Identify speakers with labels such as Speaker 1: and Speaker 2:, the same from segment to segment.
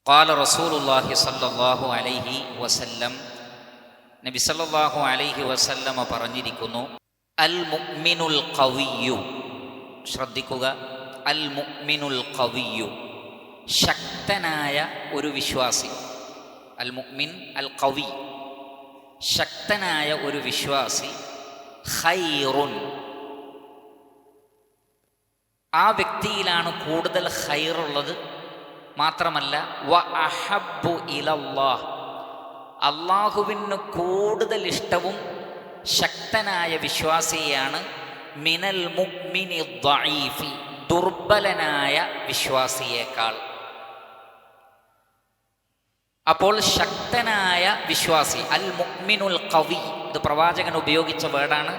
Speaker 1: ഖാല റസൂലുള്ളാഹി സ്വല്ലല്ലാഹു അലൈഹി വസല്ലം, നബി സല്ലല്ലാഹു അലൈഹി വസല്ലമ പറഞ്ഞിരിക്കുന്നു, അൽ മുഅ്മിനുൽ ഖവിയ്യു, ശ്രദ്ധിക്കുക, അൽ മുഅ്മിനുൽ ഖവിയ്യു, ശക്തനായ ഒരു വിശ്വാസി. അൽ മുഅ്മിൻ അൽ ഖവി, ശക്തനായ ഒരു വിശ്വാസി. ഖൈറുൻ, ആ വ്യക്തിയിലാണ് കൂടുതൽ ഖൈറുള്ളത്. മാത്രമല്ല വ അഹബ്ബു ഇലല്ലാഹ്, അള്ളാഹുവിന് കൂടുതൽ ഇഷ്ടവും ശക്തനായ വിശ്വാസിയാണ് മിനൽ മുഅ്മിനി ദ്വഈഫി, ദുർബലനായ വിശ്വാസിയേക്കാൾ. അപ്പോൾ ശക്തനായ വിശ്വാസി, അൽ മുഅ്മിനുൽ ഖവി, ഇത് പ്രവാചകൻ ഉപയോഗിച്ച വേർഡാണ്.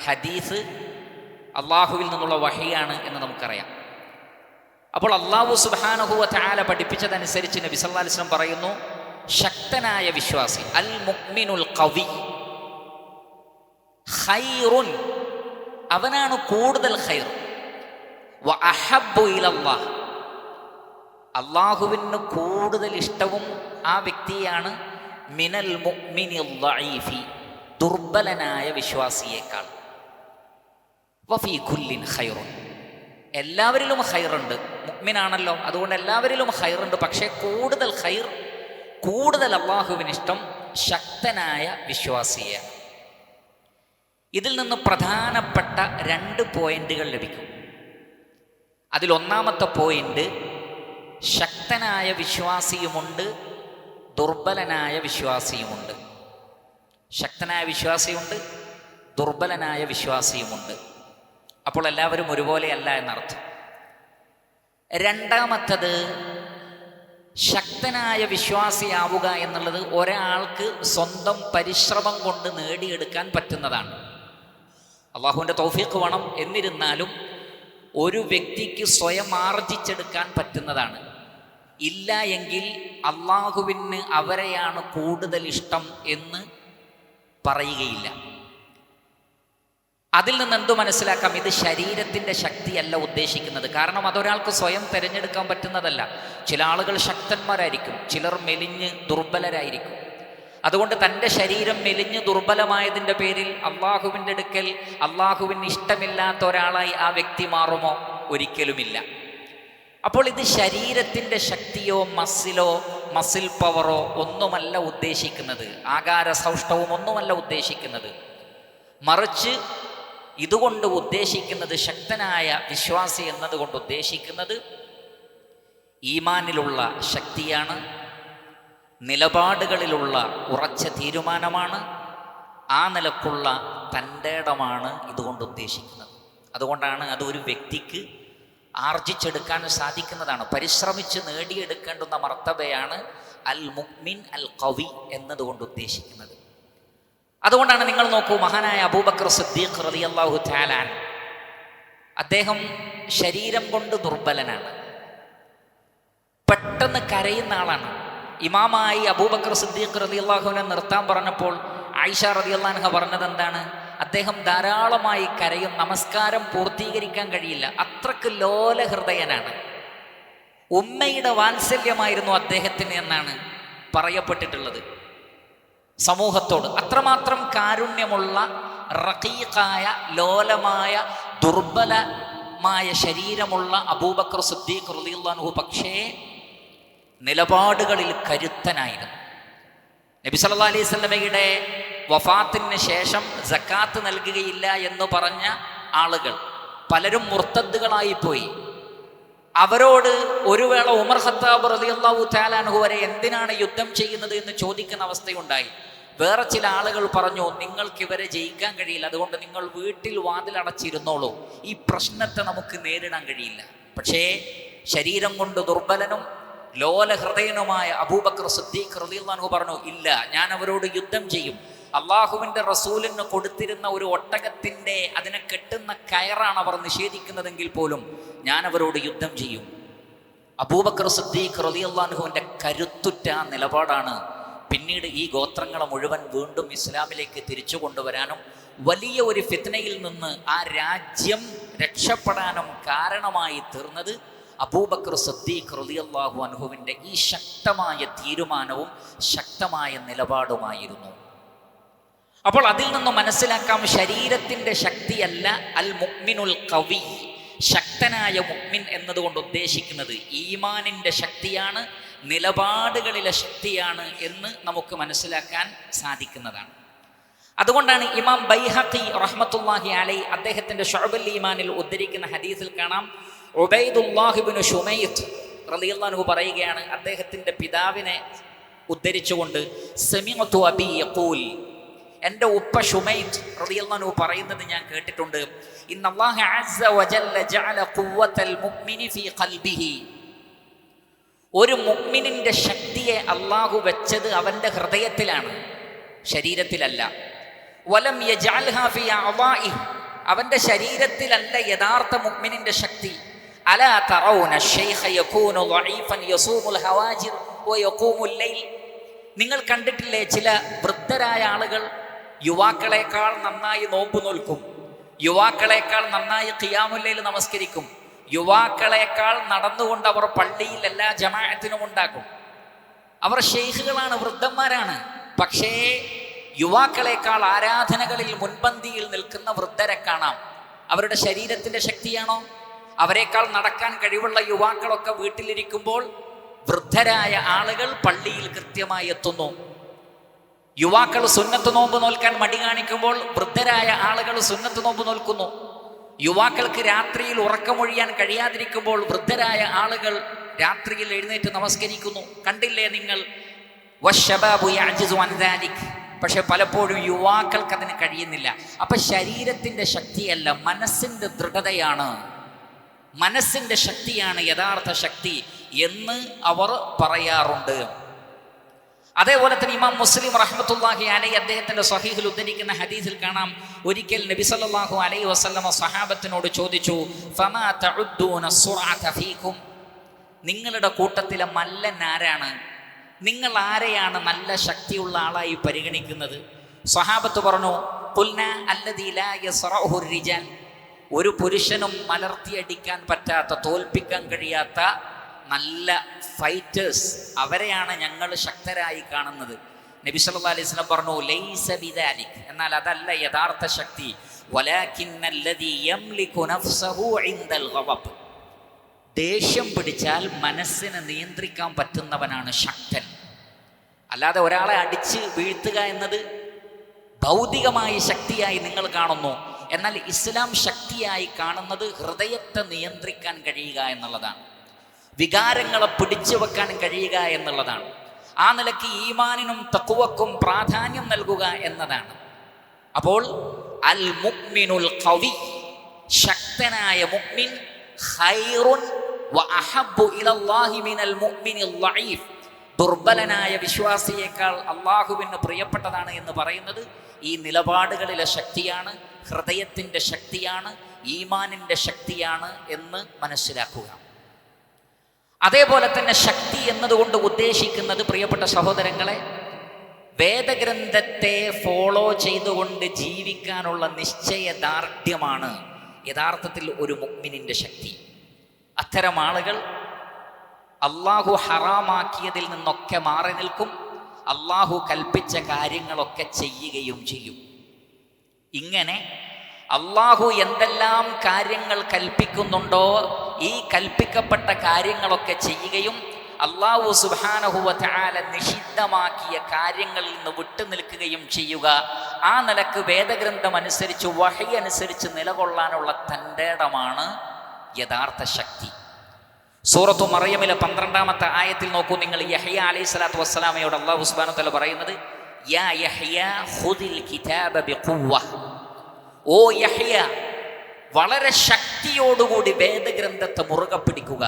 Speaker 1: ഹദീസ് അള്ളാഹുവിൽ നിന്നുള്ള വഹിയാണ് എന്ന് നമുക്കറിയാം. അപ്പോൾ അള്ളാഹു സുബ്ഹാനഹു വ തആല പഠിപ്പിച്ചതനുസരിച്ച് നബി സല്ലല്ലാഹു അലൈഹി വസല്ലം പറയുന്നു, ശക്തനായ വിശ്വാസി, അൽ മുഅ്മിനുൽ ഖവി ഖൈറുൻ, അവനാണ് കൂടുതൽ ഖൈർ. വ അഹബ്ബു ഇലല്ലാഹ്, അള്ളാഹുവിന് കൂടുതൽ ഇഷ്ടവും ആ വ്യക്തിയാണ് മിനൽ മുഅ്മിനി ദ്വഈഫി, ദുർബലനായ വിശ്വാസിയേക്കാൾ. വഫീ കുല്ലിൻ ഖൈറുൻ, എല്ലാവരിലും ഖൈറുണ്ട്. മുഅ്മിനാണല്ലോ, അതുകൊണ്ട് എല്ലാവരിലും ഖൈറുണ്ട്. പക്ഷേ കൂടുതൽ ഖൈർ, കൂടുതൽ അള്ളാഹുവിന് ഇഷ്ടം ശക്തനായ വിശ്വാസിയാണ്. ഇതിൽ നിന്ന് പ്രധാനപ്പെട്ട 2 പോയിന്റുകൾ ലഭിക്കും. അതിലൊന്നാമത്തെ പോയിന്റ്, ശക്തനായ വിശ്വാസിയുമുണ്ട്, ദുർബലനായ വിശ്വാസിയുമുണ്ട്. ശക്തനായ വിശ്വാസിയുണ്ട്, ദുർബലനായ വിശ്വാസിയുമുണ്ട്. അപ്പോൾ എല്ലാവരും ഒരുപോലെയല്ല എന്നർത്ഥം. രണ്ടാമത്തത്, ശക്തനായ വിശ്വാസിയാവുക എന്നുള്ളത് ഒരാൾക്ക് സ്വന്തം പരിശ്രമം കൊണ്ട് നേടിയെടുക്കാൻ പറ്റുന്നതാണ്. അള്ളാഹുവിൻ്റെ തൗഫീഖ് വേണം. എന്നിരുന്നാലും ഒരു വ്യക്തിക്ക് സ്വയം ആർജിച്ചെടുക്കാൻ പറ്റുന്നതാണ്. ഇല്ല എങ്കിൽ അള്ളാഹുവിന് അവരെയാണ് കൂടുതൽ ഇഷ്ടം എന്ന് പറയുകയില്ല. അതിൽ നിന്ന് എന്തു മനസ്സിലാക്കാം? ഇത് ശരീരത്തിൻ്റെ ശക്തിയല്ല ഉദ്ദേശിക്കുന്നത്. കാരണം അതൊരാൾക്ക് സ്വയം തിരഞ്ഞെടുക്കാൻ പറ്റുന്നതല്ല. ചില ആളുകൾ ശക്തന്മാരായിരിക്കും, ചിലർ മെലിഞ്ഞ് ദുർബലരായിരിക്കും. അതുകൊണ്ട് തൻ്റെ ശരീരം മെലിഞ്ഞ് ദുർബലമായതിൻ്റെ പേരിൽ അള്ളാഹുവിൻ്റെ അടുക്കൽ അള്ളാഹുവിന് ഇഷ്ടമില്ലാത്ത ഒരാളായി ആ വ്യക്തി മാറുമോ? ഒരിക്കലുമില്ല. അപ്പോൾ ഇത് ശരീരത്തിൻ്റെ ശക്തിയോ മസിൽ പവറോ ഒന്നുമല്ല ഉദ്ദേശിക്കുന്നത്. ആകാര സൗഷ്ഠവും ഒന്നുമല്ല ഉദ്ദേശിക്കുന്നത്. മറിച്ച് ഇതുകൊണ്ട് ഉദ്ദേശിക്കുന്നത്, ശക്തനായ വിശ്വാസി എന്നതുകൊണ്ട് ഉദ്ദേശിക്കുന്നത് ഈമാനിലുള്ള ശക്തിയാണ്, നിലപാടുകളിലുള്ള ഉറച്ച തീരുമാനമാണ്, ആ നിലക്കുള്ള തൻ്റെ ഇടമാണ് ഇതുകൊണ്ട് ഉദ്ദേശിക്കുന്നത്. അതുകൊണ്ടാണ് അത് ഒരു വ്യക്തിക്ക് ആർജിച്ചെടുക്കാൻ സാധിക്കുന്നതാണ്. പരിശ്രമിച്ച് നേടിയെടുക്കേണ്ടുന്ന മർത്തബയാണ് അൽ മുഅ്മിൻ അൽ ഖവി എന്നതുകൊണ്ട് ഉദ്ദേശിക്കുന്നത്. അതുകൊണ്ടാണ് നിങ്ങൾ നോക്കൂ, മഹാനായ അബൂബക്കർ സിദ്ദീഖ് റളിയല്ലാഹു തആല അൻഹു, അദ്ദേഹം ശരീരം കൊണ്ട് ദുർബലനാണ്, പെട്ടെന്ന് കരയുന്ന ആളാണ്. ഇമാമായി അബൂബക്കർ സിദ്ദീഖ് റളിയല്ലാഹുവിനെ നിർത്താൻ പറഞ്ഞപ്പോൾ ആയിഷ റളിയല്ലാഹു അൻഹ പറഞ്ഞത് എന്താണ്? അദ്ദേഹം ധാരാളമായി കരയും, നമസ്കാരം പൂർത്തീകരിക്കാൻ കഴിയില്ല, അത്രക്ക് ലോല ഹൃദയനാണ്. ഉമ്മയുടെ വാത്സല്യമായിരുന്നു അദ്ദേഹത്തിന് എന്നാണ് പറയപ്പെട്ടിട്ടുള്ളത്. സമൂഹത്തോട് അത്രമാത്രം കാരുണ്യമുള്ള റഖീഖായ, ലോലമായ, ദുർബലമായ ശരീരമുള്ള അബൂബക്കർ സിദ്ദീഖ് റളിയല്ലാഹു അൻഹു പക്ഷേ നിലപാടുകളിൽ കരുത്തനായിരുന്നു. നബി സല്ലല്ലാഹു അലൈഹി വസല്ലമയുടെ വഫാത്തിന് ശേഷം സക്കാത്ത് നൽകുകയില്ല എന്ന് പറഞ്ഞ ആളുകൾ പലരും മുർത്തദ്ദുകളായി പോയി. അവരോട് ഒരു വേള ഉമർ ഖത്താബ് റളിയല്ലാഹു തആല അൻഹു വരെ എന്തിനാണ് യുദ്ധം ചെയ്യുന്നത് എന്ന് ചോദിക്കുന്ന അവസ്ഥയുണ്ടായി. വേറെ ചില ആളുകൾ പറഞ്ഞു, നിങ്ങൾക്ക് ഇവരെ ജയിക്കാൻ കഴിയില്ല, അതുകൊണ്ട് നിങ്ങൾ വീട്ടിൽ വാതിലടച്ചിരുന്നോളൂ, ഈ പ്രശ്നത്തെ നമുക്ക് നേരിടാൻ കഴിയില്ല. പക്ഷേ ശരീരം കൊണ്ട് ദുർബലനും ലോല ഹൃദയനുമായ അബൂബക്കർ സിദ്ദീഖ് റളിയല്ലാഹു അൻഹു പറഞ്ഞു, ഇല്ല, ഞാൻ അവരോട് യുദ്ധം ചെയ്യും. അള്ളാഹുവിൻ്റെ റസൂലിന് കൊടുത്തിരുന്ന ഒരു ഒട്ടകത്തിൻ്റെ അതിനെ കെട്ടുന്ന കയറാണ് അവർ നിഷേധിക്കുന്നതെങ്കിൽ പോലും ഞാൻ അവരോട് യുദ്ധം ചെയ്യും. അബൂബക്കർ സിദ്ദീഖ് റളിയല്ലാഹു അൻഹുവിൻ്റെ കരുത്തുറ്റ നിലപാടാണ് പിന്നീട് ഈ ഗോത്രങ്ങളെ മുഴുവൻ വീണ്ടും ഇസ്ലാമിലേക്ക് തിരിച്ചു കൊണ്ടുവരാനും വലിയ ഒരു ഫിത്നയിൽ നിന്ന് ആ രാജ്യം രക്ഷപ്പെടാനും കാരണമായി തീർന്നത് അബൂബക്കർ സിദ്ദീഖ് റളിയല്ലാഹു അൻഹുവിൻ്റെ ഈ ശക്തമായ തീരുമാനവും ശക്തമായ നിലപാടുമായിരുന്നു. അപ്പോൾ അതിൽ നിന്ന് മനസ്സിലാക്കാം, ശരീരത്തിൻ്റെ ശക്തിയല്ല അൽ മുഅ്മിനുൽ ഖവി, ശക്തനായ മുഅ്മിൻ എന്നതുകൊണ്ട് ഉദ്ദേശിക്കുന്നത് ഈമാനിൻ്റെ ശക്തിയാണ്, നിലപാടുകളിലെ ശക്തിയാണ് എന്ന് നമുക്ക് മനസ്സിലാക്കാൻ സാധിക്കുന്നതാണ്. അതുകൊണ്ടാണ് ഇമാം ബൈഹഖി റഹ്മത്തുള്ളാഹി അലൈഹി അദ്ദേഹത്തിൻ്റെ ശുഅബുൽ ഈമാനിൽ ഉദ്ധരിക്കുന്ന ഹദീസിൽ കാണാം, ഉബൈദുല്ലാഹി ഇബ്നു ശുമൈത്ത് റളിയല്ലാഹു അൻഹു പറയുകയാണ്, അദ്ദേഹത്തിൻ്റെ പിതാവിനെ ഉദ്ധരിച്ചുകൊണ്ട്, സമിഅതു അബി യഖൂൽ, എൻ്റെ ഉപ്പ ശുമൈത്ത് റളിയല്ലാഹു അൻഹു പറയുന്നത് ഞാൻ കേട്ടിട്ടുണ്ട്, ഇന്നല്ലാഹ അസ്സ വജല്ല ജഅല ഖുവ്വത്തൽ മുഅ്മിനി ഫീ ഖൽബിഹി, ഒരു മുഅ്മിനിൻ്റെ ശക്തിയെ അല്ലാഹു വെച്ചത് അവൻ്റെ ഹൃദയത്തിലാണ്, ശരീരത്തിലല്ല. വലം യജഅൽഹാ ഫീ അഅ്ളാഇഹി, അവൻ്റെ ശരീരത്തിലല്ല യഥാർത്ഥ മുഅ്മിനിൻ്റെ ശക്തി. അലാ തറൗന ശൈഖ യകൂനു ളഈഫൻ യസൂമുൽ ഹവാജിർ വയഖൂമുൽ ലൈൽ, നിങ്ങൾ കണ്ടിട്ടില്ലേ ചില വൃദ്ധരായ ആളുകൾ യുവാക്കളെക്കാൾ നന്നായി നോമ്പ് നോൽക്കും, യുവാക്കളെക്കാൾ നന്നായി ഖിയാമുൽ ലൈൽ നമസ്കരിക്കും, യുവാക്കളെക്കാൾ നടന്നുകൊണ്ട് അവർ പള്ളിയിൽ എല്ലാ ജമാഅത്തിനും ഉണ്ടാക്കും. അവർ ശൈഖുകളാണ്, വൃദ്ധന്മാരാണ്. പക്ഷേ യുവാക്കളെക്കാൾ ആരാധനകളിൽ മുൻപന്തിയിൽ നിൽക്കുന്ന വൃദ്ധരെ കാണാം. അവരുടെ ശരീരത്തിൻ്റെ ശക്തിയാണോ? അവരെക്കാൾ നടക്കാൻ കഴിവുള്ള യുവാക്കളൊക്കെ വീട്ടിലിരിക്കുമ്പോൾ വൃദ്ധരായ ആളുകൾ പള്ളിയിൽ കൃത്യമായി എത്തുന്നു. യുവാക്കൾ സുന്നത്ത് നോമ്പ് നോൽക്കാൻ മടി കാണിക്കുമ്പോൾ വൃദ്ധരായ ആളുകൾ സുന്നത്ത് നോമ്പ് നോൽക്കുന്നു. യുവാക്കൾക്ക് രാത്രിയിൽ ഉറക്കമൊഴിയാൻ കഴിയാതിരിക്കുമ്പോൾ വൃദ്ധരായ ആളുകൾ രാത്രിയിൽ എഴുന്നേറ്റ് നമസ്കരിക്കുന്നു. കണ്ടില്ലേ നിങ്ങൾ? വശബാബു യഅ്ജിസു അൻ ദാലിക്. പക്ഷെ പലപ്പോഴും യുവാക്കൾക്ക് അതിന് കഴിയുന്നില്ല. അപ്പൊ ശരീരത്തിന്റെ ശക്തിയല്ല, മനസ്സിന്റെ ദൃഢതയാണ്, മനസ്സിന്റെ ശക്തിയാണ് യഥാർത്ഥ ശക്തി എന്ന് അവർ പറയാറുണ്ട്. അതേപോലെ തന്നെ ഇമാം മുസ്ലിം റഹ്മത്തുള്ളാഹി അലൈഹി അദ്ദേഹത്തിന്റെ സ്വഹീഹിൽ ഉദ്ധരിക്കുന്ന ഹദീസിൽ കാണാം, ഒരിക്കൽ നബി സല്ലല്ലാഹു അലൈഹി വസല്ലമ സ്വഹാബത്തിനോട് ചോദിച്ചു, ഫമാ തഉദ്ദൂന സുറഅത ഫീകും, നിങ്ങളുടെ കൂട്ടത്തിലെ മല്ലൻ ആരാണ്? നിങ്ങൾ ആരെയാണ് നല്ല ശക്തിയുള്ള ആളായി പരിഗണിക്കുന്നത്? സ്വഹാബത്ത് പറഞ്ഞു, ഖുൽനാ അല്ലദീ ലാ യസ്റഉഹു റിജാൽ, ഒരു പുരുഷനും മലർത്തിയടിക്കാൻ പറ്റാത്ത, തോൽപ്പിക്കാൻ കഴിയാത്ത നല്ല ഫൈറ്റേഴ്സ്, അവരെയാണ് ഞങ്ങൾ ശക്തരായി കാണുന്നത്. നബി സല്ലല്ലാഹു അലൈഹി വസല്ലം പറഞ്ഞു, ലൈസ ബിദാലിക്, എന്നാൽ അതല്ല യഥാർത്ഥ ശക്തി. വലാകിന്നല്ലദീ യംലികു നഫ്സഹു ഇൻദൽ ഗളബ്, ദേഷ്യം പിടിച്ചാൽ മനസ്സിനെ നിയന്ത്രിക്കാൻ പറ്റുന്നവനാണ് ശക്തൻ. അല്ലാതെ ഒരാളെ അടിച്ച് വീഴ്ത്തുക എന്നത് ഭൗതികമായ ശക്തിയായി നിങ്ങൾ കാണുന്നു. എന്നാൽ ഇസ്ലാം ശക്തിയായി കാണുന്നത് ഹൃദയത്തെ നിയന്ത്രിക്കാൻ കഴിയുക എന്നുള്ളതാണ്, വികാരങ്ങളെ പിടിച്ചു വെക്കാൻ കഴിയുക എന്നുള്ളതാണ്. ആ നിലയ്ക്ക് ഈമാനിനും തഖ്വക്കും പ്രാധാന്യം നൽകുക എന്നതാണ്. അപ്പോൾ അൽ മുഅ്മിനുൽ ഖവി, ശക്തനായ മുഅ്മിൻ, ഖൈറുൻ വഅഹബ്ബു ഇലല്ലാഹി മിനൽ മുഅ്മിനിൽ ളഈഫ്, ദുർബലനായ വിശ്വാസിയേക്കാൾ അള്ളാഹുവിന് പ്രിയപ്പെട്ടതാണ് എന്ന് പറയുന്നത് ഈ നിലപാടുകളിലെ ശക്തിയാണ്, ഹൃദയത്തിൻ്റെ ശക്തിയാണ്, ഈമാനിൻ്റെ ശക്തിയാണ് എന്ന് മനസ്സിലാക്കുക. അതേപോലെ തന്നെ ശക്തി എന്നതുകൊണ്ട് ഉദ്ദേശിക്കുന്നത്, പ്രിയപ്പെട്ട സഹോദരങ്ങളെ, വേദഗ്രന്ഥത്തെ ഫോളോ ചെയ്തുകൊണ്ട് ജീവിക്കാനുള്ള നിശ്ചയദാർഢ്യമാണ് യഥാർത്ഥത്തിൽ ഒരു മുഅ്മിനിൻ്റെ ശക്തി. അത്തരം ആളുകൾ അള്ളാഹു ഹറാമാക്കിയതിൽ നിന്നൊക്കെ മാറി നിൽക്കും, അള്ളാഹു കൽപ്പിച്ച കാര്യങ്ങളൊക്കെ ചെയ്യുകയും ചെയ്യും. ഇങ്ങനെ അള്ളാഹു എന്തെല്ലാം കാര്യങ്ങൾ കൽപ്പിക്കുന്നുണ്ടോ ഈ കൽപ്പിക്കപ്പെട്ട കാര്യങ്ങളൊക്കെ ചെയ്യുകയും അള്ളാഹു സുബ്ഹാനഹു വ തആല നിഷിദ്ധമാക്കിയ കാര്യങ്ങളിൽ നിന്ന് വിട്ടുനിൽക്കുകയും ചെയ്യുക. ആ നിലക്ക് വേദഗ്രന്ഥം അനുസരിച്ച്, വഹി അനുസരിച്ച് നിലകൊള്ളാനുള്ള തൻ്റെ ഇടമാണ് യഥാർത്ഥ ശക്തി. സൂറത്തു മറിയമിലെ 12-ാമത്തെ ആയത്തിൽ നോക്കൂ നിങ്ങൾ, യഹ്യ അലൈഹി സ്വലാത്തു വസ്സലാമയോട് അല്ലാഹു സുബ്ഹാനഹു വ തആല പറയുന്നത്, യാ യഹ്യ ഖുദിൽ കിതാബ ബിഖുവ്വ, ഓ യഹ്യ, വളരെ ശക്തിയോടുകൂടി വേദഗ്രന്ഥത്തെ മുറുകെ പിടിക്കുക.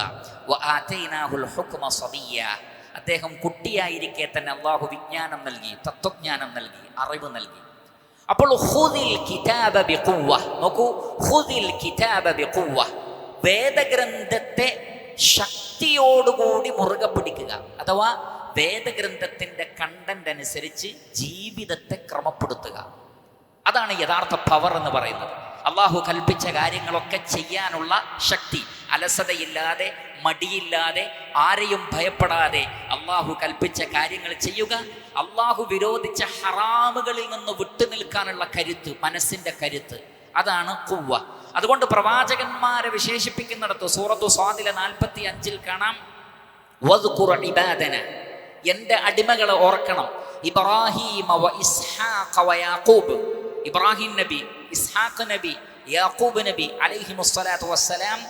Speaker 1: വആതൈനാഹുൽ ഹുക്മ സബിയ്യ, അദ്ദേഹം കുട്ടിയായിരിക്കെ തന്നെ അല്ലാഹു വിജ്ഞാനം നൽകി, തത്വജ്ഞാനം നൽകി, അറിവ് നൽകി. അപ്പോൾ ഖുദിൽ കിതാബ ബിഖുവ്വ, നോക്കൂ, ഖുദിൽ കിതാബ ബിഖുവ്വ, വേദഗ്രന്ഥത്തെ ശക്തിയോടുകൂടി മുറുകെ പിടിക്കുക, അഥവാ വേദഗ്രന്ഥത്തിൻ്റെ കണ്ടന്റ് അനുസരിച്ച് ജീവിതത്തെ ക്രമപ്പെടുത്തുക. അതാണ് യഥാർത്ഥ പവർ എന്ന് പറയുന്നത്. അള്ളാഹു കൽപ്പിച്ച കാര്യങ്ങളൊക്കെ ചെയ്യാനുള്ള ശക്തി, അലസതയില്ലാതെ മടിയില്ലാതെ ആരെയും ഭയപ്പെടാതെ അള്ളാഹു കൽപ്പിച്ച കാര്യങ്ങൾ ചെയ്യുക, അള്ളാഹു വിരോധിച്ച ഹറാമുകളിൽ നിന്ന് വിട്ടുനിൽക്കാനുള്ള കരുത്ത്, മനസ്സിന്റെ കരുത്ത്, അതാണ് ഖുവ്വ. അതുകൊണ്ട് പ്രവാചകന്മാരെ വിശേഷിപ്പിക്കുന്നിടത്ത് സൂറത്തു സ്വാദിലെ 45 കാണാം, വദ്കുർ ഇബാദന, എൻ്റെ അടിമകളെ ഓർക്കണം, ഇബ്രാഹീമ വ ഇസ്ഹാഖ വ യാഖൂബ്, ഇബ്രാഹിം നബി, ഇസ്ഹാഖ് നബി, യാഖൂബ് നബി അലൈഹിമുസ്സലാത്തു വസ്സലാം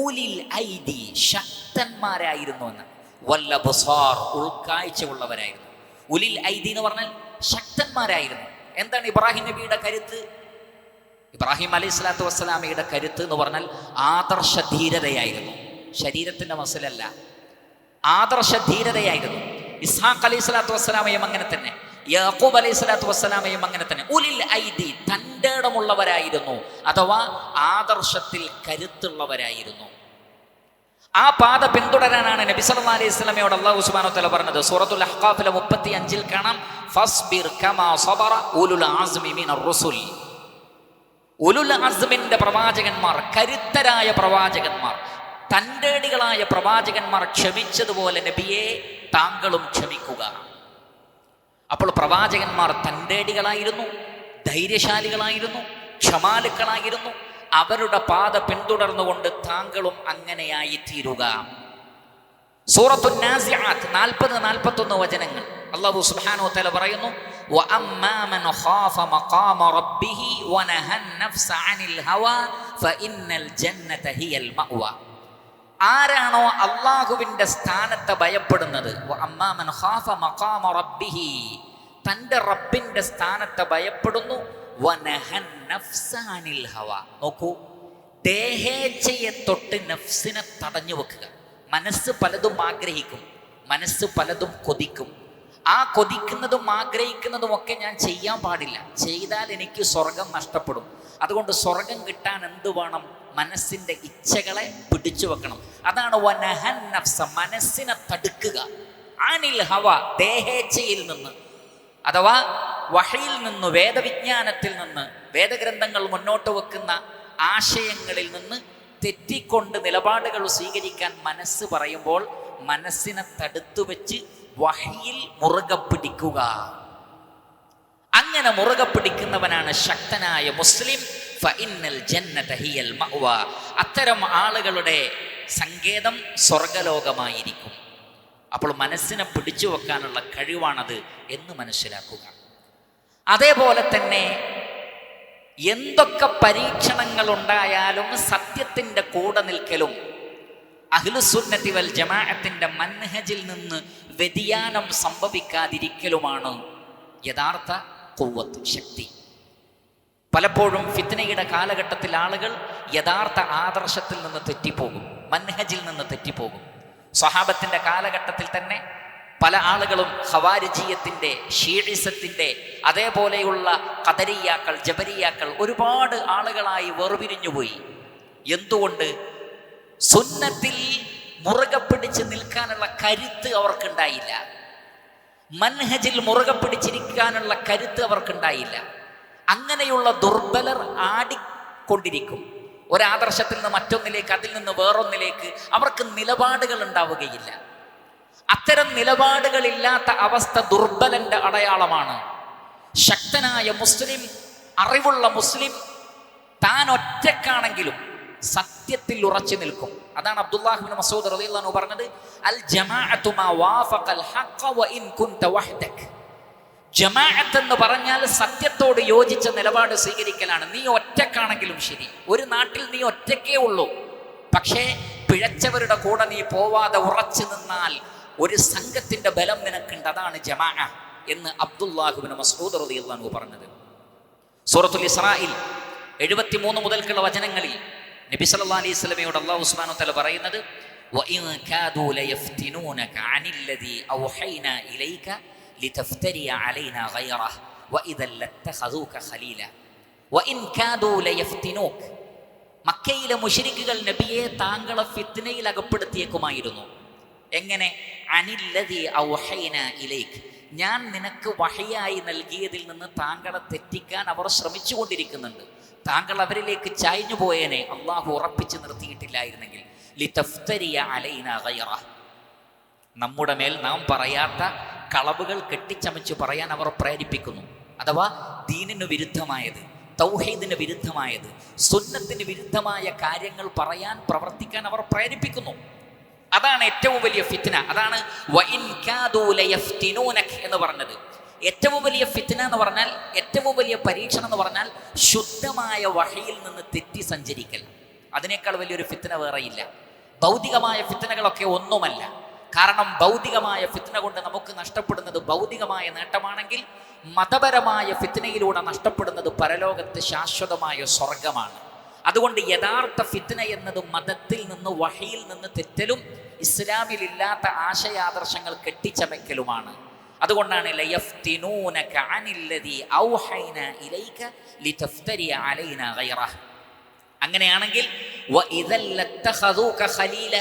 Speaker 1: ഉലിൽ ഐദി, ശക്തന്മാരായിരുന്നു എന്ന്, വല്ല ബസാർ, ഉൾക്കാഴ്ച ഉള്ളവരായിരുന്നു. ഉലിൽ ഐദി എന്ന് പറഞ്ഞാൽ ശക്തന്മാരായിരുന്നു. എന്താണ് ഇബ്രാഹിം നബിയുടെ കരുത്ത്? ഇബ്രാഹിം അലൈഹി സ്വലാത്തു വസ്സലാമയുടെ കരുത്ത് എന്ന് പറഞ്ഞാൽ ആദർശ ധീരതയായിരുന്നു. ശരീരത്തിന്റെ മസിലല്ല, ആദർശ ധീരതയായിരുന്നു. ഇസ്ഹാഖ് അലൈഹി സ്വലാത്തു വസ്സലാമയും അങ്ങനെ തന്നെ, യാഖൂബ് അലൈഹി സ്വലാത്തു വസ്സലാമയും അങ്ങനെ തന്നെ. ഉലിൽ ഐദി, തൻ്റെ ഇടമുള്ളവരായിരുന്നു, അഥവാ ആദർശത്തിൽ കരുത്തുള്ളവരായിരുന്നു. ആ പാത പിന്തുടരാനാണ് നബി സല്ലല്ലാഹു അലൈഹി വസല്ലമയോട് അല്ലാഹു സുബ്ഹാനഹു വ തആല പറഞ്ഞത്. സൂറത്തുൽ അഹ്ഖാഫിലെ 35 കാണാം, ഫസ്ബിർ കമാ സബറ ഉലുൽ അസ്മി മിനർ റുസുൽ. ഉലുൽ അസ്മിന്റെ പ്രവാചകന്മാർ, കരുത്തരായ പ്രവാചകന്മാർ, തൻ്റെടികളായ പ്രവാചകന്മാർ ക്ഷമിച്ചതുപോലെ നബിയെ താങ്കളും ക്ഷമിക്കുക. അപ്പോൾ പ്രവാചകന്മാർ തൻ്റെടികളായിരുന്നു, ധൈര്യശാലികളായിരുന്നു, ക്ഷമാലുക്കളായിരുന്നു. അവരുടെ പാത പിന്തുടർന്നുകൊണ്ട് താങ്കളും അങ്ങനെയായി തീരുക. സൂറത്തു നാസിആത്ത് 40-41 വചനങ്ങൾ അല്ലാഹു സുബ്ഹാനഹു വ തആല പറയുന്നു, വഅമ്മാ മൻ ഖാഫ മഖാമ റബ്ബിഹി വനഹൻ നഫ്സ അനിൽ ഹവാ ഫഇന്നൽ ജന്നത ഹിയൽ മഅവ. ആരാണോ അള്ളാഹുവിൻ്റെ സ്ഥാനത്തെ ഭയപ്പെടുന്നത്, വഅമ്മാ മൻ ഖാഫ മഖാമ റബ്ബിഹി, തൻ്റെ റബ്ബിൻ്റെ സ്ഥാനത്തെ ഭയപ്പെടുന്നു, വനഹൻ നഫ്സ അനിൽ ഹവാ. നോക്കൂ, ദേഹേച്ഛയെ തൊട്ട് നഫ്സിനെ തടഞ്ഞു വെക്കുക. മനസ്സ് പലതും ആഗ്രഹിക്കും, മനസ്സ് പലതും കൊതിക്കും. ആ കൊതിക്കുന്നതും ആഗ്രഹിക്കുന്നതും ഒക്കെ ഞാൻ ചെയ്യാൻ പാടില്ല, ചെയ്താൽ എനിക്ക് സ്വർഗം നഷ്ടപ്പെടും. അതുകൊണ്ട് സ്വർഗം കിട്ടാൻ എന്ത് വേണം? മനസ്സിന്റെ ഇച്ഛകളെ പിടിച്ചു വെക്കണം. അതാണ് വനഹൻ നഫ്സ, മനസ്സിനെ തടുക്കുക. അനിൽ ഹവ, ദേഹേച്ഛയിൽ നിന്ന്, അഥവാ വഹയിൽ നിന്ന്, വേദവിജ്ഞാനത്തിൽ നിന്ന്, വേദഗ്രന്ഥങ്ങൾ മുന്നോട്ട് വെക്കുന്ന ആശയങ്ങളിൽ നിന്ന് തെറ്റിക്കൊണ്ട് നിലപാടുകൾ സ്വീകരിക്കാൻ മനസ്സ് പറയുമ്പോൾ മനസ്സിനെ തടുത്തു വെച്ച് വഹയിൽ മുറുകെ പിടിക്കുക. അങ്ങനെ മുറുകെ പിടിക്കുന്നവനാണ് ശക്തനായ മുസ്ലിം. ഫഇന്നൽ ജന്നത ഹിയൽ മഅവ. അത്തരം ആളുകളുടെ സങ്കേതം സ്വർഗലോകമായിരിക്കും. അപ്പോൾ മനസ്സിനെ പിടിച്ചു വെക്കാനുള്ള കഴിവാണത് എന്ന് മനസ്സിലാക്കുക. അതേപോലെ തന്നെ എന്തൊക്കെ പരീക്ഷണങ്ങൾ ഉണ്ടായാലും സത്യത്തിൻ്റെ കൂടെ നിൽക്കലും അഹ്ലുസുന്നത്തി വൽ ജമാഅത്തിന്റെ മൻഹജിൽ നിന്ന് വ്യതിയാനം സംഭവിക്കാതിരിക്കലുമാണ് യഥാർത്ഥ ഖുവ്വത്ത്, ശക്തി. പലപ്പോഴും ഫിത്നയുടെ കാലഘട്ടത്തിൽ ആളുകൾ യഥാർത്ഥ ആദർശത്തിൽ നിന്ന് തെറ്റിപ്പോകും, മൻഹജിൽ നിന്ന് തെറ്റിപ്പോകും. സ്വഹാബത്തിന്റെ കാലഘട്ടത്തിൽ തന്നെ പല ആളുകളും ഖവാരിജിയത്തിന്റെ, ഷീഇസത്തിന്റെ, അതേപോലെയുള്ള ഖദരിയാക്കൾ, ജബരിയാക്കൾ ഒരുപാട് ആളുകളായി വേർപിരിഞ്ഞുപോയി. എന്തുകൊണ്ട്? സുന്നത്തിൽ മുറുകെ പിടിച്ച് നിൽക്കാനുള്ള കരുത്ത് അവർക്കുണ്ടായില്ല, മൻഹജിൽ മുറുകെ പിടിച്ചിരിക്കാനുള്ള കരുത്ത് അവർക്കുണ്ടായില്ല. അങ്ങനെയുള്ള ദുർബലർ ആടിക്കൊണ്ടിരിക്കും. ഒരാദർശത്തിൽ നിന്ന് മറ്റൊന്നിലേക്ക്, അതിൽ നിന്ന് വേറൊന്നിലേക്ക് അവർക്ക് നിലപാടുകൾ ഉണ്ടാവുകയില്ല. അത്തരം നിലപാടുകളില്ലാത്ത അവസ്ഥ ദുർബലന്റെ അടയാളമാണ്. ശക്തനായ മുസ്ലിം, അറിവുള്ള മുസ്ലിം താൻ ഒറ്റക്കാണെങ്കിലും സത്യത്തിൽ ഉറച്ചു നിൽക്കും. അതാണ് അബ്ദുല്ലാഹ് ഇബ്നു മസ്ഊദ് റളിയല്ലാഹു അൻഹു പറഞ്ഞത്, അൽ ജമാഅത്തു മാ വാഫഖൽ ഹഖ വ ഇൻ കുൻത വഹ്ദക. ജമാഅത്ത് എന്ന് പറഞ്ഞാൽ സത്യത്തോട് യോജിച്ച നിലപാട് സ്വീകരിക്കലാണ്. നീ ഒറ്റക്കാണെങ്കിലും ശരി, ഒരു നാട്ടിൽ നീ ഒറ്റക്കേ ഉള്ളൂ, പക്ഷേ പിഴച്ചവരുടെ കൂടെ നീ പോവാതെ ഉറച്ചു നിന്നാൽ ഒരു സംഘത്തിന്റെ ബലം നിനക്കുണ്ട്. അതാണ് ജമാഅ എന്ന് അബ്ദുല്ലാഹ് ഇബ്നു മസ്ഊദ് റളിയല്ലാഹു അൻഹു പറഞ്ഞത്. സൂറത്തുൽ ഇസ്രായിൽ 73 മുതൽക്കുള്ള വചനങ്ങളിൽ നബി സല്ലല്ലാഹു അലൈഹി വസല്ലമയോട് അല്ലാഹു സുബ്ഹാനഹു വ തആല പറയുന്നത്, വഇൻ കാദൂ ലയഫ്തിനൂനക അനില്ലദീ ഔഹൈനാ ഇലൈക ലിതഫ്തരി അലൈനാ ഗൈറഹു വഇദൻ ലത്തഖദൂക ഖലീല. വഇൻ കാദൂ ലയഫ്തിനൂക, മക്കയിലെ മുശ്രിക്കുകൾ നബിയെ താങ്കളെ ഫിത്നയിൽ അകപ്പെടുത്തിയേക്കുമായിരുന്നു. എങ്ങനെ? അനില്ലദീ ഔഹൈനാ ഇലൈക, ഞാൻ നിനക്ക് വഹയായി നൽകിയതിൽ നിന്ന് താങ്കളെ തെറ്റിക്കാൻ അവർ ശ്രമിച്ചുകൊണ്ടിരിക്കുന്നുണ്ട്. താങ്കൾ അവരിലേക്ക് ചായ്ഞ്ഞു പോയേനെ അള്ളാഹു ഉറപ്പിച്ചു നിർത്തിയിട്ടില്ലായിരുന്നെങ്കിൽ. ലിതഫ്തരിയ അലൈനാ ഗൈറഹ. നമ്മുടെ മേൽ നാം പറയാത്ത കളവുകൾ കെട്ടിച്ചമച്ച് പറയാൻ അവർ പ്രേരിപ്പിക്കുന്നു. അഥവാ ദീനിന് വിരുദ്ധമായത്, തൗഹീദിന് വിരുദ്ധമായത്, സുന്നത്തിന് വിരുദ്ധമായ കാര്യങ്ങൾ പറയാൻ, പ്രവർത്തിക്കാൻ അവർ പ്രേരിപ്പിക്കുന്നു. അതാണ് ഏറ്റവും വലിയ ഫിത്ന. അതാണ് വഇൻ കാദൂ ലയഫ്തിനൂനക എന്ന് പറഞ്ഞത്. ഏറ്റവും വലിയ ഫിത്ന എന്ന് പറഞ്ഞാൽ, ഏറ്റവും വലിയ പരീക്ഷണം എന്ന് പറഞ്ഞാൽ ശുദ്ധമായ വഹയിൽ നിന്ന് തെറ്റി സഞ്ചരിക്കൽ. അതിനേക്കാൾ വലിയൊരു ഫിത്ന വേറെയില്ല. ഭൗതികമായ ഫിത്നകളൊക്കെ ഒന്നുമല്ല. കാരണം ഭൗതികമായ ഫിത്ന കൊണ്ട് നമുക്ക് നഷ്ടപ്പെടുന്നത് ഭൗതികമായ നേട്ടമാണെങ്കിൽ, മതപരമായ ഫിത്നയിലൂടെ നഷ്ടപ്പെടുന്നത് പരലോകത്ത് ശാശ്വതമായ സ്വർഗമാണ്. അതുകൊണ്ട് യഥാർത്ഥ ഫിത്ന എന്നത് മതത്തിൽ നിന്ന്, വഹിയിൽ നിന്ന് തെറ്റലും ഇസ്ലാമിലില്ലാത്ത ആശയാദർശങ്ങൾ കെട്ടിച്ചമയ്ക്കലുമാണ്. അതുകൊണ്ടാണ് ലയഫ്തിനൂനക അനില്ലദീ ഔഹൈനാ ഇലൈക ലിതഫ്തരിയ അലൈനാ ഗൈറഹ. അങ്ങനെയാണെങ്കിൽ വഇദൽ ലത്തഖദൂക ഖലീല,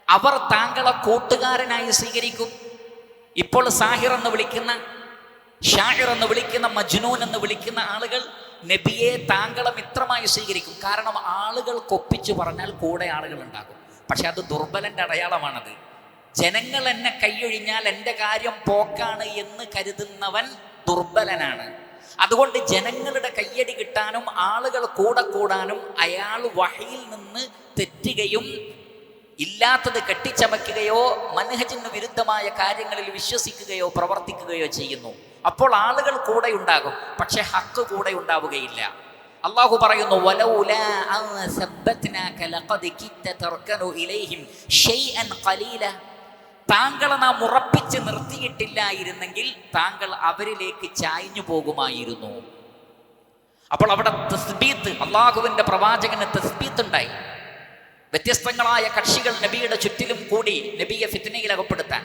Speaker 1: അവർ താങ്കളെ കൂട്ടുകാരനായി സ്വീകരിക്കും. ഇപ്പോൾ സാഹിർ എന്ന് വിളിക്കുന്ന, ഷാഹിർ എന്ന് വിളിക്കുന്ന, മജ്നൂൻ എന്ന് വിളിക്കുന്ന ആളുകൾ നബിയെ താങ്കളെ മിത്രമായി സ്വീകരിക്കും. കാരണം ആളുകൾക്കൊപ്പിച്ചു പറഞ്ഞാൽ കൂടെ ആളുകൾ ഉണ്ടാകും. പക്ഷെ അത് ദുർബലന്റെ അടയാളമാണത്. ജനങ്ങൾ എന്നെ കൈയൊഴിഞ്ഞാൽ എൻ്റെ കാര്യം പോക്കാണ് എന്ന് കരുതുന്നവൻ ദുർബലനാണ്. അതുകൊണ്ട് ജനങ്ങളുടെ കയ്യടി കിട്ടാനും ആളുകൾ കൂടെ കൂടാനും അയാൾ വഹിയിൽ നിന്ന് തെറ്റുകയും ഇല്ലാത്തത് കെട്ടിച്ചമയ്ക്കുകയോ മൻഹജിന് വിരുദ്ധമായ കാര്യങ്ങളിൽ വിശ്വസിക്കുകയോ പ്രവർത്തിക്കുകയോ ചെയ്യുന്നു. അപ്പോൾ ആളുകൾ കൂടെ ഉണ്ടാകും, പക്ഷെ ഹക്ക് കൂടെ ഉണ്ടാവുകയില്ല. അള്ളാഹു പറയുന്നു, വലൗലാ അൻ സബ്ബത്നാക ലഖദ് കിത്ത തർകനു ഇലൈഹിം ഷൈഅൻ ഖലീല, താങ്കളെ നാം ഉറപ്പിച്ച് നിർത്തിയിട്ടില്ലായിരുന്നെങ്കിൽ താങ്കൾ അവരിലേക്ക് ചായ്ഞ്ഞു പോകുമായിരുന്നു. അപ്പോൾ അവിടെ തസ്ബീത്ത്, അള്ളാഹുവിന്റെ പ്രവാചകന് തസ്ബീത്ത് ഉണ്ടായി. വ്യത്യസ്തങ്ങളായ കക്ഷികൾ നബിയുടെ ചുറ്റിലും കൂടി നബിയെ ഫിത്നയിൽ അകപ്പെടുത്താൻ.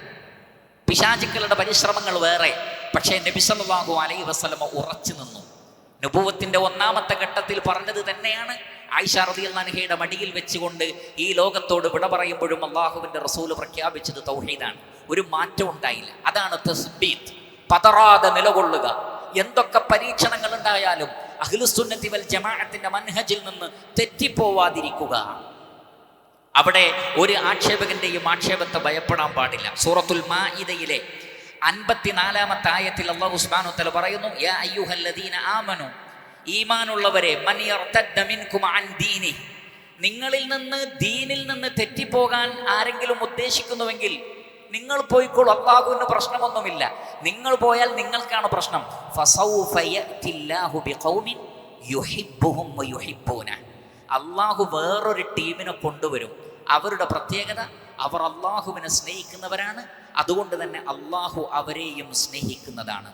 Speaker 1: പിശാചുക്കളുടെ പരിശ്രമങ്ങൾ വേറെ. പക്ഷേ നബി സല്ലല്ലാഹു അലൈഹി വസല്ലമ ഉറച്ചു നിന്നു. നുബുവത്തിന്റെ ഒന്നാമത്തെ ഘട്ടത്തിൽ പറഞ്ഞത് തന്നെയാണ്. ആയിഷ റളിയല്ലാഹു അൻഹയുടെ മടിയിൽ വെച്ചുകൊണ്ട് ഈ ലോകത്തോട് വിട പറയുമ്പോഴും അള്ളാഹുവിന്റെ റസൂൽ പ്രഖ്യാപിച്ചത് തൗഹീദാണ്. ഒരു മാറ്റം ഉണ്ടായില്ല. അതാണ് തസ്ബീത്ത്. പതറാതെ നിലകൊള്ളുക. എന്തൊക്കെ പരീക്ഷണങ്ങൾ ഉണ്ടായാലും അഹ്ലുസുന്നത്തി വൽ ജമാഅത്തിന്റെ മൻഹജിൽ നിന്ന് തെറ്റിപ്പോവാതിരിക്കുക. അവിടെ ഒരു ആക്ഷേപകന്റെയും ആക്ഷേപത്തെ ഭയപ്പെടാൻ പാടില്ല. സൂറത്തുൽ മാഇദയിലെ 54-ാമത്തെ ആയത്തിൽ അല്ലാഹു സുബ്ഹാനഹു വ തആല പറയുന്നു, യാ അയ്യുഹല്ലദീന ആമനു, ഈമാനുള്ളവരെ, മൻ യർതദ്ദ മിൻകും അൻ ദീനി, നിങ്ങളിൽ നിന്ന് ദീനിൽ നിന്ന് തെറ്റിപ്പോകാൻ ആരെങ്കിലും ഉദ്ദേശിക്കുന്നുവെങ്കിൽ നിങ്ങൾ പോയിക്കോളൂ, അല്ലാഹുവിന് പ്രശ്നമൊന്നുമില്ല. നിങ്ങൾ പോയാൽ നിങ്ങൾക്കാണ് പ്രശ്നം. ഫസൗഫ യഅതില്ലാഹു ബിഖൗമിൻ യുഹിബ്ബുഹും വയുഹിബ്ബൂന, അള്ളാഹു വേറൊരു ടീമിനെ കൊണ്ടുവരും. അവരുടെ പ്രത്യേകത, അവർ അള്ളാഹുവിനെ സ്നേഹിക്കുന്നവരാണ്. അതുകൊണ്ട് തന്നെ അള്ളാഹു അവരെയും സ്നേഹിക്കുന്നതാണ്.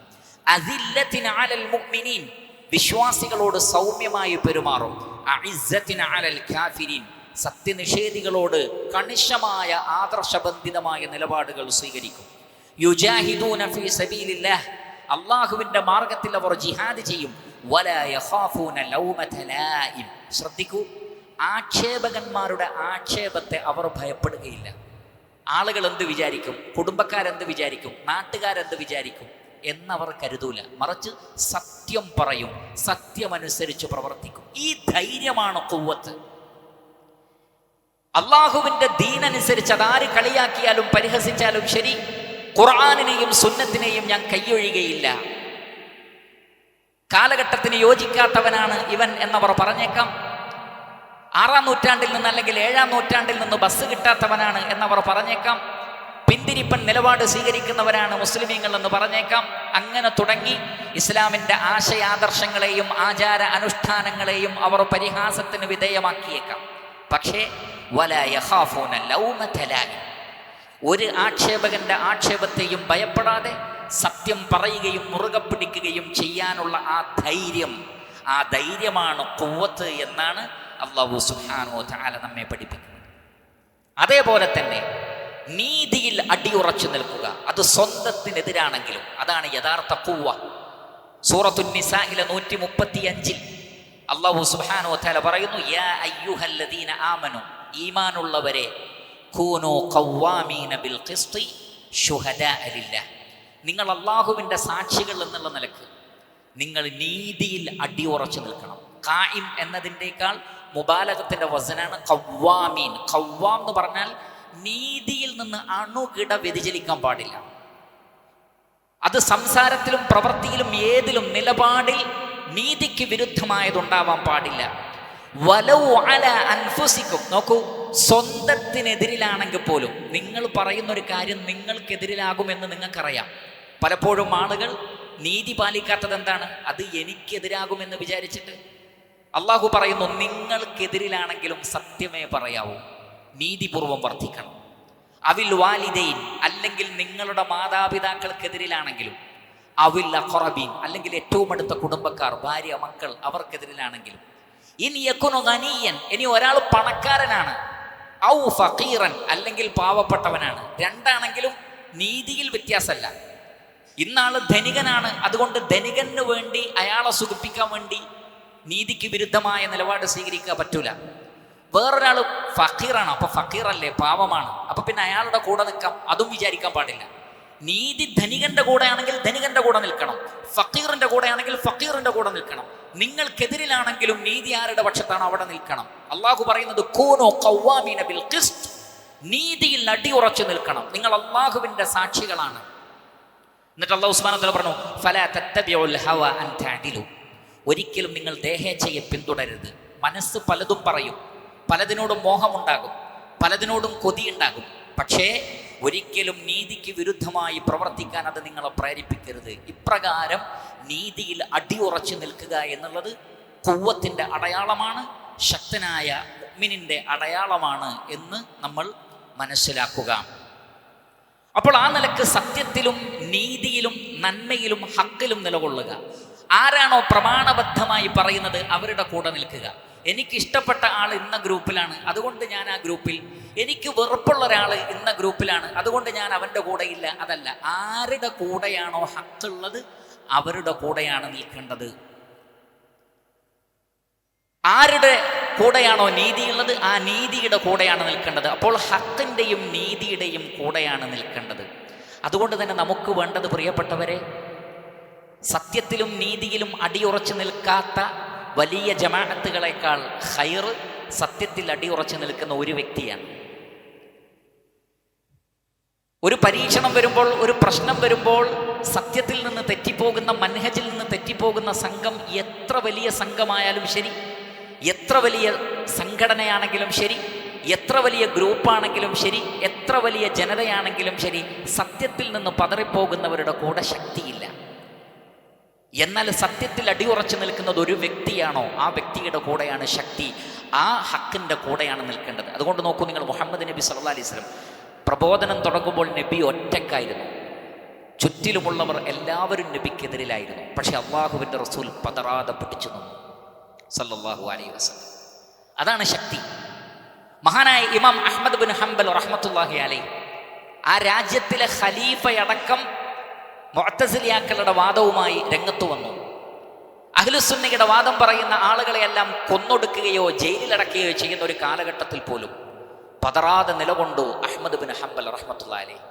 Speaker 1: അസില്ലത്തിന അലൽ മുഅ്മിനീൻ, വിശ്വാസികളോട് സൗമ്യമായി പെരുമാറും. അഇസ്സത്തിന അലൽ കാഫിരീൻ, സത്യനിഷേധികളോട് കണിശമായ ആദർശബന്ധിതമായ നിലപാടുകൾ സ്വീകരിക്കും. യുജാഹിദൂന ഫീ സബീലില്ലാഹ്, അള്ളാഹുവിന്റെ മാർഗത്തിൽ അവർ ജിഹാദ് ചെയ്യും. വലാ യഖാഫൂന ലൗമത ലായിം, ശ്രദ്ധിക്കൂ, ആക്ഷേപകന്മാരുടെ ആക്ഷേപത്തെ അവർ ഭയപ്പെടുകയില്ല. ആളുകൾ എന്ത് വിചാരിക്കും, കുടുംബക്കാരെന്ത് വിചാരിക്കും, നാട്ടുകാരെന്ത് വിചാരിക്കും എന്നവർ കരുതൂല. മറിച്ച് സത്യം പറയും, സത്യമനുസരിച്ച് പ്രവർത്തിക്കും. ഈ ധൈര്യമാണ് ഖുവ്വത്ത്. അള്ളാഹുവിന്റെ ദീനനുസരിച്ച് അതാര് കളിയാക്കിയാലും പരിഹസിച്ചാലും ശരി, ഖുർആനിനെയും സുന്നത്തിനെയും ഞാൻ കൈയൊഴിയുകയില്ല. കാലഘട്ടത്തിന് യോജിക്കാത്തവനാണ് ഇവൻ എന്നവർ പറഞ്ഞേക്കാം. 6-ാം നൂറ്റാണ്ടിൽ നിന്ന് അല്ലെങ്കിൽ 7-ാം നൂറ്റാണ്ടിൽ നിന്ന് ബസ് കിട്ടാത്തവനാണ് എന്നവർ പറഞ്ഞേക്കാം. പിന്തിരിപ്പൻ നിലപാട് സ്വീകരിക്കുന്നവരാണ് മുസ്ലിമീങ്ങൾ എന്ന് പറഞ്ഞേക്കാം. അങ്ങനെ തുടങ്ങി ഇസ്ലാമിന്റെ ആശയാദർശങ്ങളെയും ആചാര അനുഷ്ഠാനങ്ങളെയും അവർ പരിഹാസത്തിന് വിധേയമാക്കിയേക്കാം. പക്ഷേ വലാ യഖാഫൂന ലൗമത ലായിം, ഒരു ആക്ഷേപകന്റെ ആക്ഷേപത്തെയും ഭയപ്പെടാതെ സത്യം പറയുകയും മുറുകെ പിടിക്കുകയും ചെയ്യാനുള്ള ആ ധൈര്യമാണ് ഖുവ്വത്ത് എന്നാണ് അല്ലാഹു സുബ്ഹാനഹു വ തആല നമ്മെ പഠിപ്പിക്കുന്നത്. അതേപോലെ തന്നെ നീതിയിൽ അടിയുറച്ചു നിൽക്കുക, അത് സ്വന്തത്തിനെതിരാണെങ്കിലും. അതാണ് യഥാർത്ഥ ഖുവ്വ. സൂറത്തുൻ നിസാഇലെ 135-ൽ അല്ലാഹു സുബ്ഹാനഹു വ തആല പറയുന്നു, യാ അയ്യുഹല്ലദീന ആമനു, ഈമാനുള്ളവരെ, കൂനൂ ഖവ്വാമീന ബിൽ ഖിസ്തി ശുഹദാഅ ലില്ലാഹ്, നിങ്ങൾ അള്ളാഹുവിൻ്റെ സാക്ഷികൾ എന്നുള്ള നിലക്ക് നിങ്ങൾ നീതിയിൽ അടിയുറച്ചു നിൽക്കണം. ഖായിം എന്നതിൻ്റെക്കാൾ മുബാലഗത്തിന്റെ വസനാണ് ഖവ്വാമീൻ. ഖവ്വാം എന്ന് പറഞ്ഞാൽ നീതിയിൽ നിന്ന് അണുകിട വ്യതിചലിക്കാൻ പാടില്ല. അത് സംസാരത്തിലും പ്രവൃത്തിയിലും ഏതിലും നിലപാടിൽ നീതിക്ക് വിരുദ്ധമായതുണ്ടാവാൻ പാടില്ല. വലൗ അല അൻഫുസിക്കും, നോക്കൂ, സ്വന്തത്തിനെതിരിലാണെങ്കിൽ പോലും നിങ്ങൾ പറയുന്നൊരു കാര്യം നിങ്ങൾക്കെതിരിലാകുമെന്ന് നിങ്ങൾക്കറിയാം. പലപ്പോഴും ആളുകൾ നീതി പാലിക്കാത്തത് എന്താണ്? അത് എനിക്കെതിരാകുമെന്ന് വിചാരിച്ചിട്ട്. അള്ളാഹു പറയുന്നു, നിങ്ങൾക്കെതിരിലാണെങ്കിലും സത്യമേ പറയാവൂ, നീതിപൂർവം വർദ്ധിക്കണം. അവിൽ വാലിദൈൻ, അല്ലെങ്കിൽ നിങ്ങളുടെ മാതാപിതാക്കൾക്കെതിരിലാണെങ്കിലും, അവിൽ അഖറബീൻ, അല്ലെങ്കിൽ ഏറ്റവും അടുത്ത കുടുംബക്കാർ, ഭാര്യ, മക്കൾ, അവർക്കെതിരിലാണെങ്കിലും. ഇനി യകുനു ഗനിയൻ, ഇനി ഒരാൾ പണക്കാരനാണ്, ഔ ഫഖീറൻ, അല്ലെങ്കിൽ പാവപ്പെട്ടവനാണ്. രണ്ടാണെങ്കിലും നീതിയിൽ വ്യത്യാസമല്ല. ഇന്നാള് ധനികനാണ്, അതുകൊണ്ട് ധനികന് വേണ്ടി അയാളെ സുഖിപ്പിക്കാൻ വേണ്ടി നീതിക്ക് വിരുദ്ധമായ നിലപാട് സ്വീകരിക്കാൻ പറ്റൂല. വേറൊരാൾ ഫഖീറാണ്, അപ്പൊ ഫഖീറല്ലേ, പാവമാണ്, അപ്പൊ പിന്നെ അയാളുടെ കൂടെ നിൽക്കാം, അതും വിചാരിക്കാൻ പാടില്ല. നീതി ധനികന്റെ കൂടെ ആണെങ്കിൽ ധനികന്റെ കൂടെ നിൽക്കണം, ഫഖീറിന്റെ കൂടെ ആണെങ്കിൽ ഫഖീറിന്റെ കൂടെ നിൽക്കണം. നിങ്ങൾക്കെതിരിലാണെങ്കിലും നീതി ആരുടെ പക്ഷത്താണ് അവിടെ നിൽക്കണം. അള്ളാഹു പറയുന്നത് കൂനു ഖവ്വാമീന ബിൽ ഖിസ്ത്, നീതിയിൽ അടിയുറച്ചു നിൽക്കണം. നിങ്ങൾ അള്ളാഹുവിന്റെ സാക്ഷികളാണ്. എന്നിട്ട് അല്ലാഹു സുബ്ഹാനഹു വ തആല പറഞ്ഞു, ഫലാ തത്തബിഉൽ ഹവ അൻ തഅദിലു, ഒരിക്കലും നിങ്ങൾ ദേഹേച്ഛയെ പിന്തുടരരുത്. മനസ്സ് പലതും പറയും, പലതിനോടും മോഹമുണ്ടാകും, പലതിനോടും കൊതിയുണ്ടാകും. പക്ഷേ ഒരിക്കലും നീതിക്ക് വിരുദ്ധമായി പ്രവർത്തിക്കാൻ അത് നിങ്ങളെ പ്രേരിപ്പിക്കരുത്. ഇപ്രകാരം നീതിയിൽ അടിയുറച്ചു നിൽക്കുക എന്നുള്ളത് ഖുവ്വത്തിന്റെ അടയാളമാണ്, ശക്തനായ മുഅ്മിനിന്റെ അടയാളമാണ് എന്ന് നമ്മൾ മനസ്സിലാക്കുക. അപ്പോൾ ആ നിലക്ക് സത്യത്തിലും നീതിയിലും നന്മയിലും ഹക്കിലും നിലകൊള്ളുക. ആരാണോ പ്രമാണബദ്ധമായി പറയുന്നത് അവരുടെ കൂടെ നിൽക്കുക. എനിക്കിഷ്ടപ്പെട്ട ആൾ ഇന്ന ഗ്രൂപ്പിലാണ്, അതുകൊണ്ട് ഞാൻ ആ ഗ്രൂപ്പിൽ. എനിക്ക് വെറുപ്പുള്ള ഒരാൾ ഇന്ന ഗ്രൂപ്പിലാണ്, അതുകൊണ്ട് ഞാൻ അവൻ്റെ കൂടെയില്ല. അതല്ല, ആരുടെ കൂടെയാണോ ഹക്കുള്ളത് അവരുടെ കൂടെയാണ് നിൽക്കേണ്ടത്. ആരുടെ കൂടെയാണോ നീതിയുള്ളത് ആ നീതിയുടെ കൂടെയാണ് നിൽക്കേണ്ടത്. അപ്പോൾ ഹക്കിൻ്റെയും നീതിയുടെയും കൂടെയാണ് നിൽക്കേണ്ടത്. അതുകൊണ്ട് തന്നെ നമുക്ക് വേണ്ടത്, പ്രിയപ്പെട്ടവരെ, സത്യത്തിലും നീതിയിലും അടിയുറച്ചു നിൽക്കാത്ത വലിയ ജമാഅത്തുകളെക്കാൾ ഖൈർ സത്യത്തിൽ അടിയുറച്ചു നിൽക്കുന്ന ഒരു വ്യക്തിയാണ്. ഒരു പരീക്ഷണം വരുമ്പോൾ, ഒരു പ്രശ്നം വരുമ്പോൾ സത്യത്തിൽ നിന്ന് തെറ്റിപ്പോകുന്ന, മൻഹജിൽ നിന്ന് തെറ്റിപ്പോകുന്ന സംഘം എത്ര വലിയ സംഘമായാലും ശരി, എത്ര വലിയ സംഘടനയാണെങ്കിലും ശരി, എത്ര വലിയ ഗ്രൂപ്പാണെങ്കിലും ശരി, എത്ര വലിയ ജനതയാണെങ്കിലും ശരി, സത്യത്തിൽ നിന്ന് പതറിപ്പോകുന്നവരുടെ കൂടെ ശക്തിയില്ല. എന്നാൽ സത്യത്തിൽ അടിയുറച്ചു നിൽക്കുന്നത് ഒരു വ്യക്തിയാണോ ആ വ്യക്തിയുടെ കൂടെയാണ് ശക്തി, ആ ഹക്കിൻ്റെ കൂടെയാണ് നിൽക്കേണ്ടത്. അതുകൊണ്ട് നോക്കൂ നിങ്ങൾ, മുഹമ്മദ് നബി സല്ലല്ലാഹു അലൈഹി വസല്ലം പ്രബോധനം തുടങ്ങുമ്പോൾ നബി ഒറ്റക്കായിരുന്നു. ചുറ്റിലുമുള്ളവർ എല്ലാവരും നബിക്കെതിരിലായിരുന്നു. പക്ഷെ അള്ളാഹുവിൻ്റെ റസൂൽ പതറാതെ പിടിച്ചു നിന്നു സല്ലല്ലാഹു അലൈഹി വസല്ലം. അതാണ് ശക്തി. മഹാനായ ഇമാം അഹ്മദ് ബിൻ ഹംബൽ റഹ്മത്തുള്ളാഹി അലൈഹി ആ രാജ്യത്തിലെ ഖലീഫയടക്കം മുഅ്തസിലിയാക്കളുടെ വാദവുമായി രംഗത്ത് വന്നു. അഹ്ലുസുന്നയുടെ വാദം പറയുന്ന ആളുകളെയെല്ലാം കൊന്നൊടുക്കുകയോ ജയിലിലടക്കുകയോ ചെയ്യുന്ന ഒരു കാലഘട്ടത്തിൽ പോലും പതറാതെ നിലകൊണ്ടു അഹ്മദ് ബിൻ ഹംബൽ റഹ്മത്തുള്ളാഹി അലൈഹി.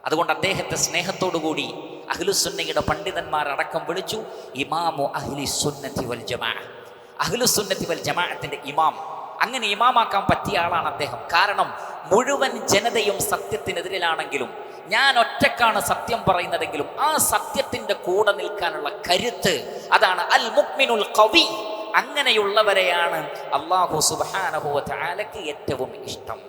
Speaker 1: അതുകൊണ്ട് അദ്ദേഹത്തെ സ്നേഹത്തോടുകൂടി അഹ്ലുസുന്നയുടെ പണ്ഡിതന്മാരടക്കം വിളിച്ചു ഇമാമു അഹ്ലി സുന്നത്തി വൽ ജമാഅ, അഹ്ലുസുന്നത്തി വൽ ജമാഅത്തിന്റെ ഇമാം. അങ്ങനെ ഇമാമാക്കാൻ പറ്റിയ ആളാണ് അദ്ദേഹം. കാരണം മുഴുവൻ ജനതയും സത്യത്തിനെതിരിലാണെങ്കിലും ഞാൻ ഒറ്റക്കാണ് സത്യം പറയുന്നതെങ്കിലും ആ സത്യത്തിന്റെ കൂടെ നിൽക്കാനുള്ള കരുത്ത്, അതാണ് അൽ മുഅ്മിനുൽ ഖവി. അങ്ങനെയുള്ളവരെയാണ് അല്ലാഹു സുബ്ഹാനഹു വ തആലക്ക് ഏറ്റവും ഇഷ്ടം.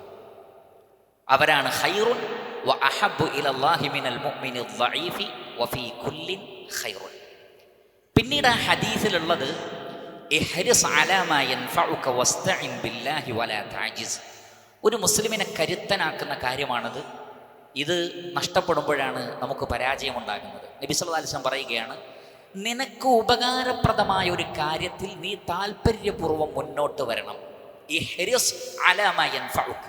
Speaker 1: അവരാണ് ഖൈറുൻ വ അഹബ്ബു ഇലല്ലാഹി മിനൽ മുഅ്മിനിൽ ദഈഫി വഫീ കുല്ലിൻ ഖൈറുൻ. പിന്നീട് ആ ഹദീസിലുള്ളത് ഇഹ്രിസ് അലാ മാ യൻഫഉക വസ്തഇൻ ബില്ലാഹി വലാ തഅജിസ്. ഒരു മുസ്ലിമിനെ കരുത്തനാക്കുന്ന കാര്യമാണത്. ഇത് നഷ്ടപ്പെടുമ്പോഴാണ് നമുക്ക് പരാജയമുണ്ടാകുന്നത്. നബി സല്ലല്ലാഹു അലൈഹി വസല്ലം പറയുകയാണ്, നിനക്ക് ഉപകാരപ്രദമായ ഒരു കാര്യത്തിൽ നീ താല്പര്യപൂർവ്വം മുന്നോട്ട് വരണം. ഇഹ്രിസ് അലാ മാ യൻഫഉക,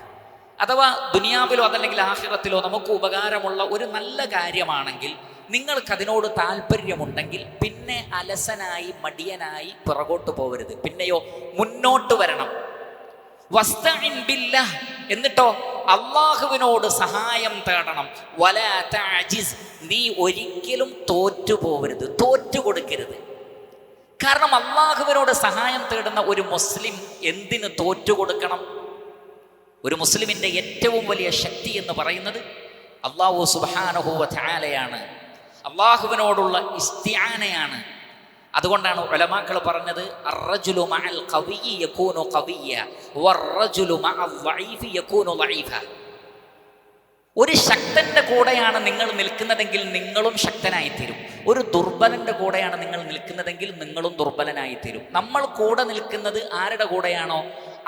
Speaker 1: അഥവാ ദുനിയാവിലോ അതല്ലെങ്കിൽ ആഖിറത്തിലോ നമുക്ക് ഉപകാരമുള്ള ഒരു നല്ല കാര്യമാണെങ്കിൽ നിങ്ങൾക്കതിനോട് താല്പര്യമുണ്ടെങ്കിൽ പിന്നെ അലസനായി മടിയനായി പിറകോട്ട് പോകരുത്, പിന്നെയോ മുന്നോട്ട് വരണം. വസ്തഇൻ ബില്ലാഹ്, എന്നിട്ടോ അള്ളാഹുവിനോട് സഹായം തേടണം. വലാ തഅജിസ്, നീ ഒരിക്കലും തോറ്റു പോകരുത്, തോറ്റു കൊടുക്കരുത്. കാരണം അള്ളാഹുവിനോട് സഹായം തേടുന്ന ഒരു മുസ്ലിം എന്തിന് തോറ്റുകൊടുക്കണം? ഒരു മുസ്ലിമിൻ്റെ ഏറ്റവും വലിയ ശക്തി എന്ന് പറയുന്നത് അല്ലാഹു സുബ്ഹാനഹു വ തആലയാണ്, അള്ളാഹുവിനോടുള്ള ഇസ്തിആനയാണ്. അതുകൊണ്ടാണ് ഉലമാക്കൾ പറഞ്ഞത് അർറജുലു മഅൽ ഖവിയ്യി യകൂനു ഖവിയ്യ വറജുലു മഅൽ ളഈഫി യകൂനു ളഈഫ. ഒരു ശക്തന്റെ കൂടെയാണ് നിങ്ങൾ നിൽക്കുന്നതെങ്കിൽ നിങ്ങളും ശക്തനായിത്തീരും. ഒരു ദുർബലന്റെ കൂടെയാണ് നിങ്ങൾ നിൽക്കുന്നതെങ്കിൽ നിങ്ങളും ദുർബലനായിത്തീരും. നമ്മൾ കൂടെ നിൽക്കുന്നത് ആരുടെ കൂടെയാണോ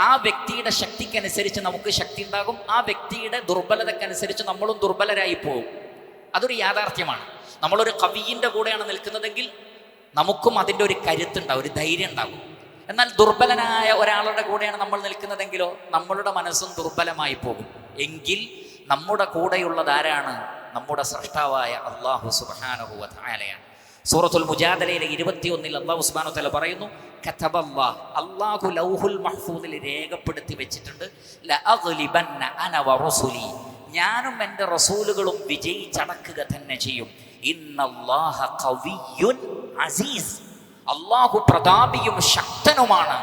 Speaker 1: ആ വ്യക്തിയുടെ ശക്തിക്കനുസരിച്ച് നമുക്ക് ശക്തി ഉണ്ടാകും, ആ വ്യക്തിയുടെ ദുർബലതക്കനുസരിച്ച് നമ്മളും ദുർബലരായി പോകും. അതൊരു യാഥാർത്ഥ്യമാണ്. നമ്മളൊരു കവിയിൻ്റെ കൂടെയാണ് നിൽക്കുന്നതെങ്കിൽ നമുക്കും അതിൻ്റെ ഒരു കരുത്തുണ്ടാവും, ഒരു ധൈര്യം ഉണ്ടാകും. എന്നാൽ ദുർബലനായ ഒരാളുടെ കൂടെയാണ് നമ്മൾ നിൽക്കുന്നതെങ്കിലോ നമ്മളുടെ മനസ്സും ദുർബലമായി പോകും. എങ്കിൽ നമ്മുടെ കൂടെയുള്ളത് ആരാണ്? നമ്മുടെ സ്രഷ്ടാവായ അല്ലാഹു സുബ്ഹാനഹു വ തആലയാണ്. സൂറത്തുൽ മുജാദലയിലെ 21 അല്ലാഹു സുബ്ഹാനഹു വ തആല പറയുന്നു, കതബല്ലാഹ്, അല്ലാഹു ലൗഹുൽ മഹ്ഫൂദിൽ രേഖപ്പെടുത്തി വെച്ചിട്ടുണ്ട്, ലഅഗ്ലിബന്ന അന വറസുലി, ഞാനും എൻ്റെ റസൂലുകളും വിജയിച്ചടക്കുക തന്നെ ചെയ്യും. ഇന്നല്ലാഹ ഖവിയ്യുൻ അസീസ്, അല്ലാഹു പ്രതാപിയും ശക്തനുമാണ്.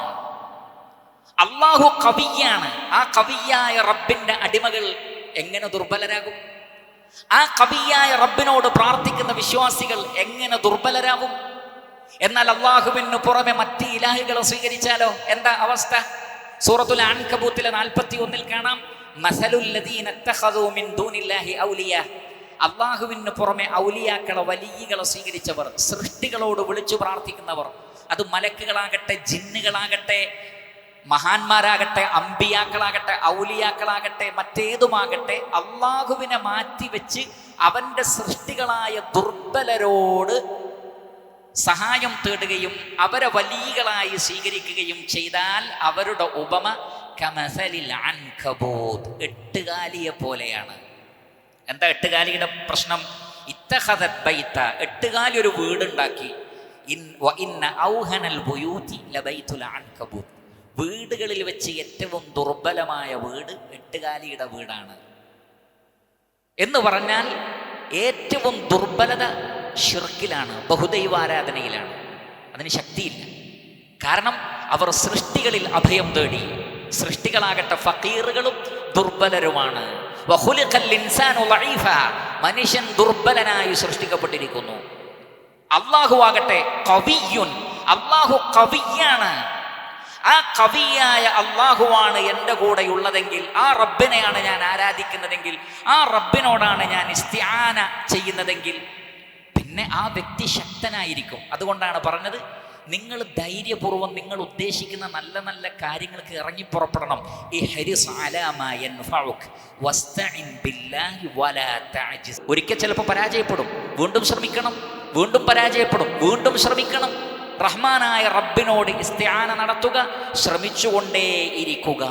Speaker 1: അല്ലാഹു ഖവിയ്യാണ്. ആ ഖവിയ്യായ റബ്ബിന്റെ അടിമകൾ എങ്ങനെ ദുർബലരാകും? ആ ഖവിയ്യായ റബ്ബിനോട് പ്രാർത്ഥിക്കുന്ന വിശ്വാസികൾ എങ്ങനെ ദുർബലരാകും? എന്നാൽ അല്ലാഹുവിന് പുറമെ മറ്റ് ഇലാഹുകളെ സ്വീകരിച്ചാലോ എന്താ അവസ്ഥ? സൂറത്തുൽ അൻകബൂത്തിലെ 41 കാണാം, മസലുൽ ലദീന ഇത്തഖദൂ മിൻ ദൂനില്ലാഹി ഔലിയാ, അള്ളാഹുവിന് പുറമെ ഔലിയാക്കളെ വലിയകളെ സ്വീകരിച്ചവർ, സൃഷ്ടികളോട് വിളിച്ചു പ്രാർത്ഥിക്കുന്നവർ, അത് മലക്കുകളാകട്ടെ, ജിന്നുകളാകട്ടെ, മഹാന്മാരാകട്ടെ, അമ്പിയാക്കളാകട്ടെ, ഔലിയാക്കളാകട്ടെ, മറ്റേതുമാകട്ടെ, അള്ളാഹുവിനെ മാറ്റിവെച്ച് അവൻ്റെ സൃഷ്ടികളായ ദുർബലരോട് സഹായം തേടുകയും അവരെ വലിയകളായി സ്വീകരിക്കുകയും ചെയ്താൽ അവരുടെ ഉപമ കമസലിൽ അൻകബൂത്, എട്ടുകാലിയെ പോലെയാണ്. എന്താ എട്ടുകാലിയുടെ പ്രശ്നം? ഇത്തഖദത് ബൈത, എട്ടുകാലി ഒരു വീടുണ്ടാക്കി. ഇന്ന ഔഹനൽ ബുയൂതി ലബൈതുൽ അൻകബൂത്, വീടുകളിൽ വെച്ച് ഏറ്റവും ദുർബലമായ വീട് എട്ടുകാലിയുടെ വീടാണ്. എന്ന് പറഞ്ഞാൽ ഏറ്റവും ദുർബലത ശിർക്കിലാണ്, ബഹുദൈവാരാധനയിലാണ്. അതിന് ശക്തിയില്ല. കാരണം അവർ സൃഷ്ടികളിൽ അഭയം തേടി. സൃഷ്ടികളാകട്ടെ ഫഖീറുകളും ദുർബലരുമാണ്. മനുഷ്യൻ ദുർബലനായി സൃഷ്ടിക്കപ്പെട്ടിരിക്കുന്നു. അല്ലാഹു ആകട്ടെ ഖവിയ്യുൻ, അല്ലാഹു ഖവിയ്യാണ്. ആ ഖവിയായ അല്ലാഹുവാണ് എൻ്റെ കൂടെയുള്ളതെങ്കിൽ, ആ റബ്ബിനെയാണ് ഞാൻ ആരാധിക്കുന്നതെങ്കിൽ, ആ റബ്ബിനോടാണ് ഞാൻ ഇസ്തിആന ചെയ്യുന്നതെങ്കിൽ പിന്നെ ആ വ്യക്തി ശക്തനായിരിക്കും. അതുകൊണ്ടാണ് പറഞ്ഞത്, നിങ്ങൾ ധൈര്യപൂർവ്വം നിങ്ങൾ ഉദ്ദേശിക്കുന്ന നല്ല നല്ല കാര്യങ്ങൾക്ക് ഇറങ്ങി പുറപ്പെടണം. ഒരിക്കൽ ചിലപ്പോൾ പരാജയപ്പെടും, വീണ്ടും ശ്രമിക്കണം, വീണ്ടും പരാജയപ്പെടും, വീണ്ടും ശ്രമിക്കണം. റഹ്മാനായ റബ്ബിനോട് ഇസ്തിആന നടത്തുക, ശ്രമിച്ചുകൊണ്ടേയിരിക്കുക.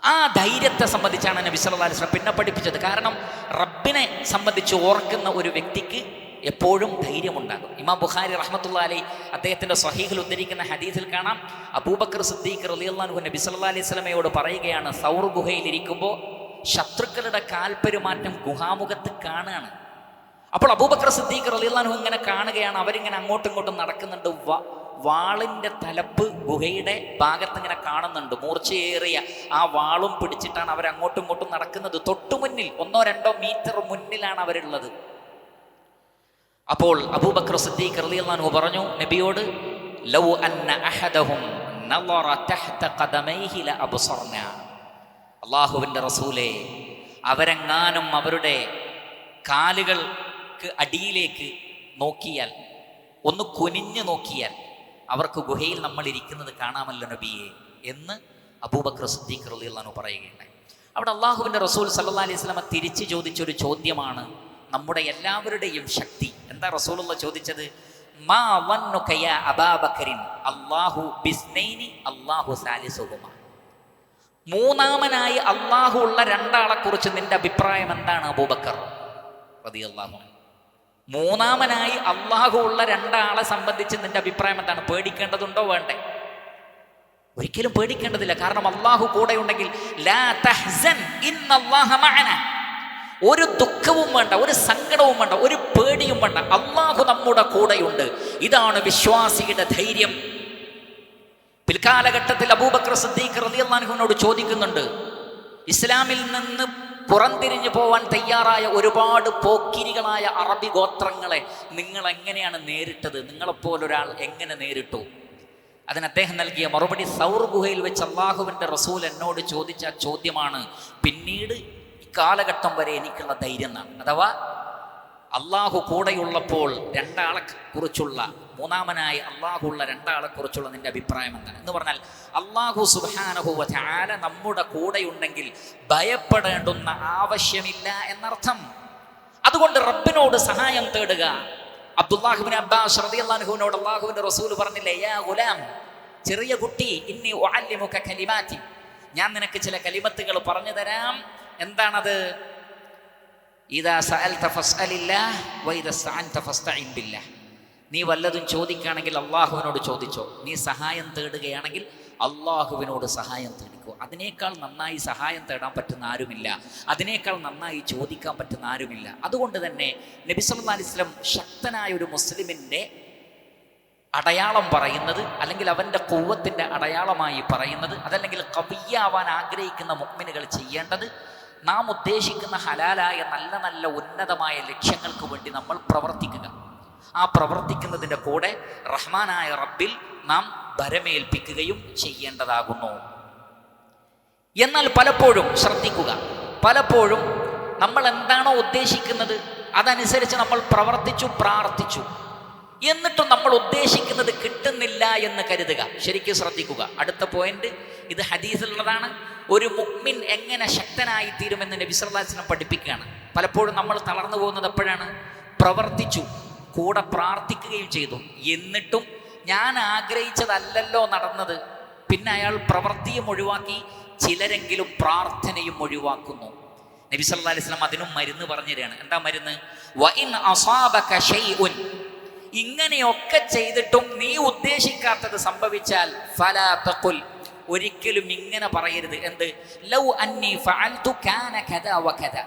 Speaker 1: ആ ധൈര്യത്തെ സംബന്ധിച്ചാണ് നബി സല്ലല്ലാഹു അലൈഹി വസല്ലം പിന്നെ പഠിപ്പിച്ചത്. കാരണം റബ്ബിനെ സംബന്ധിച്ച് ഓർക്കുന്ന ഒരു വ്യക്തിക്ക് എപ്പോഴും ധൈര്യമുണ്ടാകും. ഇമാം ബുഖാരി റഹ്മത്തുള്ളാഹി അലൈഹി അദ്ദേഹത്തിൻ്റെ സ്വഹീഹിൽ ഉദ്ധരിക്കുന്ന ഹദീസിൽ കാണാം, അബൂബക്കർ സിദ്ദീഖ് റളിയല്ലാഹു അൻഹു നബി സല്ലല്ലാഹു അലൈഹി വസല്ലമയോട് പറയുകയാണ്, സൗർ ഗുഹയിൽ ഇരിക്കുമ്പോൾ ശത്രുക്കളുടെ കാൽപെരുമാറ്റം ഗുഹാമുഖത്ത് കാണുകയാണ്. അപ്പോൾ അബൂബക്കർ സിദ്ദീഖ് റളിയല്ലാഹു അൻഹു ഇങ്ങനെ കാണുകയാണ്, അവരിങ്ങനെ അങ്ങോട്ടും ഇങ്ങോട്ടും നടക്കുന്നുണ്ട്. വാളിൻ്റെ തലപ്പ് ഗുഹയുടെ ഭാഗത്ത് ഇങ്ങനെ കാണുന്നുണ്ട്. മൂർച്ചയേറിയ ആ വാളും പിടിച്ചിട്ടാണ് അവരങ്ങോട്ടും ഇങ്ങോട്ടും നടക്കുന്നത്. തൊട്ടുമുന്നിൽ 1-2 മീറ്റർ മുന്നിലാണ് അവരുള്ളത്. അപ്പോൾ അബൂബക്കർ സിദ്ദീഖ് റളിയല്ലാഹു അൻഹു പറഞ്ഞു നബിയോട്, ലൗ അന്ന അഹദഹും നളറ തഹ്ത ഖദമൈഹി ലഅബ്സർനാ, അല്ലാഹുവിൻ്റെ റസൂലേ, അവരെങ്ങാനും അവരുടെ കാലുകൾക്ക് അടിയിലേക്ക് നോക്കിയാൽ, ഒന്ന് കുനിഞ്ഞു നോക്കിയാൽ അവർക്ക് ഗുഹയിൽ നമ്മൾ ഇരിക്കുന്നത് കാണാമല്ലോ നബിയെ എന്ന് അബൂബക്കർ സിദ്ദീഖ് റളിയല്ലാഹു അൻഹു പറയുകയുണ്ടായി. അവിടെ അല്ലാഹുവിൻ്റെ റസൂൽ സല്ലല്ലാഹു അലൈഹി വസല്ലം തിരിച്ചു ചോദിച്ചൊരു ചോദ്യമാണ് നമ്മുടെ എല്ലാവരുടെയും ശക്തി. എന്താ റസൂലുള്ള ചോദിച്ചത്? മാ വന്നുക യാ അബൂബക്കറിൻ അല്ലാഹു ബിസ്നൈനി അല്ലാഹു സാലിസുഹുമ, മൂന്നാമനായി അല്ലാഹു ഉള്ള രണ്ടാളെ കുറിച്ച് നിന്റെ അഭിപ്രായം എന്താണ് അബൂബക്കർ റളിയല്ലാഹു അൻഹു? മൂന്നാമനായി അല്ലാഹു ഉള്ള രണ്ടാളെ സംബന്ധിച്ച് നിന്റെ അഭിപ്രായം എന്താണ്? പേടിക്കേണ്ടതുണ്ടോ വേണ്ടേ? ഒരിക്കലും പേടിക്കേണ്ടതില്ല. കാരണം അല്ലാഹു കൂടെ ഉണ്ടെങ്കിൽ ലാ തഹ്സൻ ഇന്നല്ലാഹ മഅനാ, ഒരു ദുഃഖവും വേണ്ട, ഒരു സങ്കടവും വേണ്ട, ഒരു പേടിയും വേണ്ട. അള്ളാഹു നമ്മുടെ കൂടെയുണ്ട്. ഇതാണ് വിശ്വാസിയുടെ ധൈര്യം. പിൽക്കാലഘട്ടത്തിൽ അബൂബക്കർ സിദ്ദീഖ് റളിയല്ലാഹു അൻഹുവിനോട് ചോദിക്കുന്നുണ്ട്, ഇസ്ലാമിൽ നിന്ന് പുറംതിരിഞ്ഞു പോവാൻ തയ്യാറായ ഒരുപാട് പോക്കിരികളായ അറബി ഗോത്രങ്ങളെ നിങ്ങൾ എങ്ങനെയാണ് നേരിട്ടത്? നിങ്ങളെപ്പോലൊരാൾ എങ്ങനെ നേരിട്ടു? അതിന് അദ്ദേഹം നൽകിയ മറുപടി, സൗർ ഗുഹയിൽ വെച്ച് അള്ളാഹുവിൻ്റെ റസൂൽ എന്നോട് ചോദിച്ച ചോദ്യമാണ് പിന്നീട് കാലഘട്ടം വരെ എനിക്കുള്ള ധൈര്യം എന്നാണ്. അഥവാ അള്ളാഹു കൂടെയുള്ളപ്പോൾ രണ്ടാളെ കുറിച്ചുള്ള, മൂന്നാമനായി അള്ളാഹു ഉള്ള രണ്ടാളെ കുറിച്ചുള്ള നിന്റെ അഭിപ്രായം എന്താണ് എന്ന് പറഞ്ഞാൽ, അള്ളാഹു സുബ്ഹാനഹു വ തആല നമ്മുടെ കൂടെയുണ്ടെങ്കിൽ ഭയപ്പെടേണ്ടുന്ന ആവശ്യമില്ല എന്നർത്ഥം. അതുകൊണ്ട് റബ്ബിനോട് സഹായം തേടുക. അബ്ദുല്ലാഹ് ഇബ്നു അബ്ബാസ് റളിയല്ലാഹു അൻഹുവിനോട് അള്ളാഹുവിൻ്റെ റസൂൽ പറഞ്ഞില്ലേ, യാ ഗുലാം, ചെറിയ കുട്ടി, ഇന്നി ഉഅല്ലിമുക കലിമാതി, ഞാൻ നിനക്ക് ചില കലിമത്തുകൾ പറഞ്ഞു തരാം. എന്താണത്? ഇദാ സഅൽത ഫസ്അലില്ലാഹ് വഇദാ ഇസ്തഅൻത ഫസ്തഇൻ ബില്ലാഹ്. നീ വല്ലതും ചോദിക്കുകയാണെങ്കിൽ അള്ളാഹുവിനോട് ചോദിച്ചോ. നീ സഹായം തേടുകയാണെങ്കിൽ അള്ളാഹുവിനോട് സഹായം തേടിക്കോ. അതിനേക്കാൾ നന്നായി സഹായം തേടാൻ പറ്റുന്ന ആരുമില്ല, അതിനേക്കാൾ നന്നായി ചോദിക്കാൻ പറ്റുന്ന ആരുമില്ല. അതുകൊണ്ട് തന്നെ നബി സല്ലല്ലാഹു അലൈഹി വസല്ലം ശക്തനായ ഒരു മുസ്ലിമിൻ്റെ അടയാളം പറയുന്നത്, അല്ലെങ്കിൽ അവൻ്റെ ഖുവ്വത്തിൻ്റെ അടയാളമായി പറയുന്നത്, അതല്ലെങ്കിൽ ഖവിയ്യാവാൻ ആഗ്രഹിക്കുന്ന മുഅ്മിനുകൾ ചെയ്യേണ്ടത്, നാം ഉദ്ദേശിക്കുന്ന ഹലാലായ നല്ല നല്ല ഉന്നതമായ ലക്ഷ്യങ്ങൾക്ക് വേണ്ടി നമ്മൾ പ്രവർത്തിക്കുക. ആ പ്രവർത്തിക്കുന്നതിൻ്റെ കൂടെ റഹ്മാനായ റബ്ബിൽ നാം ഭരമേൽപ്പിക്കുകയും ചെയ്യേണ്ടതാകുന്നു. എന്നാൽ പലപ്പോഴും ശ്രദ്ധിക്കുക, പലപ്പോഴും നമ്മൾ എന്താണോ ഉദ്ദേശിക്കുന്നത് അതനുസരിച്ച് നമ്മൾ പ്രവർത്തിച്ചു, പ്രാർത്ഥിച്ചു, എന്നിട്ടും നമ്മൾ ഉദ്ദേശിക്കുന്നത് കിട്ടുന്നില്ല എന്ന് കരുതുക. ശരിക്കും ശ്രദ്ധിക്കുക. അടുത്ത പോയിന്റ്, ഇത് ഹദീസിലുള്ളതാണ്. ഒരു മുഅ്മിൻ എങ്ങനെ ശക്തനായി തീരുമെന്ന് നബി സല്ലല്ലാഹു അലൈഹി വസല്ലം പഠിപ്പിക്കുകയാണ്. പലപ്പോഴും നമ്മൾ തളർന്നു പോകുന്നത് എപ്പോഴാണ്? പ്രവർത്തിച്ചു, കൂടെ പ്രാർത്ഥിക്കുകയും ചെയ്തു, എന്നിട്ടും ഞാൻ ആഗ്രഹിച്ചതല്ലല്ലോ നടന്നത്. പിന്നെ അയാൾ പ്രവൃത്തിയും ഒഴിവാക്കി, ചിലരെങ്കിലും പ്രാർത്ഥനയും ഒഴിവാക്കുന്നു. നബി സല്ലല്ലാഹു അലൈഹി വസല്ലം അതിനും മരുന്ന് പറഞ്ഞു തരികയാണ്. എന്താ മരുന്ന്? വഇൻ അസാബക ശൈഉൻ, ഇങ്ങനെയൊക്കെ ചെയ്തിട്ടും നീ ഉദ്ദേശിക്കാത്തത് സംഭവിച്ചാൽ ഫലാ തഖുൽ, ഒരിക്കലും ഇങ്ങനെ പറയരുത്. എന്ത്? ലൗ അന്നി ഫഅൽതു കാന കദാ വകദാ,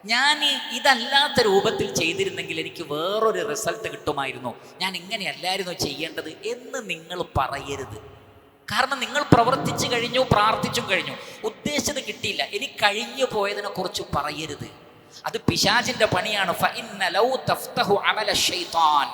Speaker 1: ഞാൻ ഇതല്ലാത്ത രൂപത്തിൽ ചെയ്തിരുന്നെങ്കിൽ എനിക്ക് വേറൊരു റിസൾട്ട് കിട്ടുമായിരുന്നു, ഞാൻ ഇങ്ങനെയല്ലായിരുന്നു ചെയ്യേണ്ടത് എന്ന് നിങ്ങൾ പറയരുത്. കാരണം നിങ്ങൾ പ്രവർത്തിച്ചു കഴിഞ്ഞു, പ്രാർത്ഥിച്ചും കഴിഞ്ഞു, ഉദ്ദേശിച്ചത് കിട്ടിയില്ല, ഇനി കഴിഞ്ഞു പോയതിനെ കുറിച്ച് പറയരുത്. അത് പിശാചിന്റെ പണിയാണ്. ഫഇന്ന ലൗ തഫ്തഹു അമല ശൈത്താൻ,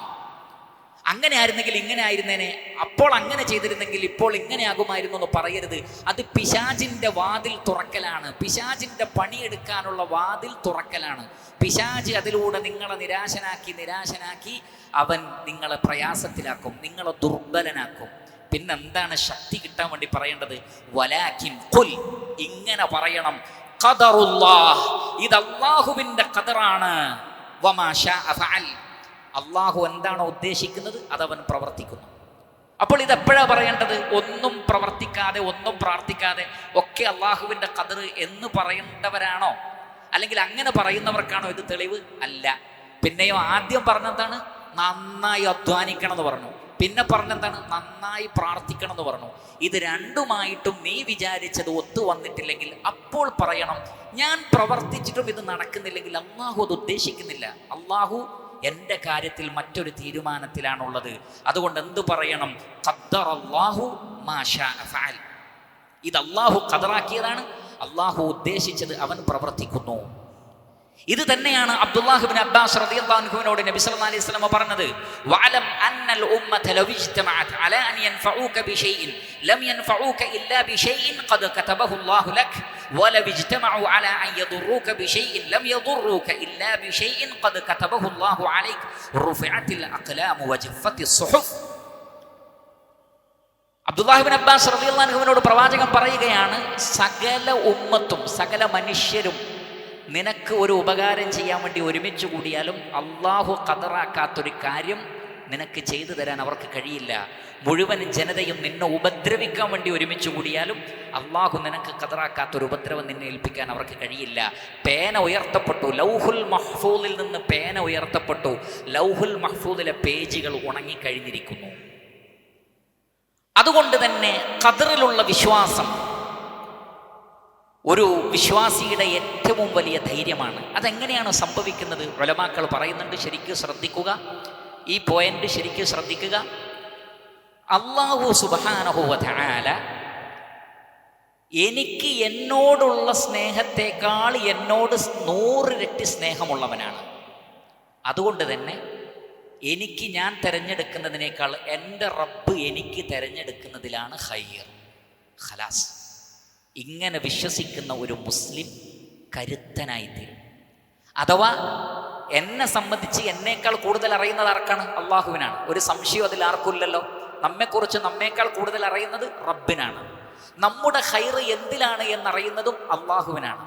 Speaker 1: അങ്ങനെ ആയിരുന്നെങ്കിൽ ഇങ്ങനെ ആയിരുന്നേനെ, അപ്പോൾ അങ്ങനെ ചെയ്തിരുന്നെങ്കിൽ ഇപ്പോൾ ഇങ്ങനെ ആകുമായിരുന്നു എന്ന് പറയരുത്. അത് പിശാചിന്റെ വാതിൽ തുറക്കലാണ്, പിശാചിന്റെ പണിയെടുക്കാനുള്ള വാതിൽ തുറക്കലാണ്. പിശാച് അതിലൂടെ നിങ്ങളെ നിരാശനാക്കി അവൻ നിങ്ങളെ പ്രയാസത്തിലാക്കും, നിങ്ങളെ ദുർബലനാക്കും. പിന്നെന്താണ് ശക്തി കിട്ടാൻ വേണ്ടി പറയേണ്ടത്? വലാകിൻ ഖുൽ, ഇങ്ങനെ പറയണം, ഖദറുല്ലാഹ്, ഇത് അല്ലാഹുവിന്റെ ഖദറാണ്, വമാ ശാഅ ഫഅൽ, അള്ളാഹു എന്താണോ ഉദ്ദേശിക്കുന്നത് അതവൻ പ്രവർത്തിക്കുന്നു. അപ്പോൾ ഇതെപ്പോഴാണ് പറയേണ്ടത്? ഒന്നും പ്രവർത്തിക്കാതെ, ഒന്നും പ്രാർത്ഥിക്കാതെ ഒക്കെ അള്ളാഹുവിൻ്റെ ഖദർ എന്ന് പറയേണ്ടവരാണോ? അല്ലെങ്കിൽ അങ്ങനെ പറയുന്നവർക്കാണോ ഇത് തെളിവ്? അല്ല. പിന്നെയോ ആദ്യം പറഞ്ഞെന്താണ്? നന്നായി അധ്വാനിക്കണം എന്ന് പറഞ്ഞു. പിന്നെ പറഞ്ഞെന്താണ്? നന്നായി പ്രാർത്ഥിക്കണം എന്ന് പറഞ്ഞു. ഇത് രണ്ടുമായിട്ടും നീ വിചാരിച്ചത് ഒത്തു വന്നിട്ടില്ലെങ്കിൽ അപ്പോൾ പറയണം, ഞാൻ പ്രവർത്തിച്ചിട്ടും ഇത് നടക്കുന്നില്ലെങ്കിൽ അള്ളാഹു അത് ഉദ്ദേശിക്കുന്നില്ല, അള്ളാഹു എൻ്റെ കാര്യത്തിൽ മറ്റൊരു തീരുമാനത്തിലാണുള്ളത്. അതുകൊണ്ട് എന്തു പറയണം? ഖദ്ദറല്ലാഹു മാ ശാഅ ഫഅൽ, ഇത് അള്ളാഹു ഖദറാക്കിയതാണ്, അള്ളാഹു ഉദ്ദേശിച്ചത് അവൻ പ്രവർത്തിക്കുന്നു. ഇത് തന്നെയാണ് അബ്ദുല്ലാഹ് ഇബ്നു അബ്ബാസ് റളിയല്ലാഹു അൻഹുവിനോട് നബി സല്ലല്ലാഹു അലൈഹി വസല്ലം പറഞ്ഞത്. വഅലം അന്നൽ ഉമ്മത ലൗ ഇജ്തമഅത് അലാ അൻ യൻഫഊക ബിശൈഇൻ ലം യൻഫഊക ഇല്ലാ ബിശൈഇൻ ഖദ് കതബഹു അല്ലാഹു ലക് വലൗ ഇജ്തമഉ അലാ അൻ യദുറൂക ബിശൈഇൻ ലം യദുറൂക ഇല്ലാ ബിശൈഇൻ ഖദ് കതബഹു അല്ലാഹു അലൈക റുഫിഅത്തിൽ അഖ്ലാമു വജഫത്തിസ് സുഹുഫ്. അബ്ദുല്ലാഹ് ഇബ്നു അബ്ബാസ് റളിയല്ലാഹു അൻഹുവിനോട് പ്രവാചകൻ പറയുകയാണ്, സകല ഉമ്മത്തും, സകല മനുഷ്യരും നിനക്ക് ഒരു ഉപകാരം ചെയ്യാൻ വേണ്ടി ഒരുമിച്ച് കൂടിയാലും അള്ളാഹു ഖദറാക്കാത്തൊരു കാര്യം നിനക്ക് ചെയ്തു തരാൻ അവർക്ക് കഴിയില്ല. മുഴുവൻ ജനതയും നിന്നെ ഉപദ്രവിക്കാൻ വേണ്ടി ഒരുമിച്ച് കൂടിയാലും അള്ളാഹു നിനക്ക് ഖദറാക്കാത്തൊരു ഉപദ്രവം നിന്നെ ഏൽപ്പിക്കാൻ അവർക്ക് കഴിയില്ല. പേന ഉയർത്തപ്പെട്ടു, ലൗഹുൽ മഹ്ഫൂദിൽ നിന്ന് പേന ഉയർത്തപ്പെട്ടു, ലൗഹുൽ മഹ്ഫൂദിലെ പേജുകൾ ഉണങ്ങിക്കഴിഞ്ഞിരിക്കുന്നു. അതുകൊണ്ട് തന്നെ ഖദറിലുള്ള വിശ്വാസം ഒരു വിശ്വാസിയുടെ ഏറ്റവും വലിയ ധൈര്യമാണ്. അതെങ്ങനെയാണ് സംഭവിക്കുന്നത്? ഉലമാക്കൾ പറയുന്നുണ്ട്, ശരിക്കും ശ്രദ്ധിക്കുക, ഈ പോയിന്റ് ശരിക്കും ശ്രദ്ധിക്കുക. അല്ലാഹു സുബ്ഹാനഹു വ തആല എനിക്ക് എന്നോടുള്ള സ്നേഹത്തെക്കാൾ എന്നോട് 100 ഇരട്ടി സ്നേഹമുള്ളവനാണ്. അതുകൊണ്ട് തന്നെ എനിക്ക് ഞാൻ തിരഞ്ഞെടുക്കുന്നതിനേക്കാൾ എൻ്റെ റബ്ബ് എനിക്ക് തിരഞ്ഞെടുക്കുന്നതിലാണ് ഖൈർ. ഖലാസ്. ഇങ്ങനെ വിശ്വസിക്കുന്ന ഒരു മുസ്ലിം കരുത്തനായിത്തീരും. അഥവാ എന്നെ സംബന്ധിച്ച് എന്നേക്കാൾ കൂടുതൽ അറിയുന്നത് ആർക്കാണ്? അള്ളാഹുവിനാണ്. ഒരു സംശയം അതിൽ ആർക്കുമില്ലല്ലോ. നമ്മെക്കുറിച്ച് നമ്മേക്കാൾ കൂടുതൽ അറിയുന്നത് റബ്ബിനാണ്. നമ്മുടെ ഖൈർ എന്തിലാണ് എന്നറിയുന്നതും അള്ളാഹുവിനാണ്.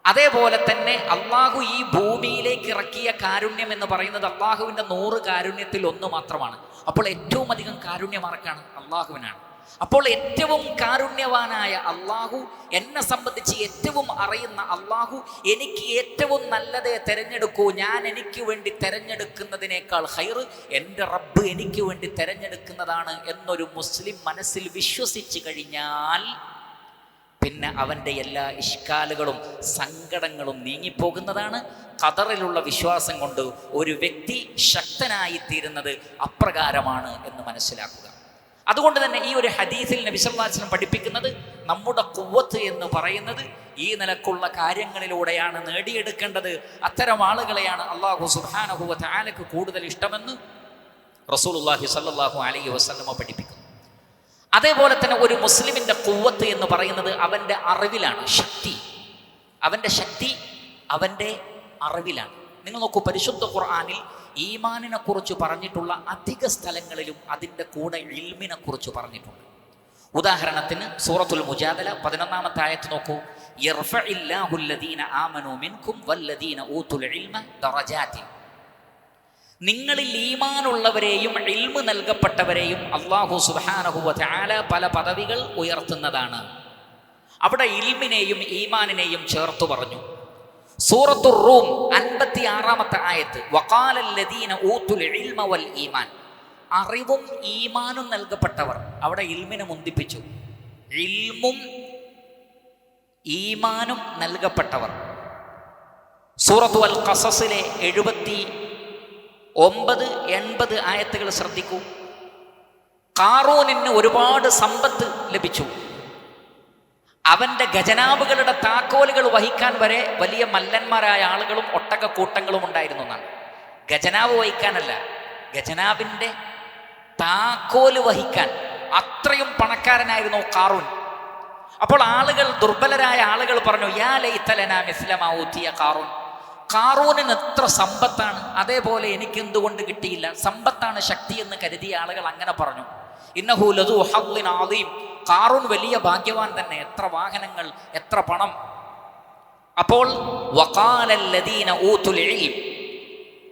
Speaker 1: അതേപോലെ തന്നെ അള്ളാഹു ഈ ഭൂമിയിലേക്ക് ഇറക്കിയ കാരുണ്യം എന്ന് പറയുന്നത് അള്ളാഹുവിൻ്റെ 100 കാരുണ്യത്തിൽ 1 മാത്രമാണ്. അപ്പോൾ ഏറ്റവും അധികം കാരുണ്യം ആർക്കാണ്? അള്ളാഹുവിനാണ്. അപ്പോൾ ഏറ്റവും കാരുണ്യവാനായ അള്ളാഹു, എന്നെ സംബന്ധിച്ച് ഏറ്റവും അറിയുന്ന അള്ളാഹു എനിക്ക് ഏറ്റവും നല്ലതേ തിരഞ്ഞെടുക്കൂ, ഞാൻ എനിക്ക് വേണ്ടി തിരഞ്ഞെടുക്കുന്നതിനേക്കാൾ ഖൈർ എൻ്റെ റബ്ബ് എനിക്ക് വേണ്ടി തിരഞ്ഞെടുക്കുന്നതാണ് എന്നൊരു മുസ്ലിം മനസ്സിൽ വിശ്വസിച്ച് കഴിഞ്ഞാൽ പിന്നെ അവൻ്റെ എല്ലാ ഇഷ്കാലുകളും സങ്കടങ്ങളും നീങ്ങിപ്പോകുന്നതാണ്. ഖദറിലുള്ള വിശ്വാസം കൊണ്ട് ഒരു വ്യക്തി ശക്തനായിത്തീരുന്നത് അപ്രകാരമാണ് എന്ന് മനസ്സിലാക്കുക. അതുകൊണ്ട് തന്നെ ഈ ഒരു ഹദീസിൽ നബി സല്ലല്ലാഹു അലൈഹി വസല്ലം പഠിപ്പിക്കുന്നത് നമ്മുടെ ഖുവ്വത്ത് എന്ന് പറയുന്നത് ഈ നിലക്കുള്ള കാര്യങ്ങളിലൂടെയാണ് നേടിയെടുക്കേണ്ടത്. അത്തരം ആളുകളെയാണ് അല്ലാഹു സുബ്ഹാനഹു വ തആലക്ക് കൂടുതൽ ഇഷ്ടമെന്ന് റസൂലുള്ളാഹി സ്വല്ലല്ലാഹു അലൈഹി വസല്ലം പഠിപ്പിക്കുന്നു. അതേപോലെ തന്നെ ഒരു മുസ്ലിമിൻ്റെ ഖുവ്വത്ത് എന്ന് പറയുന്നത് അവൻ്റെ അറിവിലാണ്. അവൻ്റെ ശക്തി അവൻ്റെ അറിവിലാണ്. നിങ്ങൾ നോക്കൂ, പരിശുദ്ധ ഖുർആനിൽ ഈമാനിനെ കുറിച്ച് പറഞ്ഞിട്ടുള്ള അധിക സ്ഥലങ്ങളിലും അതിൻ്റെ കൂടെ ഇൽമിനെ കുറിച്ച് പറഞ്ഞിട്ടുണ്ട്. ഉദാഹരണത്തിന് സൂറത്തുൽ മുജാദല 11-ാമത്തെ ആയത്ത് നോക്കൂ. യർഫഇല്ലാഹു അല്ലദീന ആമനൂ മിൻകും വല്ലദീന ഊതുൽ ഇൽമ ദറജാതി. നിങ്ങളിൽ ഈമാനുള്ളവരെയും ഇൽമ് നൽകപ്പെട്ടവരെയും അല്ലാഹു സുബ്ഹാനഹു വ തആല പല പദവികൾ ഉയർത്തുന്നതാണ്. അവിടെ ഇൽമിനെയും ഈമാനിനെയും ചേർത്തു പറഞ്ഞു. സൂറത്തുർ റൂം 56-ാമത്തെ ആയത്ത് വഖാലല്ലദീന ഊതുൽ ഇൽമ വൽ ഈമാൻ. അറിവും ഈമാനും നൽകപ്പെട്ടവർ. അവിടെ ഇൽമിനെ മുന്തിപ്പിച്ചു. ഇൽമും ഈമാനും നൽകപ്പെട്ടവർ. സൂറത്തു അൽ ഖസസിലെ 79-80 ആയത്തുകൾ ശ്രദ്ധിക്കൂ. ഖാറൂനിന് ഒരുപാട് സമ്പത്ത് ലഭിച്ചു. അവൻ്റെ ഖജനാവുകളുടെ താക്കോലുകൾ വഹിക്കാൻ വരെ വലിയ മല്ലന്മാരായ ആളുകളും ഒട്ടകക്കൂട്ടങ്ങളും ഉണ്ടായിരുന്നു എന്നാണ്. ഖജനാവ് വഹിക്കാനല്ല, ഖജനാവിൻ്റെ താക്കോല് വഹിക്കാൻ അത്രയും പണക്കാരനായിരുന്നു ഖാറൂൻ. അപ്പോൾ ആളുകൾ, ദുർബലരായ ആളുകൾ പറഞ്ഞു, യാ ലൈത ലനാ മിസ്ല മാ ഊതിയ ഖാറൂൻ. ഖാറൂനിന് എത്ര സമ്പത്താണ്, അതേപോലെ എനിക്ക് എന്തുകൊണ്ട് കിട്ടിയില്ല? സമ്പത്താണ് ശക്തി എന്ന് കരുതിയ ആളുകൾ അങ്ങനെ പറഞ്ഞു. ഇന്നഹു ലദു ഹദ്ദിൻ അദീം. ഖാറൂൻ വലിയ ഭാഗ്യവാൻ തന്നെ. എത്ര വാഹനങ്ങൾ, എത്ര പണം. അപ്പോൾ വഖാലല്ലദീന ഊതുൽ ഇൽം,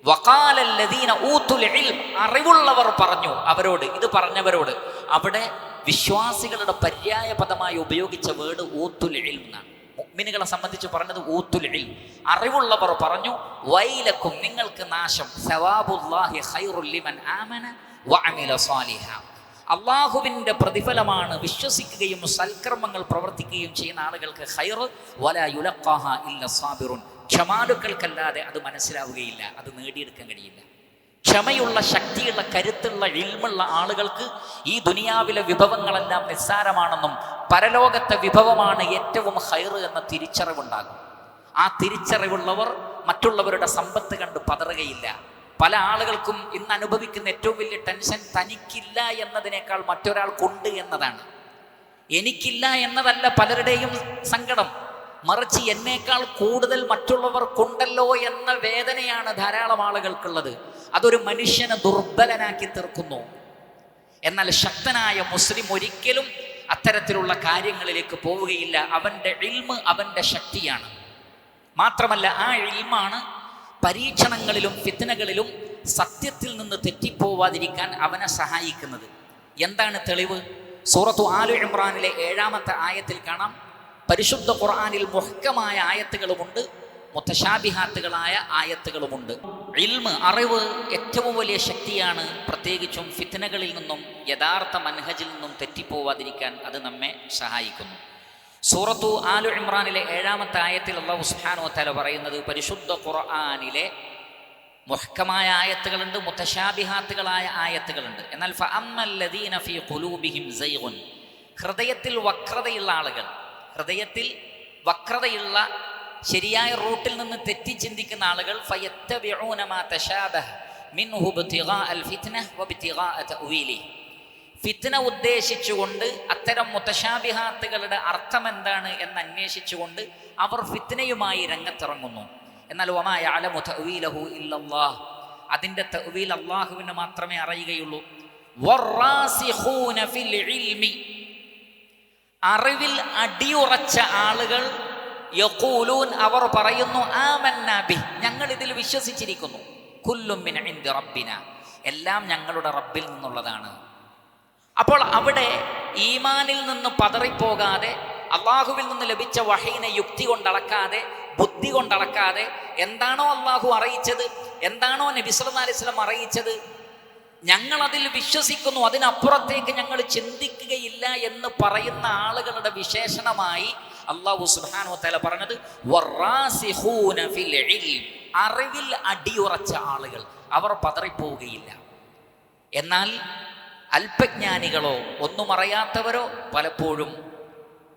Speaker 1: വഖാലല്ലദീന ഊതുൽ ഇൽം, അറിവുള്ളവർ പറഞ്ഞു അവരോട്, ഇത് പറഞ്ഞവരോട്. അവിടെ വിശ്വാസികളുടെ പര്യായ പദമായി ഉപയോഗിച്ച വേർഡ് ഊതുൽ ഇൽം എന്നാണ്. മുഅ്മിനുകളെ സംബന്ധിച്ച് പറഞ്ഞത് ഊതുൽ ഇൽം. അറിവുള്ളവർ പറഞ്ഞു, വൈലക്കും, നിങ്ങൾക്ക് നാശം, സവാബുല്ലാഹി ഖൈറുൽ ലിമൻ ആമന വഅമില സാലിഹാ. അള്ളാഹുവിൻ്റെ പ്രതിഫലമാണ് വിശ്വസിക്കുകയും സൽക്കർമ്മങ്ങൾ പ്രവർത്തിക്കുകയും ചെയ്യുന്ന ആളുകൾക്ക് ഖൈർ. വലാ യുലഖാഹാ ഇല്ല സാബിറുൻ. ക്ഷമാലുക്കൾക്കല്ലാതെ അത് മനസ്സിലാവുകയില്ല, അത് നേടിയെടുക്കാൻ കഴിയില്ല. ക്ഷമയുള്ള, ശക്തിയുള്ള, കരുത്തുള്ള, ഇൽമുള്ള ആളുകൾക്ക് ഈ ദുനിയാവിലെ വിഭവങ്ങളെല്ലാം നിസ്സാരമാണെന്നും പരലോകത്തെ വിഭവമാണ് ഏറ്റവും ഖൈർ എന്ന തിരിച്ചറിവുണ്ടാകും. ആ തിരിച്ചറിവുള്ളവർ മറ്റുള്ളവരുടെ സമ്പത്ത് കണ്ട് പതറുകയില്ല. പല ആളുകൾക്കും ഇന്ന് അനുഭവിക്കുന്ന ഏറ്റവും വലിയ ടെൻഷൻ തനിക്കില്ല എന്നതിനേക്കാൾ മറ്റൊരാൾക്കുണ്ട് എന്നതാണ്. എനിക്കില്ല എന്നതല്ല പലരുടെയും സങ്കടം, മറിച്ച് എന്നേക്കാൾ കൂടുതൽ മറ്റുള്ളവർക്കുണ്ടല്ലോ എന്ന വേദനയാണ് ധാരാളം ആളുകൾക്കുള്ളത്. അതൊരു മനുഷ്യനെ ദുർബലനാക്കി തീർക്കുന്നു. എന്നാൽ ശക്തനായ മുസ്ലിം ഒരിക്കലും അത്തരത്തിലുള്ള കാര്യങ്ങളിലേക്ക് പോവുകയില്ല. അവൻ്റെ ഇൽമ് അവൻ്റെ ശക്തിയാണ്. മാത്രമല്ല ആ ഇൽമാണ് പരീക്ഷണങ്ങളിലും ഫിത്നകളിലും സത്യത്തിൽ നിന്ന് തെറ്റിപ്പോവാതിരിക്കാൻ അവനെ സഹായിക്കുന്നത്. എന്താണ് തെളിവ്? സൂറത്തു ആലു ഇമ്രാനിലെ 7-ാമത്തെ ആയത്തിൽ കാണാം. പരിശുദ്ധ ഖുർആനിൽ മുഹ്കമായ ആയത്തുകളുമുണ്ട്, മുത്തശാബിഹാത്തുകളായ ആയത്തുകളുമുണ്ട്. ഇൽമ്, അറിവ് ഏറ്റവും വലിയ ശക്തിയാണ്. പ്രത്യേകിച്ചും ഫിത്നകളിൽ നിന്നും യഥാർത്ഥ മൻഹജിൽ നിന്നും തെറ്റിപ്പോവാതിരിക്കാൻ അത് നമ്മെ സഹായിക്കുന്നു. സൂറത്തു ആലു ഇമ്രാനിലെ 7-ാമത്തെ ആയത്തിൽ അല്ലാഹു സുബ്ഹാനഹു വ തആല പറയുന്നത്, പരിശുദ്ധ ഖുർആനിലെ മുഹ്കമായ ആയത്തുകളുണ്ട്, മുതശാബിഹാത്തുകളായ ആയത്തുകളുണ്ട്. എന്നാൽ ഫഅമ്മല്ലദീന ഫീ ഖുലൂബിഹിം സൈഗുൻ, ഹൃദയത്തിൽ വക്രതയുള്ള ആളുകൾ, ഹൃദയത്തിൽ വക്രതയുള്ള ശരിയായ റൂട്ടിൽ നിന്ന് തെറ്റി ചിന്തിക്കുന്ന ആളുകൾ, ഫയത്തബിഊന മാ തശാബഹ മിൻഹു ഇബ്തിഗാഅൽ ഫിത്നഹ വബ്തിഗാഅ തഅ്വീലിഹി, ഫിത്ന ഉദ്ദേശിച്ചുകൊണ്ട് അത്തരം മുതശാബിഹാത്തുകളുടെ അർത്ഥം എന്താണ് എന്ന് അന്വേഷിച്ചുകൊണ്ട് അവർ ഫിത്നയുമായി രംഗത്തിറങ്ങുന്നു. എന്നാൽ വമാ യഅലമു തഅ്വീലഹു ഇല്ലല്ലാഹ്, അതിൻ്റെ തഅ്വീൽ അല്ലാഹുവിന് മാത്രമേ അറിയുകയുള്ളൂ. വറാസിഖൂന ഫിൽ ഇൽമി, അറിവിൽ അടിയുറച്ച ആളുകൾ, യഖൂലൂൻ, അവർ പറയുന്നു, ആമന്നാ ബിഹി, ഞങ്ങൾ ഇതിൽ വിശ്വസിച്ചിരിക്കുന്നു, കുല്ലും മിൻ ഇൻദി റബ്ബിന, എല്ലാം ഞങ്ങളുടെ റബ്ബിൽ നിന്നുള്ളതാണ്. അപ്പോൾ അവിടെ ഈമാനിൽ നിന്ന് പതറിപ്പോകാതെ, അള്ളാഹുവിൽ നിന്ന് ലഭിച്ച വഹീനെ യുക്തി കൊണ്ടളക്കാതെ, ബുദ്ധി കൊണ്ടളക്കാതെ, എന്താണോ അള്ളാഹു അറിയിച്ചത്, എന്താണോ നബി സല്ലല്ലാഹു അലൈഹി വസല്ലം അറിയിച്ചത്, ഞങ്ങൾ അതിൽ വിശ്വസിക്കുന്നു, അതിനപ്പുറത്തേക്ക് ഞങ്ങൾ ചിന്തിക്കുകയില്ല എന്ന് പറയുന്ന ആളുകളുടെ വിശേഷണമായി അല്ലാഹു സുബ്ഹാനഹു വ തആല പറഞ്ഞത് വറാസിഖൂന ഫിൽ ഇൽം, അറിവിൽ അടിയുറച്ച ആളുകൾ, അവർ പതറിപ്പോവുകയില്ല. എന്നാൽ അല്പജ്ഞാനികളോ ഒന്നും അറിയാത്തവരോ പലപ്പോഴും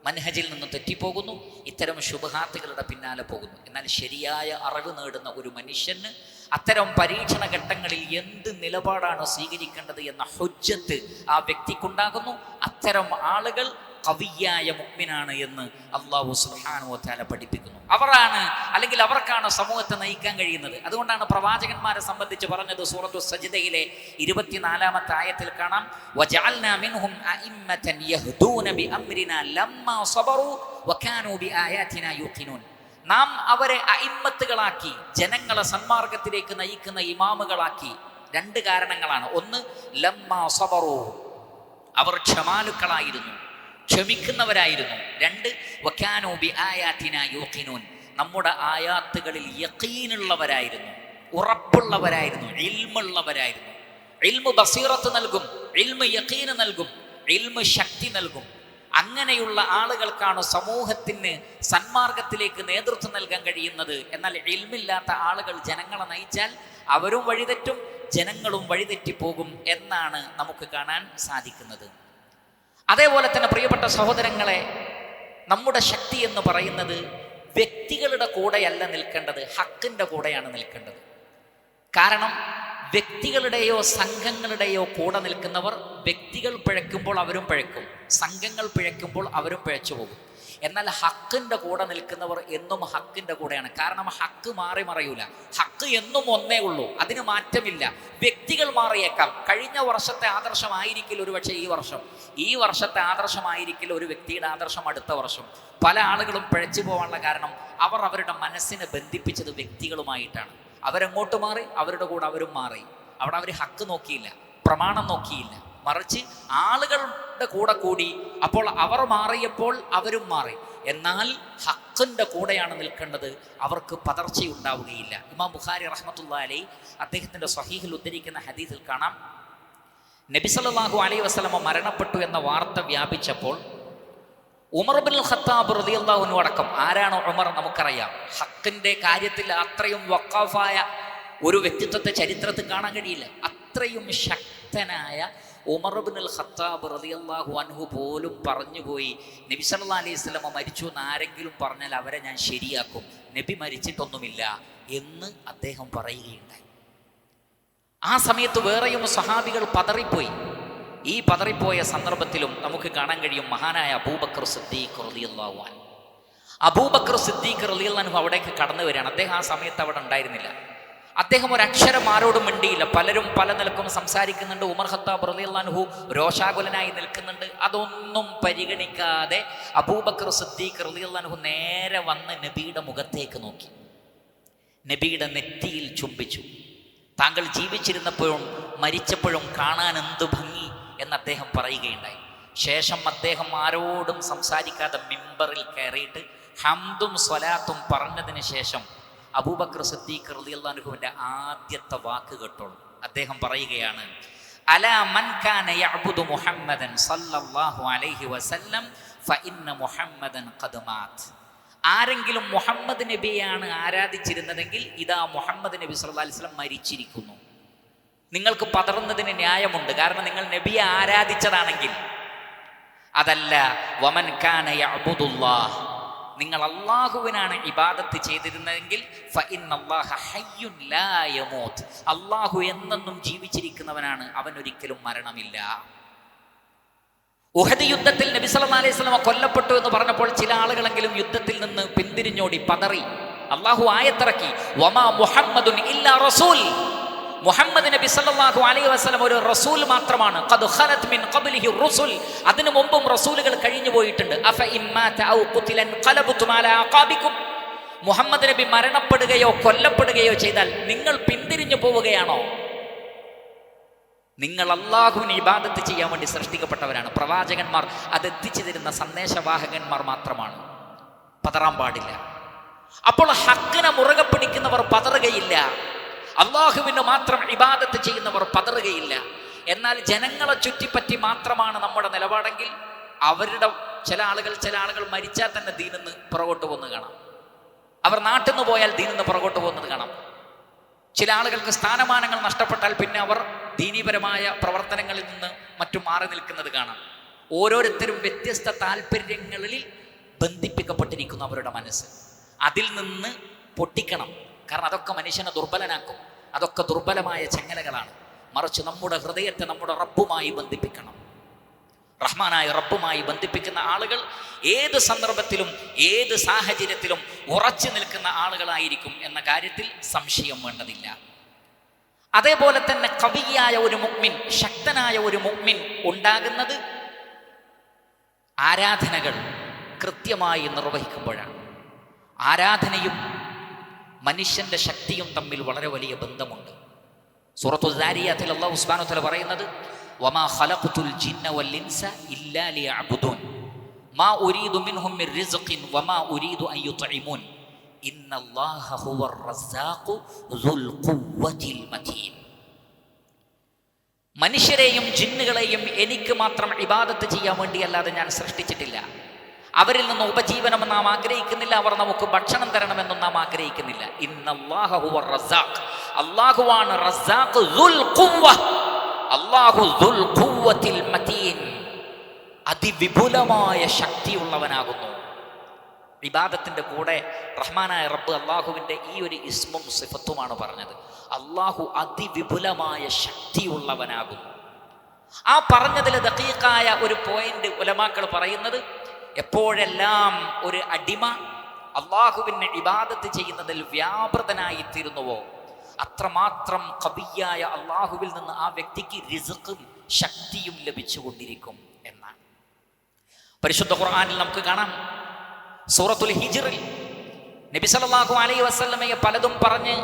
Speaker 1: മൻഹജിൽ നിന്ന് തെറ്റിപ്പോകുന്നു, ഇത്തരം ശുബ്ഹാത്തുകളുടെ പിന്നാലെ പോകുന്നു. എന്നാൽ ശരിയായ അറിവ് നേടുന്ന ഒരു മനുഷ്യന് അത്തരം പരീക്ഷണ ഘട്ടങ്ങളിൽ എന്ത് നിലപാടാണ് സ്വീകരിക്കേണ്ടത് എന്ന ഹുജ്ജത്ത് ആ വ്യക്തിക്കുണ്ടാകുന്നു. അത്തരം ആളുകൾ ഖവിയ്യായ മുഅ്മിനാണ് എന്ന് അല്ലാഹു സുബ്ഹാനഹു വ തആല പഠിപ്പിക്കുന്നു. അവരാണ്, അല്ലെങ്കിൽ അവർക്കാണ് സമൂഹത്തെ നയിക്കാൻ കഴിയുന്നത്. അതുകൊണ്ടാണ് പ്രവാചകന്മാരെ സംബന്ധിച്ച് പറഞ്ഞത് സൂറത്തു സജ്ദയിലെ 24-ാമത്തെ ആയത്തിൽ കാണാം, വജഅൽനാ മിൻഹും അഇമ്മതൻ യഹ്ദൂന ബിഅംരിനാ ലമ്മാ സബറു വകാനൂ ബിആയാതിനാ യൂഖിനൂൻ, നാം അവരെ അഇമ്മത്തുകളാക്കി, ജനങ്ങളെ സന്മാർഗത്തിലേക്ക് നയിക്കുന്ന ഇമാമുകളാക്കി. 2 കാരണങ്ങളാണ്. ഒന്ന്, ലമ്മാ സബറു, അവർ ക്ഷമാലുക്കളായിരുന്നു, ക്ഷമിക്കുന്നവരായിരുന്നു. 2, വകാനൂ ബിആയാതിനാ യൂഖിനൂൻ, നമ്മുടെ ആയാത്തുകളിൽ യഖീനുള്ളവരായിരുന്നു, ഉറപ്പുള്ളവരായിരുന്നു, ഇൽമുള്ളവരായിരുന്നു. ഇൽമു ബസീറത്ത് നൽകും, ഇൽമു യഖീൻ നൽകും, ഇൽമു ശക്തി നൽകും. അങ്ങനെയുള്ള ആളുകൾക്കാണ് സമൂഹത്തിന് സന്മാർഗത്തിലേക്ക് നേതൃത്വം നൽകാൻ കഴിയുന്നത്. എന്നാൽ ഇൽമില്ലാത്ത ആളുകൾ ജനങ്ങളെ നയിച്ചാൽ അവരും വഴിതെറ്റും, ജനങ്ങളും വഴിതെറ്റിപ്പോകും എന്നാണ് നമുക്ക് കാണാൻ സാധിക്കുന്നത്. അതേപോലെ തന്നെ പ്രിയപ്പെട്ട സഹോദരങ്ങളെ, നമ്മുടെ ശക്തി എന്ന് പറയുന്നത് വ്യക്തികളുടെ കൂടെയല്ല നിൽക്കേണ്ടത്, ഹക്കിൻ്റെ കൂടെയാണ് നിൽക്കേണ്ടത്. കാരണം വ്യക്തികളുടെയോ സംഘങ്ങളുടെയോ കൂടെ നിൽക്കുന്നവർ, വ്യക്തികൾ പിഴയ്ക്കുമ്പോൾ അവരും പിഴയ്ക്കും, സംഘങ്ങൾ പിഴയ്ക്കുമ്പോൾ അവരും പിഴച്ചു പോകും. എന്നാൽ ഹക്കിൻ്റെ കൂടെ നിൽക്കുന്നവർ എന്നും ഹക്കിൻ്റെ കൂടെയാണ്. കാരണം ഹക്ക് മാറി മറയൂല, ഹക്ക് എന്നും ഒന്നേ ഉള്ളൂ, അതിന് മാറ്റമില്ല. വ്യക്തികൾ മാറിയേക്കാം, കഴിഞ്ഞ വർഷത്തെ ആദർശമായിരിക്കില്ല ഒരുപക്ഷെ ഈ വർഷത്തെ ആദർശമായിരിക്കില്ല ഒരു വ്യക്തിയുടെ ആദർശം അടുത്ത വർഷം. പല ആളുകളും പിഴച്ചു പോകാനുള്ള കാരണം അവർ അവരുടെ മനസ്സിനെ ബന്ധിപ്പിച്ചത് വ്യക്തികളുമായിട്ടാണ്. അവരെങ്ങോട്ട് മാറി, അവരുടെ കൂടെ അവരും മാറി. അവിടെ അവർ ഹക്ക് നോക്കിയില്ല, പ്രമാണം നോക്കിയില്ല, മറിച്ച് ആളുകളുടെ കൂടെ കൂടി. അപ്പോൾ അവർ മാറിയപ്പോൾ അവരും മാറി. എന്നാൽ ഹക്കിൻ്റെ കൂടെയാണ് നിൽക്കേണ്ടത്, അവർക്ക് പതർച്ചയുണ്ടാവുകയില്ല. ഇമാം ബുഖാരി റഹ്മത്തുള്ളാഹി അലൈഹി അദ്ദേഹത്തിൻ്റെ സ്വഹീഹിൽ ഉദ്ധരിക്കുന്ന ഹദീസിൽ കാണാം, നബി സല്ലല്ലാഹു അലൈഹി വസല്ലമ മരണപ്പെട്ടു എന്ന വാർത്ത വ്യാപിച്ചപ്പോൾ ഉമർ ഇബ്നുൽ ഖത്താബ് റളിയല്ലാഹു അൻഹു അടക്കം, ആരാണ് ഉമർ നമുക്കറിയാം, ഹക്കിൻ്റെ കാര്യത്തിൽ അത്രയും വഖാഫായ ഒരു വ്യക്തിത്വത്തെ ചരിത്രത്തിൽ കാണാൻ കഴിയില്ല. അത്രയും ശക്തനായ ഉമർ ഇബ്നുൽ ഖത്താബ് റളിയല്ലാഹു അൻഹു പോലും പറഞ്ഞുപോയി, നബി സല്ലല്ലാഹു അലൈഹി വസല്ലമ മരിച്ചു എന്ന് ആരെങ്കിലും പറഞ്ഞാൽ അവരെ ഞാൻ ശരിയാക്കും, നബി മരിച്ചിട്ടൊന്നുമില്ല എന്ന് അദ്ദേഹം പറയുകയുണ്ടായി. ആ സമയത്ത് വേറെയും സ്വഹാബികൾ പതറിപ്പോയി. ഈ പതറിപ്പോയ സന്ദർഭത്തിലും നമുക്ക് കാണാൻ കഴിയും മഹാനായ അബൂബക്കർ സിദ്ദീഖ് റളിയല്ലാഹു അൻഹു. അബൂബക്കർ സിദ്ദീഖ് റളിയല്ലാഹു അൻഹു അവിടേക്ക് കടന്നു വരികയാണ്. അദ്ദേഹം ആ സമയത്ത് അവിടെ ഉണ്ടായിരുന്നില്ല. അദ്ദേഹം ഒരക്ഷരം ആരോടും മിണ്ടിയില്ല. പലരും പല നിലക്കും സംസാരിക്കുന്നുണ്ട്. ഉമർ ഖത്താബ് റളിയല്ലാഹു അൻഹു രോഷാകുലനായി നിൽക്കുന്നുണ്ട്. അതൊന്നും പരിഗണിക്കാതെ അബൂബക്കർ സിദ്ദീഖ് റളിയല്ലാഹു അൻഹു നേരെ വന്ന് നബിയുടെ മുഖത്തേക്ക് നോക്കി, നബിയുടെ നെറ്റിയിൽ ചുംബിച്ചു. താങ്കൾ ജീവിച്ചിരുന്നപ്പോഴും മരിച്ചപ്പോഴും കാണാൻ എന്തു ഭംഗി എന്ന് അദ്ദേഹം പറയുകയുണ്ടായി. ശേഷം അദ്ദേഹം ആരോടും സംസാരിക്കാതെ മിമ്പറിൽ കയറിയിട്ട് ഹംദും സ്വലാത്തും പറഞ്ഞതിന് ശേഷം അബൂബക്കർ സിദ്ദീഖ് റളിയല്ലാഹു അൻഹുവിൻ്റെ ആദ്യത്തെ വാക്ക് കേട്ടോളൂ. അദ്ദേഹം പറയുകയാണ്, അലാ മൻ കാന യഅ്ബുദു മുഹമ്മദൻ സല്ലല്ലാഹു അലൈഹി വസല്ലം ഫഇന്ന മുഹമ്മദൻ ഖദ് മാത്. ആരെങ്കിലും മുഹമ്മദ് നബിയാണ് ആരാധിച്ചിരുന്നതെങ്കിൽ ഇതാ മുഹമ്മദ് നബി സല്ലല്ലാഹു അലൈഹി വസല്ലം മരിച്ചിരിക്കുന്നു. നിങ്ങൾക്ക് പതറുന്നതിന് ന്യായമുണ്ട്, കാരണം നിങ്ങൾ നബിയെ ആരാധിച്ചതാണെങ്കിൽ. അതല്ല, വമൻ കാന യഅ്ബുദുല്ലാഹ്, നിങ്ങൾ അള്ളാഹുവിനാണ് ഇബാദത്ത് ചെയ്തിരുന്നതെങ്കിൽ ഫഇന്നല്ലാഹ ഹയ്യുൻ ലാ യമൂത്ത്, അള്ളാഹു എന്നെന്നും ജീവിച്ചിരിക്കുന്നവനാണ്, അവൻ ഒരിക്കലും മരണമില്ല. ഉഹദ് യുദ്ധത്തിൽ നബി സല്ലല്ലാഹു അലൈഹി വസല്ലം കൊല്ലപ്പെട്ടു എന്ന് പറഞ്ഞപ്പോൾ ചില ആളുകളെങ്കിലും യുദ്ധത്തിൽ നിന്ന് പിന്തിരിഞ്ഞോടി, പതറി. അള്ളാഹു ആയത്തിറക്കി, വമാ മുഹമ്മദുൻ ഇല്ലാ റസൂൽ, മുഹമ്മദ് നബി സല്ലല്ലാഹു അലൈഹി വസല്ലം ഒരു റസൂൽ മാത്രമാണ്. ഖദ് ഖലത് മിൻ ഖബ്ലിഹി റുസുൽ, അതിനു മുമ്പും റസൂലുകൾ കഴിഞ്ഞു പോയിട്ടുണ്ട്. അഫ ഇമ്മാത ഔ ഖുതിലൻ ഖലബതും അലാ അഖാബികും, മുഹമ്മദ് നബി മരണപ്പെടുകയോ കൊല്ലപ്പെടുകയോ ചെയ്താൽ നിങ്ങൾ പിന്തിരിഞ്ഞു പോവുകയാണോ? നിങ്ങൾ അള്ളാഹുവിനെ ഇബാദത്ത് ചെയ്യാൻ വേണ്ടി സൃഷ്ടിക്കപ്പെട്ടവരാണ്. പ്രവാചകന്മാർ അതെത്തിച്ചു തരുന്ന സന്ദേശവാഹകന്മാർ മാത്രമാണ്. പതറാൻ പാടില്ല. അപ്പോൾ ഹക്കിനെ മുറുകെ പിടിക്കുന്നവർ പതറുകയില്ല, അള്ളാഹുവിന് മാത്രം ഇബാദത്ത് ചെയ്യുന്നവർ പതറുകയില്ല. എന്നാൽ ജനങ്ങളെ ചുറ്റിപ്പറ്റി മാത്രമാണ് നമ്മുടെ നിലപാടെങ്കിൽ അവരുടെ ചില ആളുകൾ മരിച്ചാൽ തന്നെ ദീനിന്ന് പുറകോട്ട് പോകുന്നത് കാണാം. അവർ നാട്ടിൽ നിന്ന് പോയാൽ ദീനിന്ന് പുറകോട്ട് പോകുന്നത് കാണാം. ചില ആളുകൾക്ക് സ്ഥാനമാനങ്ങൾ നഷ്ടപ്പെട്ടാൽ പിന്നെ അവർ ദീനീപരമായ പ്രവർത്തനങ്ങളിൽ നിന്ന് മറ്റും മാറി നിൽക്കുന്നത് കാണാം. ഓരോരുത്തരും വ്യത്യസ്ത താല്പര്യങ്ങളിൽ ബന്ധിപ്പിക്കപ്പെട്ടിരിക്കുന്നു അവരുടെ മനസ്സ്. അതിൽ നിന്ന് പൊട്ടിക്കണം, കാരണം അതൊക്കെ മനുഷ്യനെ ദുർബലനാക്കും. അതൊക്കെ ദുർബലമായ ചങ്ങലകളാണ്. മറിച്ച് നമ്മുടെ ഹൃദയത്തെ നമ്മുടെ റബ്ബുമായി ബന്ധിപ്പിക്കണം. റഹ്മാനായ റബ്ബുമായി ബന്ധിപ്പിക്കുന്ന ആളുകൾ ഏത് സന്ദർഭത്തിലും ഏത് സാഹചര്യത്തിലും ഉറച്ചു നിൽക്കുന്ന ആളുകളായിരിക്കും എന്ന കാര്യത്തിൽ സംശയം വേണ്ടതില്ല. അതേപോലെ തന്നെ കവിയായ ഒരു മുഅ്മിൻ, ശക്തനായ ഒരു മുഅ്മിൻ ഉണ്ടാകുന്നത് ആരാധനകൾ കൃത്യമായി നിർവഹിക്കുമ്പോഴാണ്. ആരാധനയും മനുഷ്യന്റെ ശക്തിയും തമ്മിൽ വളരെ വലിയ ബന്ധമുണ്ട്. സൂറത്തുൽ ദാരിയാത്തിൽ അല്ലാഹു സുബ്ഹാനഹു വ തആല പറയുന്നത്, വമാ ഖലഖതുൽ ജിന്ന വൽ ഇൻസ ഇല്ലാ ലിയഅ്ബുദൂൻ മാ ഉരീദു മിൻഹും മിർ റിസ്ഖിൻ വമാ ഉരീദു അൻ യുത്ഇമൂൻ ഇന്നല്ലാഹ ഹുവർ റസ്സാഖു ദുൽ ഖുവ്വതിൽ മതീൻ. മനുഷ്യരെയും ജിന്നുകളെയും എനിക്ക് മാത്രം ഇബാദത്ത് ചെയ്യാൻ വേണ്ടിയല്ലാതെ ഞാൻ സൃഷ്ടിച്ചിട്ടില്ല. അവരിൽ നിന്ന് ഉപജീവനം നാം ആഗ്രഹിക്കുന്നില്ല, അവർ നമുക്ക് ഭക്ഷണം തരണമെന്നും നാം ആഗ്രഹിക്കുന്നില്ല. ഇന്നല്ലാഹ ഹുവർ റസ്സാഖ്, അല്ലാഹുവാണ് റസ്സാഖ്, ദുൽ ഖുവ്വ, അല്ലാഹു ദുൽ ഖുവ്വതിൽ മതീൻ, അതിവിപുലമായ ശക്തിയുള്ളവനാകുന്നു. ഇബാദത്തിന്റെ കൂടെ റഹ്മാനായ റബ്ബ് അള്ളാഹുവിൻ്റെ ഈ ഒരു ഇസ്മും സിഫത്തുമാണ് പറഞ്ഞത്. അള്ളാഹു അതിവിപുലമായ ശക്തിയുള്ളവനാകുന്നു. ആ പറഞ്ഞതിൽ ദഖീഖായ ഒരു പോയിന്റ് ഉലമാക്കൾ പറയുന്നത്, എപ്പോഴെല്ലാം ഒരു അടിമ അള്ളാഹുവിനെ ഇബാദത്ത് ചെയ്യുന്നതിൽ വ്യാപൃതനായിത്തീരുന്നുവോ അത്രമാത്രം ഖവിയായ അള്ളാഹുവിൽ നിന്ന് ആ വ്യക്തിക്ക് റിസ്ഖും ശക്തിയും ലഭിച്ചുകൊണ്ടിരിക്കും എന്നാണ്. പരിശുദ്ധ ഖുർആനിൽ നമുക്ക് കാണാം, സൂറത്തുൽ ഹിജ്റിൽ നബി സല്ലല്ലാഹു അലൈഹി വസല്ലമയെ പലതും പറഞ്ഞ്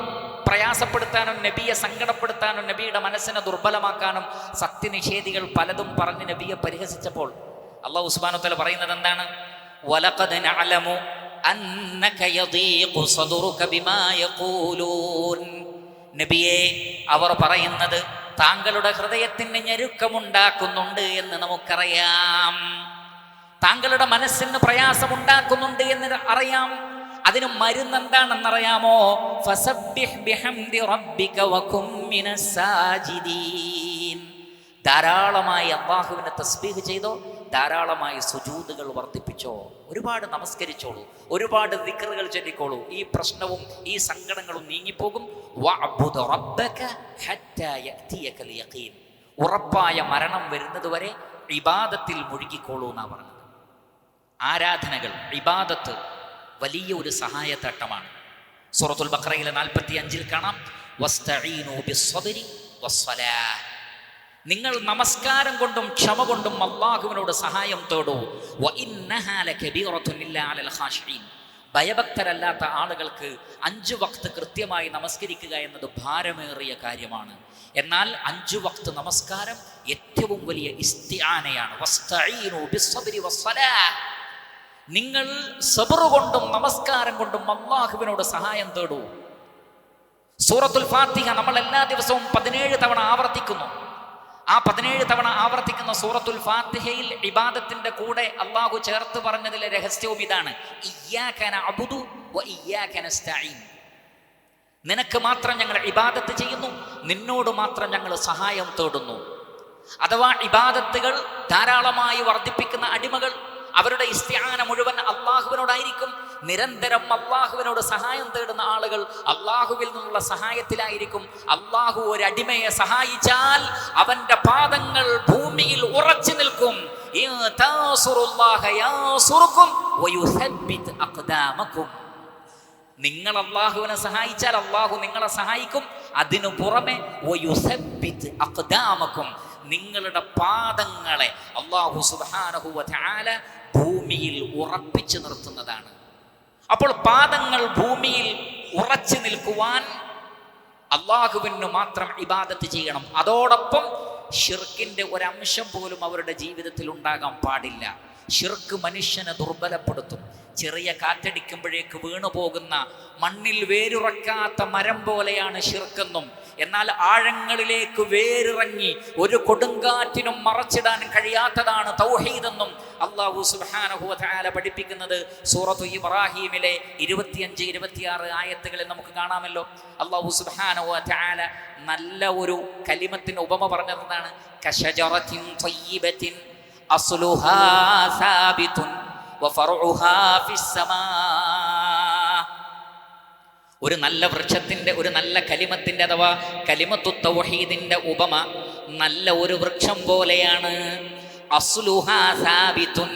Speaker 1: പ്രയാസപ്പെടുത്താനും നബിയെ സങ്കടപ്പെടുത്താനും നബിയുടെ മനസ്സിനെ ദുർബലമാക്കാനും സത്യനിഷേധികൾ പലതും പറഞ്ഞ് നബിയെ പരിഹസിച്ചപ്പോൾ അല്ലാഹു സുബ്ഹാനഹു വ തആല പറയുന്നത് എന്താണ്? വലഖദ് നഅലമു അന്നക യദീഖു സദറുക ബിമാ യഖൂലൂൻ. നബിയെ, അവർ പറയുന്നത് താങ്കളുടെ ഹൃദയത്തിന് ഞെരുക്കമുണ്ടാക്കുന്നുണ്ട് എന്ന് നമുക്കറിയാം. താങ്കളുടെ മനസ്സിന് പ്രയാസമുണ്ടാക്കുന്നുണ്ട് എന്ന് അറിയാം. അതിന് മരുന്ന് എന്താണെന്നറിയാമോ? ഫസബ്ബിഹ് ബിഹംദി റബ്ബിക വകും മിനസ് സാജിദീൻ. ധാരാളമായി അല്ലാഹുവിനെ തസ്ബീഹ് ചെയ്തോ, ധാരാളമായി സുജൂദുകൾ വർദ്ധിപ്പിച്ചോ, ഒരുപാട് നമസ്കരിച്ചോളൂ, ഒരുപാട് ദിക്റുകൾ ചൊല്ലിക്കോളൂ. ഈ പ്രശ്നവും ഈ സങ്കടങ്ങളും നീങ്ങിപ്പോകും. വഅബ്ദു റബ്ബക ഹത്താ യഅതിയകൽ യഖീൻ. ഉറപ്പായ മരണം വരുന്നതുവരെ ഇബാദത്തിൽ മുഴുകിക്കോളൂ എന്നാണ് പറഞ്ഞത്. ആരാധനകൾ, ഇബാദത്ത് വലിയ ഒരു സഹായത്തട്ടമാണ്. സൂറത്തുൽ ബഖറയിലെ 45-ൽ കാണാം, വസ്തഈനു ബിസ്സബ്രി വസ്സലാഹ്. നിങ്ങൾ നമസ്കാരം കൊണ്ടും ക്ഷമ കൊണ്ടും അല്ലാഹുവിനോട് സഹായം തേടൂ. വഇന്നഹാ ലകബീറത്തുൻ ഇല്ലാ അലൽ ഖാശിഈൻ. ഭയഭക്തരല്ലാത്ത ആളുകൾക്ക് 5 വക്ത് കൃത്യമായി നമസ്കരിക്കുക എന്നത് ഭാരമേറിയ കാര്യമാണ്. എന്നാൽ 5 വക്ത് നമസ്കാരം ഏറ്റവും വലിയ ഇസ്തിആനയാണ്. വസ്തഈനു ബിസ്സബ്രി വസ്സലാഹ്. നിങ്ങൾ സബർ കൊണ്ടും നമസ്കാരം കൊണ്ടും അല്ലാഹുവിനോട് സഹായം തേടൂ. സൂറത്തുൽ ഫാത്തിഹ നമ്മൾ എല്ലാ ദിവസവും 17 തവണ ആവർത്തിക്കുന്നു. ആ 17 തവണ ആവർത്തിക്കുന്ന സൂറത്തുൽ ഫാത്തിഹയിൽ ഇബാദത്തിന്റെ കൂടെ അള്ളാഹു ചേർത്ത് പറഞ്ഞതിലെ രഹസ്യവും ഇതാണ്: ഇയ്യാക നഅ്ബുദു വ ഇയ്യാക നസ്തഈൻ. നിനക്ക് മാത്രം ഞങ്ങൾ ഇബാദത്ത് ചെയ്യുന്നു, നിന്നോട് മാത്രം ഞങ്ങൾ സഹായം തേടുന്നു. അഥവാ ഇബാദത്തുകൾ ധാരാളമായി വർദ്ധിപ്പിക്കുന്ന അടിമകൾ അവരുടെ ഇസ്തിആന മുഴുവൻ അള്ളാഹുവിനോടായിരിക്കും. നിരന്തരം അള്ളാഹുവിനോട് സഹായം തേടുന്ന ആളുകൾ അള്ളാഹുവിൽ നിന്നുള്ള സഹായത്തിലായിരിക്കും. അള്ളാഹു ഒരടിമയെ സഹായിച്ചാൽ അവന്റെ പാദങ്ങൾ ഭൂമിയിൽ ഉറച്ചു നിൽക്കും. നിങ്ങൾ അള്ളാഹുവിനെ സഹായിച്ചാൽ അള്ളാഹു നിങ്ങളെ സഹായിക്കും. അതിനു പുറമെ നിങ്ങളുടെ പാദങ്ങളെ അള്ളാഹു സുബ്ഹാനഹു വ തആല ഭൂമിയിൽ ഉറപ്പിച്ചു നിർത്തുന്നതാണ്. അപ്പോൾ പാദങ്ങൾ ഭൂമിയിൽ ഉറച്ചു നിൽക്കുവാൻ അള്ളാഹുവിന് മാത്രം ഇബാദത്ത് ചെയ്യണം. അതോടൊപ്പം ശിർക്കിന്റെ ഒരംശം പോലും അവരുടെ ജീവിതത്തിൽ ഉണ്ടാകാൻ പാടില്ല. ശിർക്ക് മനുഷ്യനെ ദുർബലപ്പെടുത്തും. ചെറിയ കാറ്റടിക്കുമ്പോഴേക്ക് വീണു പോകുന്ന മണ്ണിൽ വേരുറക്കാത്ത മരം പോലെയാണ് ശിർക്കെന്നും, എന്നാൽ ആഴങ്ങളിലേക്ക് വേരിറങ്ങി ഒരു കൊടുങ്കാറ്റിനും മറച്ചിടാൻ കഴിയാത്തതാണ് തൗഹീദെന്നും അല്ലാഹു സുബ്ഹാനഹു വ തആല പഠിപ്പിക്കുന്നത് സൂറത്തു ഇബ്രാഹീമിലെ 25-26 ആയത്തുകളിൽ നമുക്ക് കാണാമല്ലോ. അല്ലാഹു സുബ്ഹാനഹു വ തആല നല്ല ഒരു കലിമത്തിന് ഉപമ പറഞ്ഞതാണ്: കശജറത്തിൻ ത്വയ്യിബത്തിൻ അസ്ലുഹാ സാബിതുൻ വഫർഉഹാ ഫിസ്സമാ. ഒരു നല്ല വൃക്ഷത്തിന്റെ, ഒരു നല്ല കലിമത്തിന്റെ അഥവാ കലിമത്തു തൗഹീദിന്റെ ഉപമ നല്ല ഒരു വൃക്ഷം പോലെയാണ്. അസ്ലുഹാ സാബിതുൻ,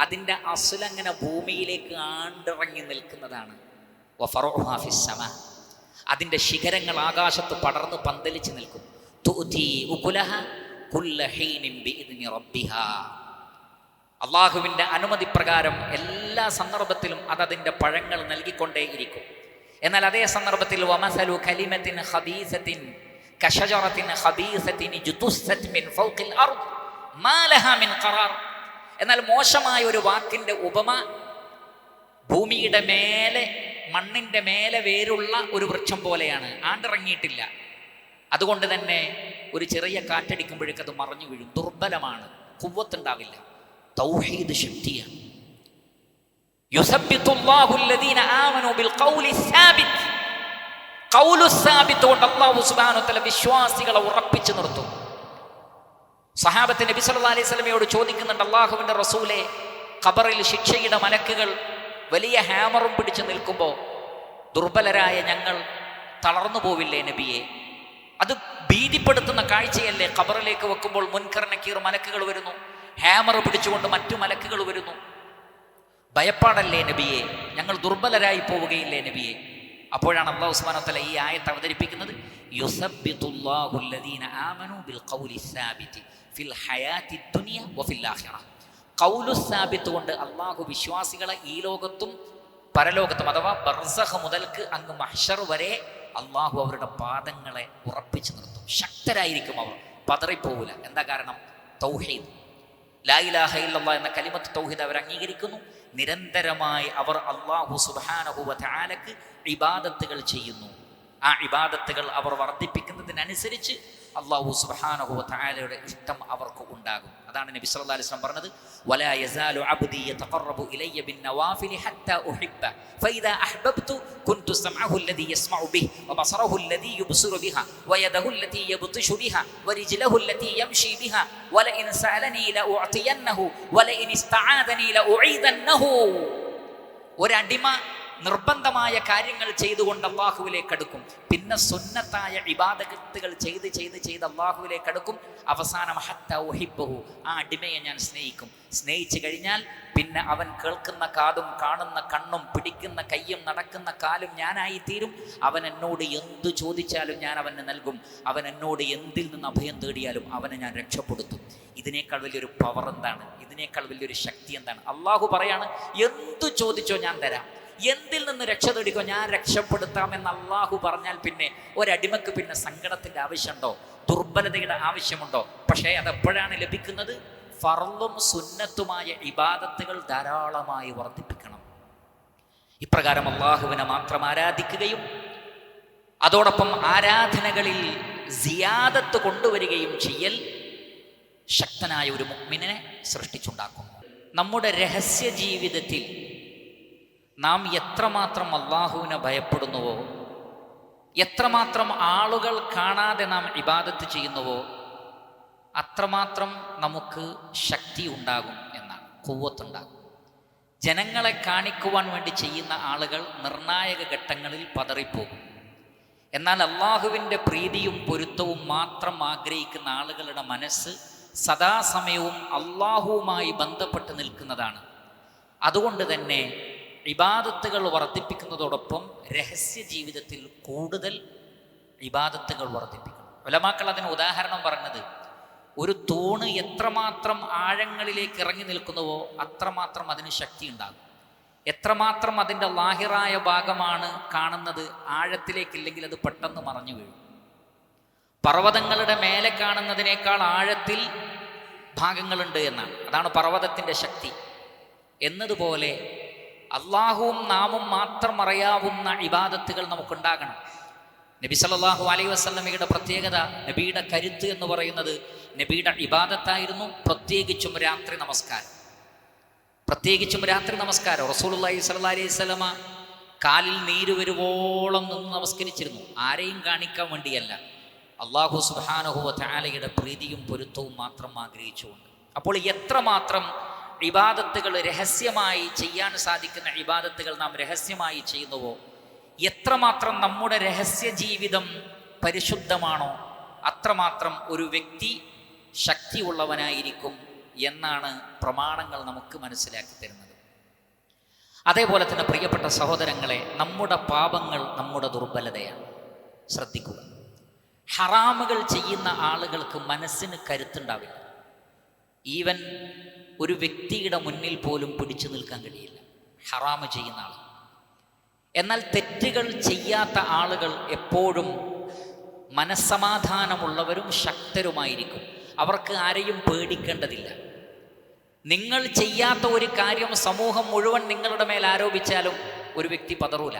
Speaker 1: അതിന്റെ അസ്ൽ അങ്ങനെ ഭൂമിയിലേക്ക് ആണ്ടിറങ്ങി നിൽക്കുന്നതാണ്. വഫർഉഹാ ഫിസ്സമാ, അതിന്റെ ശിഖരങ്ങൾ ആകാശത്ത് പടർന്ന് പന്തലിച്ച് നിൽക്കും. തുഅതി ഉകുലഹ കുല്ല ഹീനിൻ ബിഇദ്നി റബ്ബിഹാ, അള്ളാഹുവിന്റെ അനുമതി പ്രകാരം എല്ലാ സന്ദർഭത്തിലും അതതിന്റെ പഴങ്ങൾ നൽകിക്കൊണ്ടേയിരിക്കും. എന്നാൽ അതേ സന്ദർഭത്തിൽ വമസലു കലിമത്തിൻ ഖബീസത്തിൻ കശജറത്തിൻ ഖബീസത്തിൻ ജുതുസ്സത് മിൻ ഫൗഖിൽ അർദ് മാ ലഹാ മിൻ ഖറാർ. എന്നാൽ മോശമായ ഒരു വാക്കിന്റെ ഉപമ ഭൂമിയുടെ മേലെ, മണ്ണിന്റെ മേലെ വേരുള്ള ഒരു വൃക്ഷം പോലെയാണ്, ആണ്ടിറങ്ങിയിട്ടില്ല. അതുകൊണ്ട് തന്നെ ഒരു ചെറിയ കാറ്റടിക്കുമ്പോഴേക്ക് അത് മറഞ്ഞു വീഴും, ദുർബലമാണ്, ഖുവ്വത്തുണ്ടാവില്ല. തൗഹീദ് ശക്തിയാണ്. യുസബ്ബിതുല്ലാഹു അല്ലദീന ആമനൂ ബിൽ ഖൗലി സാബിത്, ഖൗലു സാബിത് കൊണ്ട് അല്ലാഹു സുബ്ഹാനഹു വ തആല വിശ്വാസികളെ ഉറപ്പിച്ചു നിർത്തും. സഹാബത്ത് നബി സല്ലല്ലാഹു അലൈഹി വസല്ലമയോട് ചോദിക്കുന്നുണ്ട്: അല്ലാഹുവിന്റെ റസൂലേ, ഖബറിൽ ശിക്ഷയുടെ മലക്കുകൾ വലിയ ഹാമറും പിടിച്ചു നിൽക്കുമ്പോൾ ദുർബലരായ ഞങ്ങൾ തളർന്നു പോവില്ലേ നബിയെ? അത് ഭീതിപ്പെടുത്തുന്ന കാഴ്ചയല്ലേ? ഖബറിലേക്ക് വെക്കുമ്പോൾ മുൻകർ നക്കീർ മലക്കുകൾ വരുന്നു, ഹാമർ പിടിച്ചുകൊണ്ട് മറ്റു മലക്കുകൾ വരുന്നു. ഭയപ്പാടല്ലേ നബിയെ? ഞങ്ങൾ ദുർബലരായി പോവുകയില്ലേ നബിയെ? അപ്പോഴാണ് അല്ലാഹു സുബ്ഹാനഹു വ തആല ഈ ആയത്ത് അവതരിപ്പിക്കുന്നത്: യുസബ്ബിതുല്ലാഹു അല്ലദീന ആമനൂ ബിൽ ഖൗലി സാബിതി ഫിൽ ഹയാത്തി ദുനിയ വഫിൽ ആഖിറ. ഖൗലു സാബിത്ത് കൊണ്ട് അള്ളാഹു വിശ്വാസികളെ ഈ ലോകത്തും പരലോകത്തും അഥവാ ബർസഖ് മുതൽക്ക് അങ്ങ് മഹ്ശർ വരെ അള്ളാഹു അവരുടെ പാദങ്ങളെ ഉറപ്പിച്ചു നിർത്തും. ശക്തരായിരിക്കും അവർ, പതറിപ്പോവില്ല. എന്താ കാരണം? തൗഹീദ്, ലാ ഇലാഹ ഇല്ലല്ലാഹ് എന്ന കലിമത്ത് തൗഹീദ് അവർ അംഗീകരിക്കുന്നു. നിരന്തരമായി അവർ അല്ലാഹു സുബ്ഹാനഹു വ തആലക്ക് ഇബാദത്തുകൾ ചെയ്യുന്നു. ആ ഇബാദത്തുകൾ അവർ വർദ്ധിപ്പിക്കുന്നതിനനുസരിച്ച് അല്ലാഹു സുബ്ഹാനഹു വ തആലയുടെ ഇഷ്ടം അവർക്ക് ഉണ്ടാകും. അതാണ് നബി സല്ലല്ലാഹു അലൈഹി വസല്ലം പറഞ്ഞത്: വലാ യസാലു അബ്ദി യതഖറബു ഇലയ്യ ബിൻ നവാഫിലി ഹത്താ ഉഹിബ്ബ ഫഇദാ അഹ്ബബ്തു കുൻതു സമഅഹു അല്ലദീ യസ്മഉ ബിഹി വബസറഹു അല്ലദീ യുബ്സിറു ബിഹാ വയദഹു അല്ലതീ യബ്തിഷു ബിഹാ വരിജ്ലഹു അല്ലതീ യംശി ബിഹാ വലഇൻ സഅലനീ ലഉഅതിയന്നഹു വലഇൻ ഇസ്തആദനീ ലഉഈദന്നഹു. ഒരടിമ നിർബന്ധമായ കാര്യങ്ങൾ ചെയ്തുകൊണ്ട് അള്ളാഹുവിലേക്ക് അടുക്കും. പിന്നെ സുന്നത്തായ ഇബാദത്തുകൾ ചെയ്ത് ചെയ്ത് ചെയ്ത് അള്ളാഹുവിലേക്ക് അടുക്കും. അവസാനം ഹത്താ ഉഹിബ്ബഹു, ആ അടിമയെ ഞാൻ സ്നേഹിക്കും. സ്നേഹിച്ചു കഴിഞ്ഞാൽ പിന്നെ അവൻ കേൾക്കുന്ന കാതും കാണുന്ന കണ്ണും പിടിക്കുന്ന കയ്യും നടക്കുന്ന കാലും ഞാനായിത്തീരും. അവൻ എന്നോട് എന്തു ചോദിച്ചാലും ഞാൻ അവന് നൽകും. അവൻ എന്നോട് എന്തിൽ നിന്ന് അഭയം തേടിയാലും അവനെ ഞാൻ രക്ഷപ്പെടുത്തും. ഇതിനേക്കാൾ വലിയൊരു പവർ എന്താണ്? ഇതിനേക്കാൾ വലിയൊരു ശക്തി എന്താണ്? അള്ളാഹു പറയാണ്: എന്തു ചോദിച്ചോ ഞാൻ തരാം, എന്തിൽ നിന്ന് രക്ഷ തേടിക്കോ ഞാൻ രക്ഷപ്പെടുത്താമെന്ന് അള്ളാഹു പറഞ്ഞാൽ പിന്നെ ഒരടിമക്ക് പിന്നെ സങ്കടത്തിന്റെ ആവശ്യമുണ്ടോ? ദുർബലതയുടെ ആവശ്യമുണ്ടോ? പക്ഷേ അതെപ്പോഴാണ് ലഭിക്കുന്നത്? ഫർളും സുന്നത്തുമായ ഇബാദത്തുകൾ ധാരാളമായി വർദ്ധിപ്പിക്കണം. ഇപ്രകാരം അള്ളാഹുവിനെ മാത്രം ആരാധിക്കുകയും അതോടൊപ്പം ആരാധനകളിൽ സിയാദത്ത് കൊണ്ടുവരികയും ചെയ്യൽ ശക്തനായ ഒരു മുഅ്മിനെ സൃഷ്ടിച്ചുണ്ടാക്കും. നമ്മുടെ രഹസ്യ ജീവിതത്തിൽ നാം എത്രമാത്രം അല്ലാഹുവിനെ ഭയപ്പെടുന്നുവോ, എത്രമാത്രം ആളുകൾ കാണാതെ നാം ഇബാദത്ത് ചെയ്യുന്നുവോ, അത്രമാത്രം നമുക്ക് ശക്തി ഉണ്ടാകും എന്നാണ്, ഖുവ്വത്തുണ്ടാകും. ജനങ്ങളെ കാണിക്കുവാൻ വേണ്ടി ചെയ്യുന്ന ആളുകൾ നിർണായക ഘട്ടങ്ങളിൽ പതറിപ്പോകും. എന്നാൽ അള്ളാഹുവിൻ്റെ പ്രീതിയും പൊരുത്തവും മാത്രം ആഗ്രഹിക്കുന്ന ആളുകളുടെ മനസ്സ് സദാസമയവും അള്ളാഹുവുമായി ബന്ധപ്പെട്ട് നിൽക്കുന്നതാണ്. അതുകൊണ്ട് തന്നെ ഇബാദത്തുകൾ വർദ്ധിപ്പിക്കുന്നതോടൊപ്പം രഹസ്യ ജീവിതത്തിൽ കൂടുതൽ ഇബാദത്തുകൾ വർദ്ധിപ്പിക്കണം. ഉലമാക്കൾ അതിന് ഉദാഹരണം പറഞ്ഞത്, ഒരു തൂണ് എത്രമാത്രം ആഴങ്ങളിലേക്ക് ഇറങ്ങി നിൽക്കുന്നുവോ അത്രമാത്രം അതിന് ശക്തി ഉണ്ടാകും. എത്രമാത്രം അതിൻ്റെ ലാഹിറായ ഭാഗമാണ് കാണുന്നത്, ആഴത്തിലേക്കില്ലെങ്കിൽ അത് പെട്ടെന്ന് മറഞ്ഞു വീഴും. പർവ്വതങ്ങളുടെ മേലെ കാണുന്നതിനേക്കാൾ ആഴത്തിൽ ഭാഗങ്ങളുണ്ട് എന്നാണ്. അതാണ് പർവ്വതത്തിൻ്റെ ശക്തി. എന്നതുപോലെ അള്ളാഹുവും നാമും മാത്രം അറിയാവുന്ന ഇബാദത്തുകൾ നമുക്കുണ്ടാകണം. നബി സല്ലല്ലാഹു അലൈഹി വസല്ലമയുടെ പ്രത്യേകത, നബിയുടെ കരുത്ത് എന്ന് പറയുന്നത് നബിയുടെ ഇബാദത്തായിരുന്നു. പ്രത്യേകിച്ചും രാത്രി നമസ്കാരം. റസൂലുള്ളാഹി സ്വല്ലല്ലാഹി അലൈഹി വസല്ലമ കാലിൽ നീര് വരുവോളം നിന്ന് നമസ്കരിച്ചിരുന്നു. ആരെയും കാണിക്കാൻ വേണ്ടിയല്ല, അല്ലാഹു സുബ്ഹാനഹു വ തആലയുടെ പ്രീതിയും പൊരുത്തവും മാത്രം ആഗ്രഹിച്ചുകൊണ്ട്. അപ്പോൾ എത്രമാത്രം ഇബാദത്തുകൾ രഹസ്യമായി ചെയ്യാൻ സാധിക്കുന്ന ഇബാദത്തുകൾ നാം രഹസ്യമായി ചെയ്യുന്നുവോ, എത്രമാത്രം നമ്മുടെ രഹസ്യ ജീവിതം പരിശുദ്ധമാണോ, അത്രമാത്രം ഒരു വ്യക്തി ശക്തിയുള്ളവനായിരിക്കും എന്നാണ് പ്രമാണങ്ങൾ നമുക്ക് മനസ്സിലാക്കി തരുന്നത്. അതേപോലെ തന്നെ പ്രിയപ്പെട്ട സഹോദരങ്ങളെ, നമ്മുടെ പാപങ്ങൾ നമ്മുടെ ദുർബലതയാണ്. ശ്രദ്ധിക്കുക, ഹറാമുകൾ ചെയ്യുന്ന ആളുകൾക്ക് മനസ്സിന് കരുത്തുണ്ടാവില്ല. ഈവൻ ഒരു വ്യക്തിയുടെ മുന്നിൽ പോലും പിടിച്ചു നിൽക്കാൻ കഴിയില്ല ഹറാമ് ചെയ്യുന്ന ആൾ. എന്നാൽ തെറ്റുകൾ ചെയ്യാത്ത ആളുകൾ എപ്പോഴും മനസ്സമാധാനമുള്ളവരും ശക്തരുമായിരിക്കും. അവർക്ക് ആരെയും പേടിക്കേണ്ടതില്ല. നിങ്ങൾ ചെയ്യാത്ത ഒരു കാര്യം സമൂഹം മുഴുവൻ നിങ്ങളുടെ മേൽ ആരോപിച്ചാലും ഒരു വ്യക്തി പതറൂല.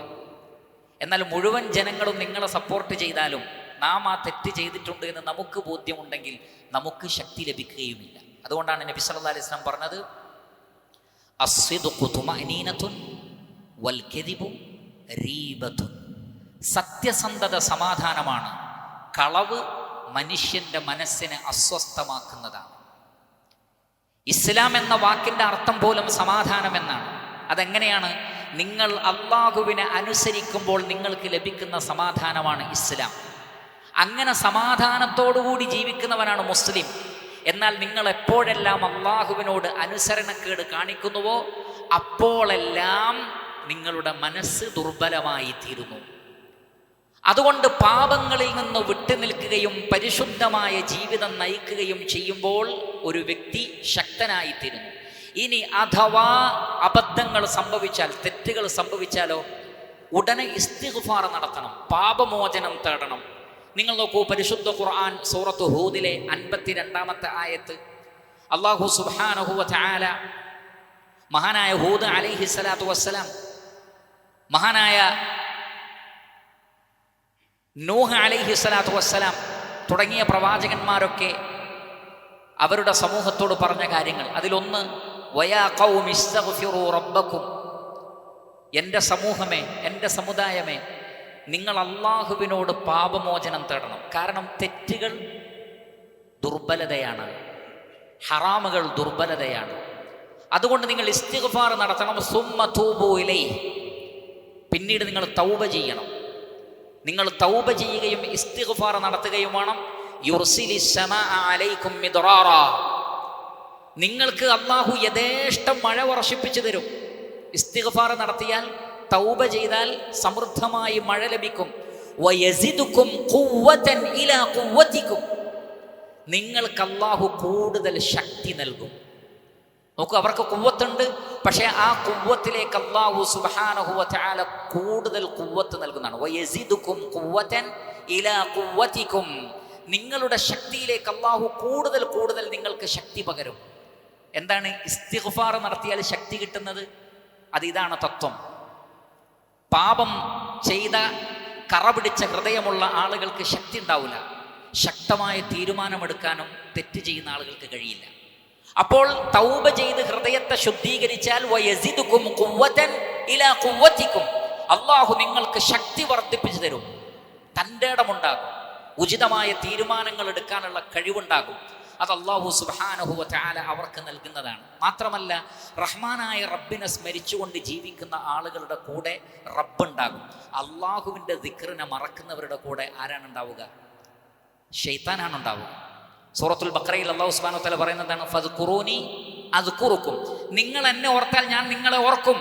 Speaker 1: എന്നാൽ മുഴുവൻ ജനങ്ങളും നിങ്ങളെ സപ്പോർട്ട് ചെയ്താലും നാം ആ തെറ്റ് ചെയ്തിട്ടുണ്ട് എന്ന് നമുക്ക് ബോധ്യമുണ്ടെങ്കിൽ നമുക്ക് ശക്തി ലഭിക്കുകയുമില്ല. അതുകൊണ്ടാണ് നബി സല്ലല്ലാഹു അലൈഹി വസല്ലം പറഞ്ഞത്, അസ്സിദ്ഖു തുമഅനീനത്തുൻ വൽ കദിബു റീബത്തുൻ. സത്യസന്ധത സമാധാനമാണ്, കളവ് മനുഷ്യന്റെ മനസ്സിനെ അസ്വസ്ഥമാക്കുന്നതാണ്. ഇസ്ലാം എന്ന വാക്കിൻ്റെ അർത്ഥം പോലും സമാധാനം എന്നാണ്. അതെങ്ങനെയാണ്? നിങ്ങൾ അള്ളാഹുവിനെ അനുസരിക്കുമ്പോൾ നിങ്ങൾക്ക് ലഭിക്കുന്ന സമാധാനമാണ് ഇസ്ലാം. അങ്ങനെ സമാധാനത്തോടുകൂടി ജീവിക്കുന്നവനാണ് മുസ്ലിം. എന്നാൽ നിങ്ങൾ എപ്പോഴെല്ലാം അള്ളാഹുവിനോട് അനുസരണക്കേട് കാണിക്കുന്നുവോ അപ്പോഴെല്ലാം നിങ്ങളുടെ മനസ്സ് ദുർബലമായി തീരുന്നു. അതുകൊണ്ട് പാപങ്ങളിൽ നിന്ന് വിട്ടുനിൽക്കുകയും പരിശുദ്ധമായ ജീവിതം നയിക്കുകയും ചെയ്യുമ്പോൾ ഒരു വ്യക്തി ശക്തനായിത്തീരുന്നു. ഇനി അഥവാ അബദ്ധങ്ങൾ സംഭവിച്ചാൽ, തെറ്റുകൾ സംഭവിച്ചാലോ, ഉടനെ ഇസ്തിഗ്ഫാർ നടത്തണം, പാപമോചനം തേടണം. നിങ്ങൾ നോക്കൂ, പരിശുദ്ധ ഖുർആൻ സൂറത്ത് ഹൂദിലെ 52-ാമത്തെ ആയത്ത് അല്ലാഹു സുബ്ഹാനഹു വ തആല മഹാനായ ഹൂദ് അലൈഹിസ്സലാത്തു വസ്സലാം, മഹാനായ നൂഹ് അലൈഹിസ്സലാത്തു വസ്സലാം തുടങ്ങിയ പ്രവാചകന്മാരൊക്കെ അവരുടെ സമൂഹത്തോട് പറഞ്ഞ കാര്യങ്ങൾ, അതിലൊന്ന് വയാ ഖൗമി ഇസ്തഗ്ഫിറൂ റബ്ബക്കും, എൻ്റെ സമൂഹമേ, എൻ്റെ സമുദായമേ, നിങ്ങൾ അള്ളാഹുവിനോട് പാപമോചനം തേടണം. കാരണം തെറ്റുകൾ ദുർബലതയാണ്, ഹറാമുകൾ ദുർബലതയാണ്. അതുകൊണ്ട് നിങ്ങൾ ഇസ്തിഗ്ഫാർ നടത്തണം. സുമ്മ തൂബൂ ഇലൈഹി, പിന്നീട് നിങ്ങൾ തൗബ ചെയ്യണം. നിങ്ങൾ തൗബ ചെയ്യുകയും ഇസ്തിഗ്ഫാർ നടത്തുകയും വേണം. യുർസിലിസ് സമാഅ അലൈക്കും മിദ്റാറ, നിങ്ങൾക്ക് അള്ളാഹു യഥേഷ്ടം മഴ വർഷിപ്പിച്ചു തരും. ഇസ്തിഗ്ഫാർ നടത്തിയാൽ, തൗബ ചെയ്താൽ സമൃദ്ധമായി മഴ ലഭിക്കും. വയസിദുക്കും ഖുവ്വതൻ ഇലാ ഖുവ്വതിക്കും, നിങ്ങൾക്ക് അള്ളാഹു കൂടുതൽ ശക്തി നൽകും. നോക്കൂ, അവർക്ക് ഖുവ്വത്തുണ്ട്, പക്ഷേ ആ ഖുവ്വത്തിലേക്ക് അള്ളാഹു സുബ്ഹാനഹു വ തആല കൂടുതൽ ഖുവ്വത്ത് നൽകുന്നതാണ്. വയസിദുക്കും ഖുവ്വതൻ ഇലാ ഖുവ്വതിക്കും, നിങ്ങളുടെ ശക്തിയിലേക്ക് അള്ളാഹു കൂടുതൽ കൂടുതൽ നിങ്ങൾക്ക് ശക്തി പകരും. എന്താണ് ഇസ്തിഗ്ഫാർ നടത്തിയാൽ ശക്തി കിട്ടുന്നത്? ഇതാണ് തത്വം. പാപം ചെയ്ത കറ പിടിച്ച ഹൃദയമുള്ള ആളുകൾക്ക് ശക്തി ഉണ്ടാവില്ല. ശക്തമായ തീരുമാനമെടുക്കാനും തെറ്റ് ചെയ്യുന്ന ആളുകൾക്ക് കഴിയില്ല. അപ്പോൾ തൗബ ചെയ്ത് ഹൃദയത്തെ ശുദ്ധീകരിച്ചാൽ വയസിദുകും ഖുവ്വതൻ ഇലാ ഖുവ്വതികും, അള്ളാഹു നിങ്ങൾക്ക് ശക്തി വർദ്ധിപ്പിച്ചു തരും, തൻ്റെ ഇടമുണ്ടാകും, ഉചിതമായ തീരുമാനങ്ങൾ എടുക്കാനുള്ള കഴിവുണ്ടാകും. അത് അല്ലാഹു സുബ്ഹാനഹു വ തആല അവർക്ക് നൽകുന്നതാണ്. മാത്രമല്ല, റഹ്മാനായ റബ്ബിനെ സ്മരിച്ചുകൊണ്ട് ജീവിക്കുന്ന ആളുകളുടെ കൂടെ റബ്ബുണ്ടാകും. അള്ളാഹുവിൻ്റെ ദിക്റിനെ മറക്കുന്നവരുടെ കൂടെ ആരാണ് ഉണ്ടാവുക? ശൈത്താനാണ് ഉണ്ടാവുക. സൂറത്തുൽ ബഖറയിൽ അല്ലാഹു സുബ്ഹാനഹു വ തആല പറയുന്നതാണ്, ഫദ്കുറൂനി അദ്കുറുക്കും, നിങ്ങൾ എന്നെ ഓർത്താൽ ഞാൻ നിങ്ങളെ ഓർക്കും.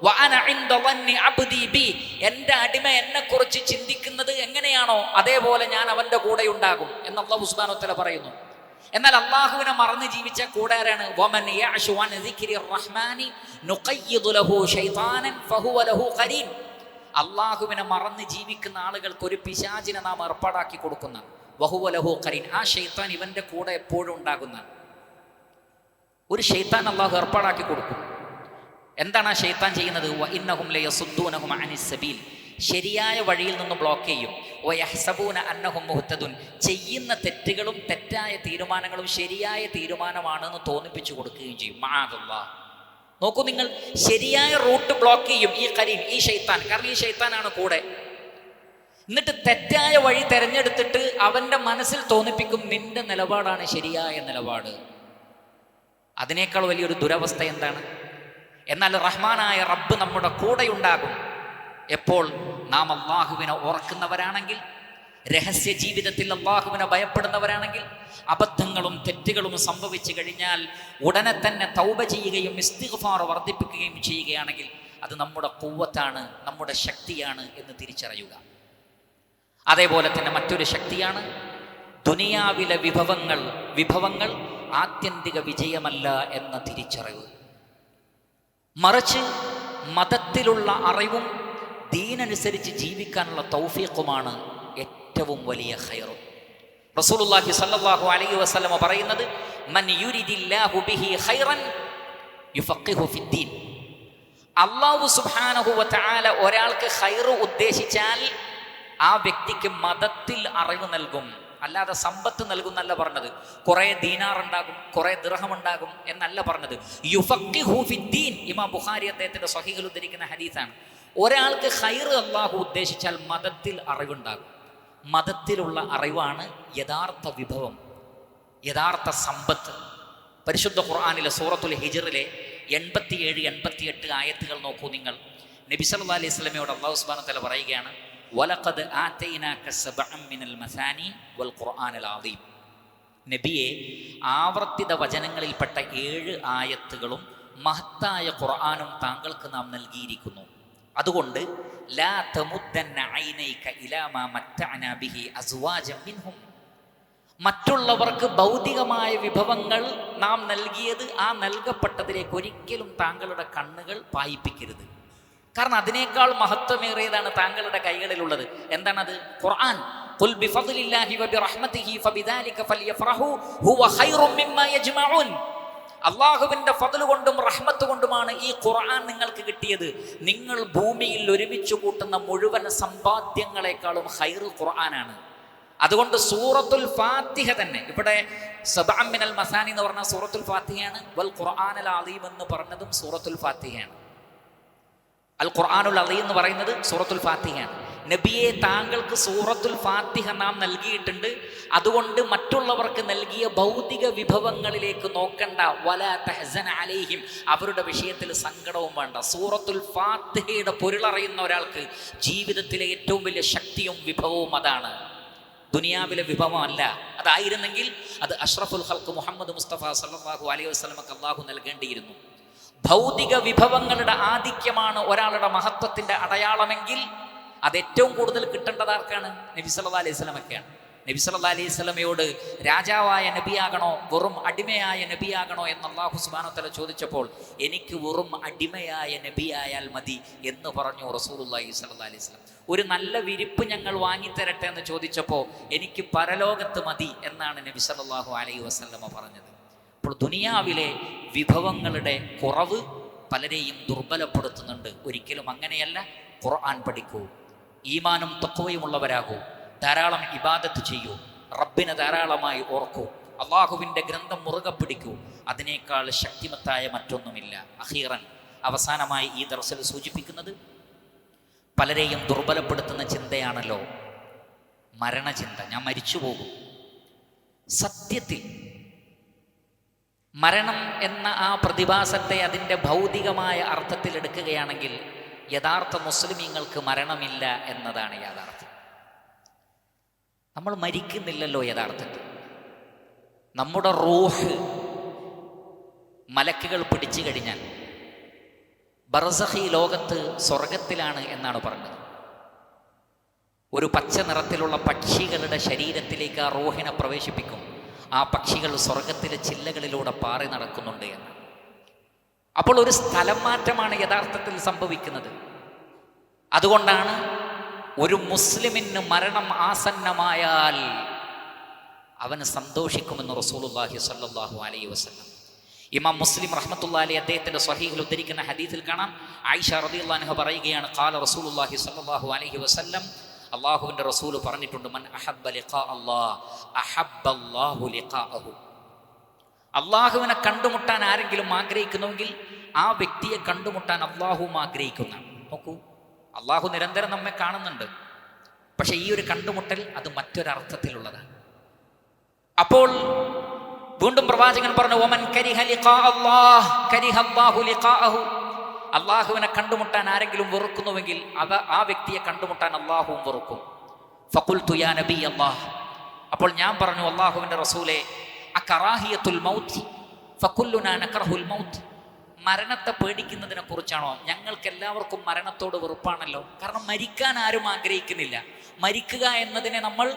Speaker 1: വഅന ഇൻദ വന്നി അബ്ദി ബി, എൻ്റെ അടിമ എന്നെക്കുറിച്ച് ചിന്തിക്കുന്നത് എങ്ങനെയാണോ അതേപോലെ ഞാൻ അവൻ്റെ കൂടെ ഉണ്ടാകും എന്ന് അല്ലാഹു സുബ്ഹാനഹു വ തആല പറയുന്നു. എന്നാൽ അള്ളാഹുവിനെ മറന്ന് ജീവിച്ച കൂടെ ആരാണ്? വമൻ യഅശു അൻ ദിക്രിർ റഹ്മാനി നുഖയ്യിദ് ലഹു ശൈത്താനൻ ഫഹുവ ലഹു ഖരീൻ. അള്ളാഹുവിനെ മറന്ന് ജീവിക്കുന്ന ആളുകൾക്ക് ഒരു പിശാചിനെ നാം ഏർപ്പാടാക്കി കൊടുക്കുന്ന വഹുവ ലഹു ഖരീൻ, ആ ശൈത്താൻ ഇവൻ്റെ കൂടെ എപ്പോഴും ഉണ്ടാകുന്ന ഒരു ശൈത്താൻ അള്ളാഹു ഏർപ്പാടാക്കി കൊടുക്കും. എന്താണ് ആ ശൈത്താൻ ചെയ്യുന്നത്? വഇന്നഹും ലയസുദ്ദൂനഹും അനിസ് സബീൽ, ശരിയായ വഴിയിൽ നിന്ന് ബ്ലോക്ക് ചെയ്യും. വയഹ്സബൂന അന്നഹും മുഹ്തദുൻ, ചെയ്യുന്ന തെറ്റുകളും തെറ്റായ തീരുമാനങ്ങളും ശരിയായ തീരുമാനമാണെന്ന് തോന്നിപ്പിച്ചു കൊടുക്കുകയും ചെയ്യും. മഅദല്ലാഹ്. നോക്കൂ നിങ്ങൾ, ശരിയായ റൂട്ട് ബ്ലോക്ക് ചെയ്യും ഈ ഖരീൻ, ഈ ശൈത്താൻ. കാരണം ഈ ശൈത്താനാണ് കൂടെ. എന്നിട്ട് തെറ്റായ വഴി തെരഞ്ഞെടുത്തിട്ട് അവൻ്റെ മനസ്സിൽ തോന്നിപ്പിക്കും, നിന്റെ നിലപാടാണ് ശരിയായ നിലപാട്. അതിനേക്കാൾ വലിയൊരു ദുരവസ്ഥ എന്താണ്? എന്നാൽ റഹ്മാനായ റബ്ബ് നമ്മുടെ കൂടെയുണ്ടാകും. എപ്പോൾ? നാം അള്ളാഹുവിനെ ഓർക്കുന്നവരാണെങ്കിൽ, രഹസ്യ ജീവിതത്തിൽ അള്ളാഹുവിനെ ഭയപ്പെടുന്നവരാണെങ്കിൽ, അബദ്ധങ്ങളും തെറ്റുകളും സംഭവിച്ചു കഴിഞ്ഞാൽ ഉടനെ തന്നെ തൗബ ചെയ്യുകയും ഇസ്തിഗ്ഫാർ വർദ്ധിപ്പിക്കുകയും ചെയ്യുകയാണെങ്കിൽ അത് നമ്മുടെ ഖുവ്വത്താണ്, നമ്മുടെ ശക്തിയാണ് എന്ന് തിരിച്ചറിയുക. അതേപോലെ തന്നെ മറ്റൊരു ശക്തിയാണ് ദുനിയാവിലെ വിഭവങ്ങൾ ആത്യന്തിക വിജയമല്ല എന്ന തിരിച്ചറിവ്. മറിച്ച് മതത്തിലുള്ള അറിവും ദീനനുസരിച്ച് ജീവിക്കാനുള്ള തൗഫീഖുമാണ് ഏറ്റവും വലിയ ഖൈർ. റസൂലുള്ളാഹി സ്വല്ലല്ലാഹു അലൈഹി വസല്ലം പറയുന്നത്, മൻ യുരിദില്ലാഹു ബിഹി ഖൈറൻ യുഫഖിഹു ഫിദ്ദീൻ. അല്ലാഹു സുബ്ഹാനഹു വ തആല ഒരാൾക്ക് ഖൈർ ഉദ്ദേശിച്ചാൽ ആ വ്യക്തിക്ക് മതത്തിൽ അറിവ് നൽകും. അല്ലാതെ സമ്പത്ത് നൽകുന്നല്ല പറഞ്ഞത്. കുറെ ദീനാർ ഉണ്ടാകും, കുറെ ദിർഹം ഉണ്ടാകും എന്നല്ല പറഞ്ഞത്. യുഫഖിഹു ഫിദ്ദീൻ. ഇമാം ബുഖാരി അദ്ദേഹത്തിന്റെ സ്വഹീഹിൽ ഉദ്ധരിക്കുന്ന ഹദീസാണ്. ഒരാൾക്ക് ഖൈർ അല്ലാഹു ഉദ്ദേശിച്ചാൽ മതത്തിൽ അറിവുണ്ടാകും. മതത്തിലുള്ള അറിവാണ് യഥാർത്ഥ വിഭവം, യഥാർത്ഥ സമ്പത്ത്. പരിശുദ്ധ ഖുർആനിലെ സൂറത്തുൽ ഹിജ്റിലെ 87, 88 ആയത്തുകൾ നോക്കൂ നിങ്ങൾ. നബി സല്ലല്ലാഹു അലൈഹി വസല്ലമയോട് അല്ലാഹു സുബ്ഹാനഹു വ തആല പറയുകയാണ്, വലഖദ് ആതൈനാക സബഅൻ മിനൽ മസാനി വൽ ഖുർആനിൽ അദീം. നബിയെ, ആവർത്തിത വചനങ്ങളിൽപ്പെട്ട 7 ആയത്തുകളും മഹത്തായ ഖുർആനും താങ്കൾക്ക് നാം നൽകിയിരിക്കുന്നു. അതുകൊണ്ട് ലാ തമുദ്ദന്ന ഐനൈക ഇലാ മാ മത്തഅനാ ബിഹി അസ്വാജൻ മിൻഹും, മറ്റുള്ളവർക്ക് ഭൗതികമായ വിഭവങ്ങൾ നാം നൽകിയത്, ആ നൽകപ്പെട്ടതിലേക്ക് ഒരിക്കലും താങ്കളുടെ കണ്ണുകൾ പായിപ്പിക്കരുത്. കാരണം അതിനേക്കാൾ മഹത്വമേറിയതാണ് താങ്കളുടെ കൈകളിലുള്ളത്. എന്താണത്? ഖുർആൻ. ഖുൽ ബിഫദ്ലില്ലാഹി വബിറഹ്മതിഹി ഫബിദാലിക ഫൽയഫറഹു ഹുവ ഖൈറും മിമ്മാ യജ്മഊൻ. അള്ളാഹുവിൻ്റെ ഫദ്ല് കൊണ്ടും റഹ്മത്ത് കൊണ്ടുമാണ് ഈ ഖുർആൻ നിങ്ങൾക്ക് കിട്ടിയത്. നിങ്ങൾ ഭൂമിയിൽ ഒരുമിച്ച് കൂട്ടുന്ന മുഴുവൻ സമ്പാദ്യങ്ങളെക്കാളും ഖൈർ ഖുർആനാണ്. അതുകൊണ്ട് സൂറത്തുൽ ഫാത്തിഹ തന്നെ, ഇവിടെ സബഅൻ മിനൽ മസാനി എന്ന് പറഞ്ഞ സൂറത്തുൽ ഫാത്തിഹയാണ്. വൽ ഖുർആനുൽ അദീം എന്ന് പറഞ്ഞതും സൂറത്തുൽ ഫാത്തിഹയാണ്. അൽ ഖുർആനുൽ അദീം എന്ന് പറയുന്നത് സൂറത്തുൽ ഫാത്തിഹയാണ്. നബിയെ, താങ്കൾക്ക് സൂറത്തുൽ ഫാത്തിഹ നാം നൽകിയിട്ടുണ്ട്. അതുകൊണ്ട് മറ്റുള്ളവർക്ക് നൽകിയ ഭൗതിക വിഭവങ്ങളിലേക്ക് നോക്കണ്ട. വലാ തഹ്സൻ അലൈഹിം, അവരുടെ വിഷയത്തിൽ സങ്കടവും വേണ്ട. സൂറത്തുൽ ഫാത്തിഹയുടെ പൊരുളറിയുന്ന ഒരാൾക്ക് ജീവിതത്തിലെ ഏറ്റവും വലിയ ശക്തിയും വിഭവവും അതാണ്, ദുനിയാവിലെ വിഭവമല്ല. അതായിരുന്നെങ്കിൽ അത് അഷ്റഫുൽ ഖൽഖ് മുഹമ്മദ് മുസ്തഫ സല്ലല്ലാഹു അലൈഹി വസല്ലമക്ക് അല്ലാഹു നൽകേണ്ടിയിരുന്നു. ഭൗതിക വിഭവങ്ങളുടെ ആധിക്യമാണ് ഒരാളുടെ മഹത്വത്തിന്റെ അടയാളമെങ്കിൽ അത് ഏറ്റവും കൂടുതൽ കിട്ടേണ്ടത് ആർക്കാണ്? നബി സല്ലല്ലാഹു അലൈഹി വസല്ലമക്കാണ്. നബി സല്ലല്ലാഹു അലൈഹി വസല്ലമയോട് രാജാവായ നബിയാകണോ വെറും അടിമയായ നബിയാകണോ എന്ന് അല്ലാഹു സുബ്ഹാനഹു വ തആല ചോദിച്ചപ്പോൾ, എനിക്ക് വെറും അടിമയായ നബിയായാൽ മതി എന്ന് പറഞ്ഞു റസൂലുള്ളാഹി സ്വല്ലല്ലാഹു അലൈഹി വസല്ലം. ഒരു നല്ല വിരിപ്പ് ഞങ്ങൾ വാങ്ങിത്തരട്ടെ എന്ന് ചോദിച്ചപ്പോൾ, എനിക്ക് പരലോകത്ത് മതി എന്നാണ് നബി സല്ലല്ലാഹു അലൈഹി വസല്ലമ പറഞ്ഞത്. അപ്പോൾ ദുനിയാവിലെ വിഭവങ്ങളുടെ കുറവ് പലരെയും ദുർബലപ്പെടുത്തുന്നുണ്ട്. ഒരിക്കലും അങ്ങനെയല്ല. ഖുർആൻ പഠിക്കൂ, ഈമാനും തഖ്വയും ഉള്ളവരാകൂ, ധാരാളം ഇബാദത്ത് ചെയ്യൂ, റബ്ബിനെ ധാരാളമായി ഓർക്കൂ, അള്ളാഹുവിൻ്റെ ഗ്രന്ഥം മുറുകെ പിടിക്കൂ. അതിനേക്കാൾ ശക്തിമത്തായ മറ്റൊന്നുമില്ല. അഖീറൻ, അവസാനമായി ഈ ദർസിൽ സൂചിപ്പിക്കുന്നത് പലരെയും ദുർബലപ്പെടുത്തുന്ന ചിന്തയാണല്ലോ മരണചിന്ത. ഞാൻ മരിച്ചു പോകും. സത്യത്തിൽ മരണം എന്ന ആ പ്രതിഭാസത്തെ അതിൻ്റെ ഭൗതികമായ അർത്ഥത്തിൽ എടുക്കുകയാണെങ്കിൽ യഥാർത്ഥ മുസ്ലിമീങ്ങൾക്ക് മരണമില്ല എന്നതാണ് യാഥാർത്ഥ്യം. നമ്മൾ മരിക്കുന്നില്ലല്ലോ യഥാർത്ഥത്തിൽ. നമ്മുടെ റൂഹ് മലക്കുകൾ പിടിച്ചു കഴിഞ്ഞാൽ ബർസഖി ലോകത്ത് സ്വർഗത്തിലാണ് എന്നാണ് പറഞ്ഞത്. ഒരു പച്ച നിറത്തിലുള്ള പക്ഷികളുടെ ശരീരത്തിലേക്ക് ആ റൂഹിനെ പ്രവേശിപ്പിക്കും. ആ പക്ഷികൾ സ്വർഗത്തിലെ ചില്ലകളിലൂടെ പാറി നടക്കുന്നുണ്ട് എന്ന്. അപ്പോൾ ഒരു സ്ഥലം മാറ്റമാണ് യഥാർത്ഥത്തിൽ സംഭവിക്കുന്നത്. അതുകൊണ്ടാണ് ഒരു മുസ്ലിമിന് മരണം ആസന്നമായാൽ അവന് സന്തോഷിക്കുമെന്ന് റസൂലുള്ളാഹി സ്വല്ലല്ലാഹു അലൈഹി വസല്ലം. ഇമാം മുസ്ലിം റഹ്മത്തുള്ളാഹി അലൈഹി അദ്ദേഹത്തിന്റെ സ്വഹീഹിൽ ഉദ്ധരിക്കുന്ന ഹദീസിൽ കാണാം, ആയിഷ റളിയല്ലാഹു അൻഹ പറയുകയാണ്, ഖാല റസൂലുള്ളാഹി സ്വല്ലല്ലാഹു അലൈഹി വസല്ലം, അള്ളാഹുവിൻ്റെ റസൂൽ പറഞ്ഞിട്ടുണ്ട്, മൻ അഹബ്ബ ലിഖാ അല്ലാഹ് അഹബ്ബല്ലാഹു ലിഖാഅഹു. അള്ളാഹുവിനെ കണ്ടുമുട്ടാൻ ആരെങ്കിലും ആഗ്രഹിക്കുന്നുവെങ്കിൽ ആ വ്യക്തിയെ കണ്ടുമുട്ടാൻ അള്ളാഹുവും ആഗ്രഹിക്കുന്ന. നോക്കൂ, അള്ളാഹു നിരന്തരം നമ്മെ കാണുന്നുണ്ട്. പക്ഷെ ഈ ഒരു കണ്ടുമുട്ടൽ അത് മറ്റൊരർത്ഥത്തിലുള്ളതാണ്. അപ്പോൾ വീണ്ടും പ്രവാചകൻ പറഞ്ഞു, വമൻ കരിഹ ലിഖാ അല്ലാഹ് കരിഹ അല്ലാഹു ലിഖാഅഹു. അള്ളാഹുവിനെ കണ്ടുമുട്ടാൻ ആരെങ്കിലും വെറുക്കുന്നുവെങ്കിൽ ആ വ്യക്തിയെ കണ്ടുമുട്ടാൻ അള്ളാഹുവും വെറുക്കും. ഫഖുൽതു യാ നബി അല്ലാഹ്, അപ്പോൾ ഞാൻ പറഞ്ഞു, അള്ളാഹുവിൻ്റെ റസൂലേ, അകറാഹിയത്തുൽ മൗത്ത് ഫകുല്ലുനാ നക്റഹുൽ മൗത്ത്. മരണത്തെ പേടിക്കുന്നതിനെ കുറിച്ചാണോ? ഞങ്ങൾക്ക് എല്ലാവർക്കും മരണത്തോട് വെറുപ്പാണല്ലോ. കാരണം മരിക്കാൻ ആരും ആഗ്രഹിക്കുന്നില്ല. മരിക്കുക എന്നതിനെ നമ്മൾ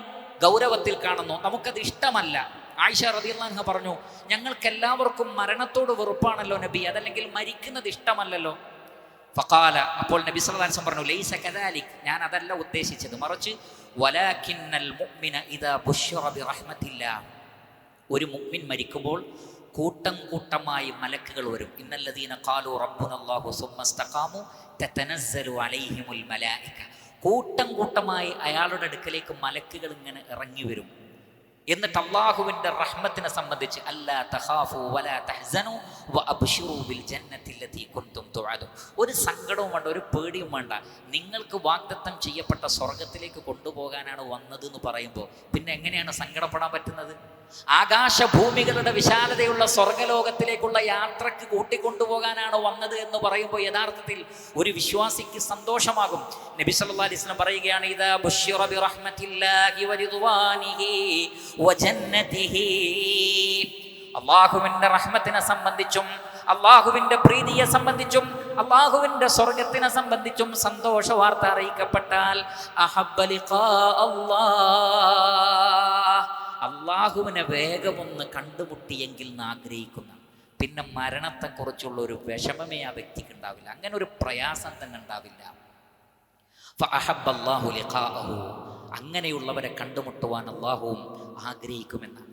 Speaker 1: ഗൗരവത്തിൽ കാണുന്നു, നമുക്കത് ഇഷ്ടമല്ല. ആയിഷ റളിയല്ലാഹു അൻഹ പറഞ്ഞു, ഞങ്ങൾക്ക് എല്ലാവർക്കും മരണത്തോട് വെറുപ്പാണല്ലോ നബി, അതല്ലെങ്കിൽ മരിക്കുന്നത് ഇഷ്ടമല്ലല്ലോ. ഫഖാല, അപ്പോൾ നബി സല്ലല്ലാഹു അലൈഹി വസല്ലം പറഞ്ഞു, ലൈസ കദാലിക്, ഞാൻ അതല്ല ഉദ്ദേശിച്ചത്, മറിച്ച് വലാകിന്നൽ മുഅ്മിന ഇദാ ബുശ്ശിറ ബിറഹ്മത്തില്ലാ, ഒരു മുഅ്മിൻ മരിക്കുമ്പോൾ കൂട്ടം കൂട്ടമായി മലക്കുകൾ വരും. ഇന്നല്ലദീന ഖാലൂ റബ്ബുനല്ലാഹു സുമ്മ ഇസ്തഖാമു തതനസ്സലു അലൈഹിമുൽ മലായിക. കൂട്ടം കൂട്ടമായി അയാളുടെ അടുക്കലേക്ക് മലക്കുകൾ ഇങ്ങനെ ഇറങ്ങി വരും. എന്നിട്ട് അള്ളാഹുവിൻ്റെ റഹ്മത്തിനെ സംബന്ധിച്ച് അല്ലാ തഖാഫു വലാ തഹ്സനു വഅബ്ശിറൂ ബിൽ ജന്നത്തി ലത്തി കുൻതും തുഅദു. ഒരു സങ്കടവും വേണ്ട, ഒരു പേടിയും വേണ്ട, നിങ്ങൾക്ക് വാഗ്ദത്തം ചെയ്യപ്പെട്ട സ്വർഗത്തിലേക്ക് കൊണ്ടുപോകാനാണ് വന്നത് എന്ന് പറയുമ്പോൾ പിന്നെ എങ്ങനെയാണ് സങ്കടപ്പെടാൻ പറ്റുന്നത്? ആകാശഭൂമികളുടെ വിശാലതയുള്ള സ്വർഗലോകത്തിലേക്കുള്ള യാത്രക്ക് കൂട്ടിക്കൊണ്ടുപോകാനാണ് വന്നത് എന്ന് പറയുമ്പോൾ യഥാർത്ഥത്തിൽ ഒരു വിശ്വാസിക്ക് സന്തോഷമാകും. നബി സല്ലല്ലാഹു അലൈഹി വസല്ലം പറയുകയാണ്, ഇദാ ബുശ്ശിറ ബിറഹ്മത്തില്ലാഹി വരിദ്വാനിഹി വജന്നതിഹി. അല്ലാഹുവിൻ്റെ റഹ്മത്തിനെ സംബന്ധിച്ചും അള്ളാഹുവിൻ്റെ പ്രീതിയെ സംബന്ധിച്ചും അള്ളാഹുവിൻ്റെ സ്വർഗത്തിനെ സംബന്ധിച്ചും സന്തോഷ വാർത്ത അറിയിക്കപ്പെട്ടാൽ അഹബ്ബ ലിഖാ അല്ലാഹ്, അള്ളാഹുവിനെ വേഗമൊന്ന് കണ്ടുമുട്ടിയെങ്കിൽ എന്ന് ആഗ്രഹിക്കുന്ന, പിന്നെ മരണത്തെക്കുറിച്ചുള്ള ഒരു വിഷമമേ ആ വ്യക്തിക്ക് ഉണ്ടാവില്ല, അങ്ങനെ ഒരു പ്രയാസം തന്നെ ഉണ്ടാവില്ല. ഫഅഹബ്ബല്ലാഹു ലിഖാഅഹു, അങ്ങനെയുള്ളവരെ കണ്ടുമുട്ടുവാൻ അള്ളാഹുവും ആഗ്രഹിക്കുമെന്നാണ്.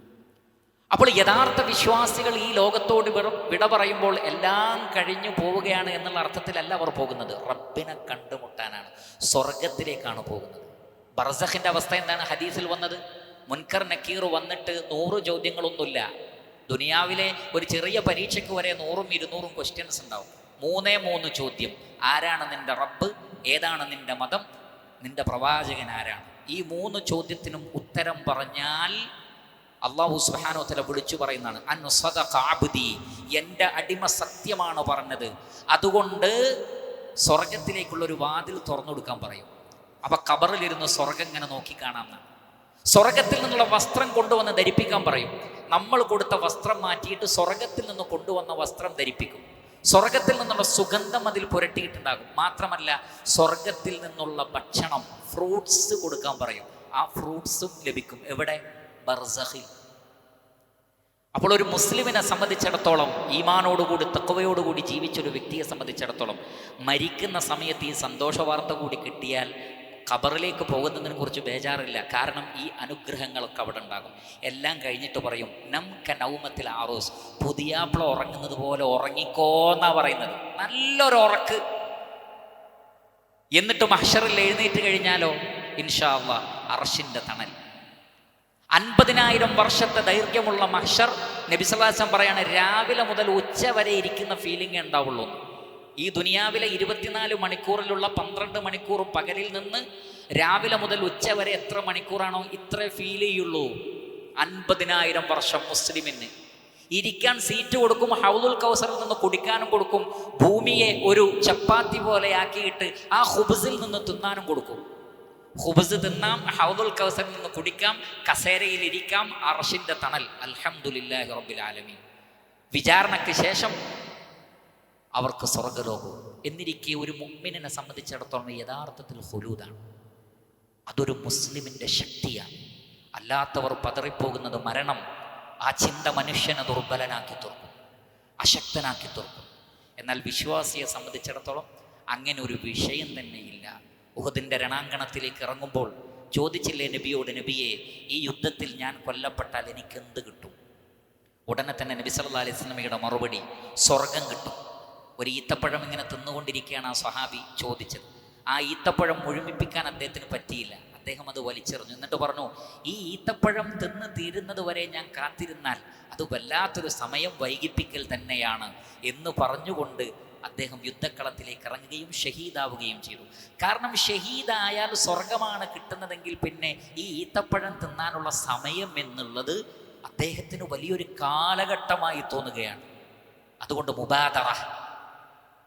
Speaker 1: അപ്പോൾ യഥാർത്ഥ വിശ്വാസികൾ ഈ ലോകത്തോട് വിട പറയുമ്പോൾ എല്ലാം കഴിഞ്ഞു പോവുകയാണ് എന്നുള്ള അർത്ഥത്തിലല്ല അവർ പോകുന്നത്, റബ്ബിനെ കണ്ടുമുട്ടാനാണ്, സ്വർഗത്തിലേക്കാണ് പോകുന്നത്. ബർസഖിന്റെ അവസ്ഥ എന്താണ്? ഹദീസിൽ വന്നത്, മുൻകർ നക്കീർ വന്നിട്ട് 100 ചോദ്യങ്ങളൊന്നുമില്ല. ദുനിയാവിലെ ഒരു ചെറിയ പരീക്ഷയ്ക്ക് വരെ 100ഉം 200ഉം ക്വസ്റ്റ്യൻസ് ഉണ്ടാവും. 3 ചോദ്യം. ആരാണ് നിന്റെ റബ്ബ്? ഏതാണ് നിന്റെ മതം? നിന്റെ പ്രവാചകൻ ആരാണ്? ഈ 3 ചോദ്യത്തിനും ഉത്തരം പറഞ്ഞാൽ അല്ലാഹു സുബ്ഹാനഹു വ തആല വിളിച്ചു പറയുന്നതാണ്, അൻ സദഖ അബ്ദി, എൻ്റെ അടിമ സത്യമാണ് പറഞ്ഞത്, അതുകൊണ്ട് സ്വർഗത്തിലേക്കുള്ളൊരു വാതിൽ തുറന്നു കൊടുക്കാൻ പറയും. അപ്പൊ ഖബറിലിരുന്ന് സ്വർഗം ഇങ്ങനെ നോക്കിക്കാണാമെന്നാണ്. സ്വർഗത്തിൽ നിന്നുള്ള വസ്ത്രം കൊണ്ടുവന്ന് ധരിപ്പിക്കാൻ പറയും. നമ്മൾ കൊടുത്ത വസ്ത്രം മാറ്റിയിട്ട് സ്വർഗത്തിൽ നിന്ന് കൊണ്ടുവന്ന വസ്ത്രം ധരിപ്പിക്കും. സ്വർഗത്തിൽ നിന്നുള്ള സുഗന്ധം അതിൽ പുരട്ടിയിട്ടുണ്ടാകും. മാത്രമല്ല സ്വർഗത്തിൽ നിന്നുള്ള ഭക്ഷണം, ഫ്രൂട്ട്സ് കൊടുക്കാൻ പറയും. ആ ഫ്രൂട്ട്സും ലഭിക്കും. എവിടെ? ബർസഖിൽ. അപ്പോൾ ഒരു മുസ്ലിമിനെ സംബന്ധിച്ചിടത്തോളം, ഈമാനോടുകൂടി തഖ്വയോടുകൂടി ജീവിച്ചൊരു വ്യക്തിയെ സംബന്ധിച്ചിടത്തോളം മരിക്കുന്ന സമയത്ത് ഈ സന്തോഷ വാർത്ത കൂടി കിട്ടിയാൽ ഖബറിലേക്ക് പോകുന്നതിനെ കുറിച്ച് ബേജാറില്ല. കാരണം ഈ അനുഗ്രഹങ്ങളൊക്കെ അവിടെ ഉണ്ടാകും. എല്ലാം കഴിഞ്ഞിട്ട് പറയും, നം ക നൗമത്തിൽ ആറൂസ്, പുതിയാപ്പിള ഉറങ്ങുന്നത് പോലെ ഉറങ്ങിക്കോന്നാ പറയുന്നത്. നല്ലൊരു ഉറക്ക്. എന്നിട്ട് മഹ്ശറിൽ എഴുന്നേറ്റ് കഴിഞ്ഞാലോ ഇൻഷാ അല്ലാഹ് അർശിൻ്റെ തണൽ. 50,000 വർഷത്തെ ദൈർഘ്യമുള്ള മഹ്ശർ നബി സല്ലല്ലാഹു അലൈഹി വസല്ലം പറയാണ്, രാവിലെ മുതൽ ഉച്ച വരെ ഇരിക്കുന്ന ഫീലിംഗ് ഉണ്ടാവുള്ളൂ. ഈ ദുനിയാവിലെ 24 മണിക്കൂറിലുള്ള 12 മണിക്കൂർ പകലിൽ നിന്ന് രാവിലെ മുതൽ ഉച്ച വരെ എത്ര മണിക്കൂറാണോ ഇത്ര ഫീൽ ചെയ്യുള്ളൂ. 50,000 വർഷം മുസ്ലിമിന് ഇരിക്കാൻ സീറ്റ് കൊടുക്കും, ഹൗലുൽ കൗസറിൽ നിന്ന് കുടിക്കാനും കൊടുക്കും, ഭൂമിയെ ഒരു ചപ്പാത്തി പോലെ ആക്കിയിട്ട് ആ ഹുബ്സിൽ നിന്ന് തിന്നാനും കൊടുക്കും. ഹുബ്സ് തിന്നാം, ഹൗലുൽ കൗസറിൽ നിന്ന് കുടിക്കാം, കസേരയിൽ ഇരിക്കാം, അർശിന്റെ തണൽ. അൽഹംദുലില്ലാഹി റബ്ബിൽ ആലമീൻ. വിചാരണയ്ക്ക് ശേഷം അവർക്ക് സ്വർഗ്ഗലോകവും. എന്നിരിക്കെ ഒരു മുഅ്മിനിനെ സംബന്ധിച്ചിടത്തോളം യഥാർത്ഥത്തിൽ ഖുലൂദാണ്. അതൊരു മുസ്ലിമിൻ്റെ ശക്തിയാണ്. അല്ലാത്തവർ പതറിപ്പോകുന്നത് മരണം. ആ ചിന്ത മനുഷ്യനെ ദുർബലനാക്കി തീർക്കും, അശക്തനാക്കി തീർക്കും. എന്നാൽ വിശ്വാസിയെ സംബന്ധിച്ചിടത്തോളം അങ്ങനെ ഒരു വിഷയം തന്നെയില്ല. ഉഹദിൻ്റെ രണാങ്കണത്തിലേക്ക് ഇറങ്ങുമ്പോൾ ചോദിച്ചില്ലേ നബിയോട്, നബിയെ, ഈ യുദ്ധത്തിൽ ഞാൻ കൊല്ലപ്പെട്ടാൽ എനിക്ക് എന്ത് കിട്ടും? ഉടനെ തന്നെ നബി സല്ലല്ലാഹു അലൈഹി വസല്ലമയുടെ മറുപടി, സ്വർഗം കിട്ടും. ഒരു ഈത്തപ്പഴം ഇങ്ങനെ തിന്നുകൊണ്ടിരിക്കുകയാണ് ആ സ്വഹാബി ചോദിച്ചത്. ആ ഈത്തപ്പഴം മുഴുമിപ്പിക്കാൻ അദ്ദേഹത്തിന് പറ്റിയില്ല. അദ്ദേഹം അത് വലിച്ചെറിഞ്ഞു. എന്നിട്ട് പറഞ്ഞു, ഈ ഈത്തപ്പഴം തിന്ന് തീരുന്നത് വരെ ഞാൻ കാത്തിരുന്നാൽ അത് വല്ലാത്തൊരു സമയം വൈകിപ്പിക്കൽ തന്നെയാണ് എന്ന് പറഞ്ഞുകൊണ്ട് അദ്ദേഹം യുദ്ധക്കളത്തിലേക്ക് ഇറങ്ങുകയും ഷഹീദാവുകയും ചെയ്തു. കാരണം ഷഹീദായാൽ സ്വർഗമാണ് കിട്ടുന്നതെങ്കിൽ പിന്നെ ഈ ഈത്തപ്പഴം തിന്നാനുള്ള സമയം എന്നുള്ളത് അദ്ദേഹത്തിന് വലിയൊരു കാലഘട്ടമായി തോന്നുകയാണ്. അതുകൊണ്ട്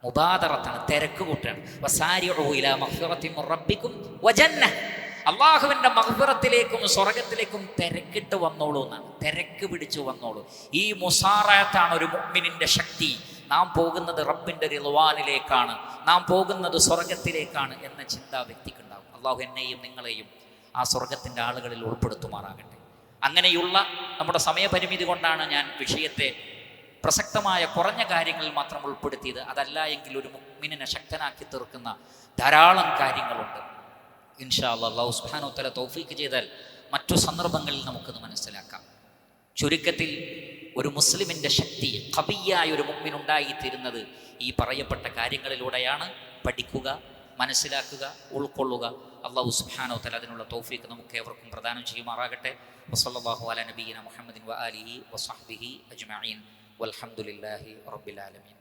Speaker 1: മുബാദറത്താണ്, തിരക്ക് കൂട്ടാണ്. വസാരിഉ ഇലാ മഗ്ഫിറത്തിൻ മിർ റബ്ബിക്കും വജന്ന, അള്ളാഹുവിൻ്റെ മഗ്ഫിറത്തിലേക്കും സ്വർഗത്തിലേക്കും തിരക്കിട്ട് വന്നോളൂ എന്നാണ്. തിരക്ക് പിടിച്ചു വന്നോളൂ. ഈ മുസാറത്താണ് ഒരു മുഅ്മിനിൻ്റെ ശക്തി. നാം പോകുന്നത് റബ്ബിൻ്റെ റിളവാനിലേക്കാണ്, നാം പോകുന്നത് സ്വർഗത്തിലേക്കാണ് എന്ന ചിന്ത വ്യക്തിക്കുണ്ടാകും. അള്ളാഹു എന്നെയും നിങ്ങളെയും ആ സ്വർഗത്തിൻ്റെ ആളുകളിൽ ഉൾപ്പെടുത്തുമാറാകട്ടെ. അങ്ങനെയുള്ള നമ്മുടെ സമയപരിമിതി കൊണ്ടാണ് ഞാൻ വിഷയത്തെ പ്രസക്തമായ കുറഞ്ഞ കാര്യങ്ങളിൽ മാത്രം ഉൾപ്പെടുത്തിയത്. അതല്ല എങ്കിൽ ഒരു മുഅ്മിനിനെ ശക്തനാക്കി തീർക്കുന്ന ധാരാളം കാര്യങ്ങളുണ്ട്. ഇൻഷാ അല്ലാഹ് അല്ലാഹു സുബ്ഹാനഹു വ തആല തൗഫീഖ് ചെയ്താൽ മറ്റു സന്ദർഭങ്ങളിൽ നമുക്കത് മനസ്സിലാക്കാം. ചുരുക്കത്തിൽ ഒരു മുസ്ലിമിൻ്റെ ശക്തി, ഖവിയായ ഒരു മുഅ്മിൻ ഉണ്ടായിത്തീരുന്നത് ഈ പറയപ്പെട്ട കാര്യങ്ങളിലൂടെയാണ്. പഠിക്കുക, മനസ്സിലാക്കുക, ഉൾക്കൊള്ളുക. അല്ലാഹു സുബ്ഹാനഹു വ തആല അതിനുള്ള തൗഫീഖ് നമുക്ക് ഏവർക്കും പ്രദാനം ചെയ്യുമാറാകട്ടെ. വസല്ലല്ലാഹു അലാ നബിയിന മുഹമ്മദിൻ വ ആലിഹി വസഹ്ബിഹി അജ്മഈൻ വൽഹംദുലില്ലാഹി റബ്ബിൽ ആലമീൻ.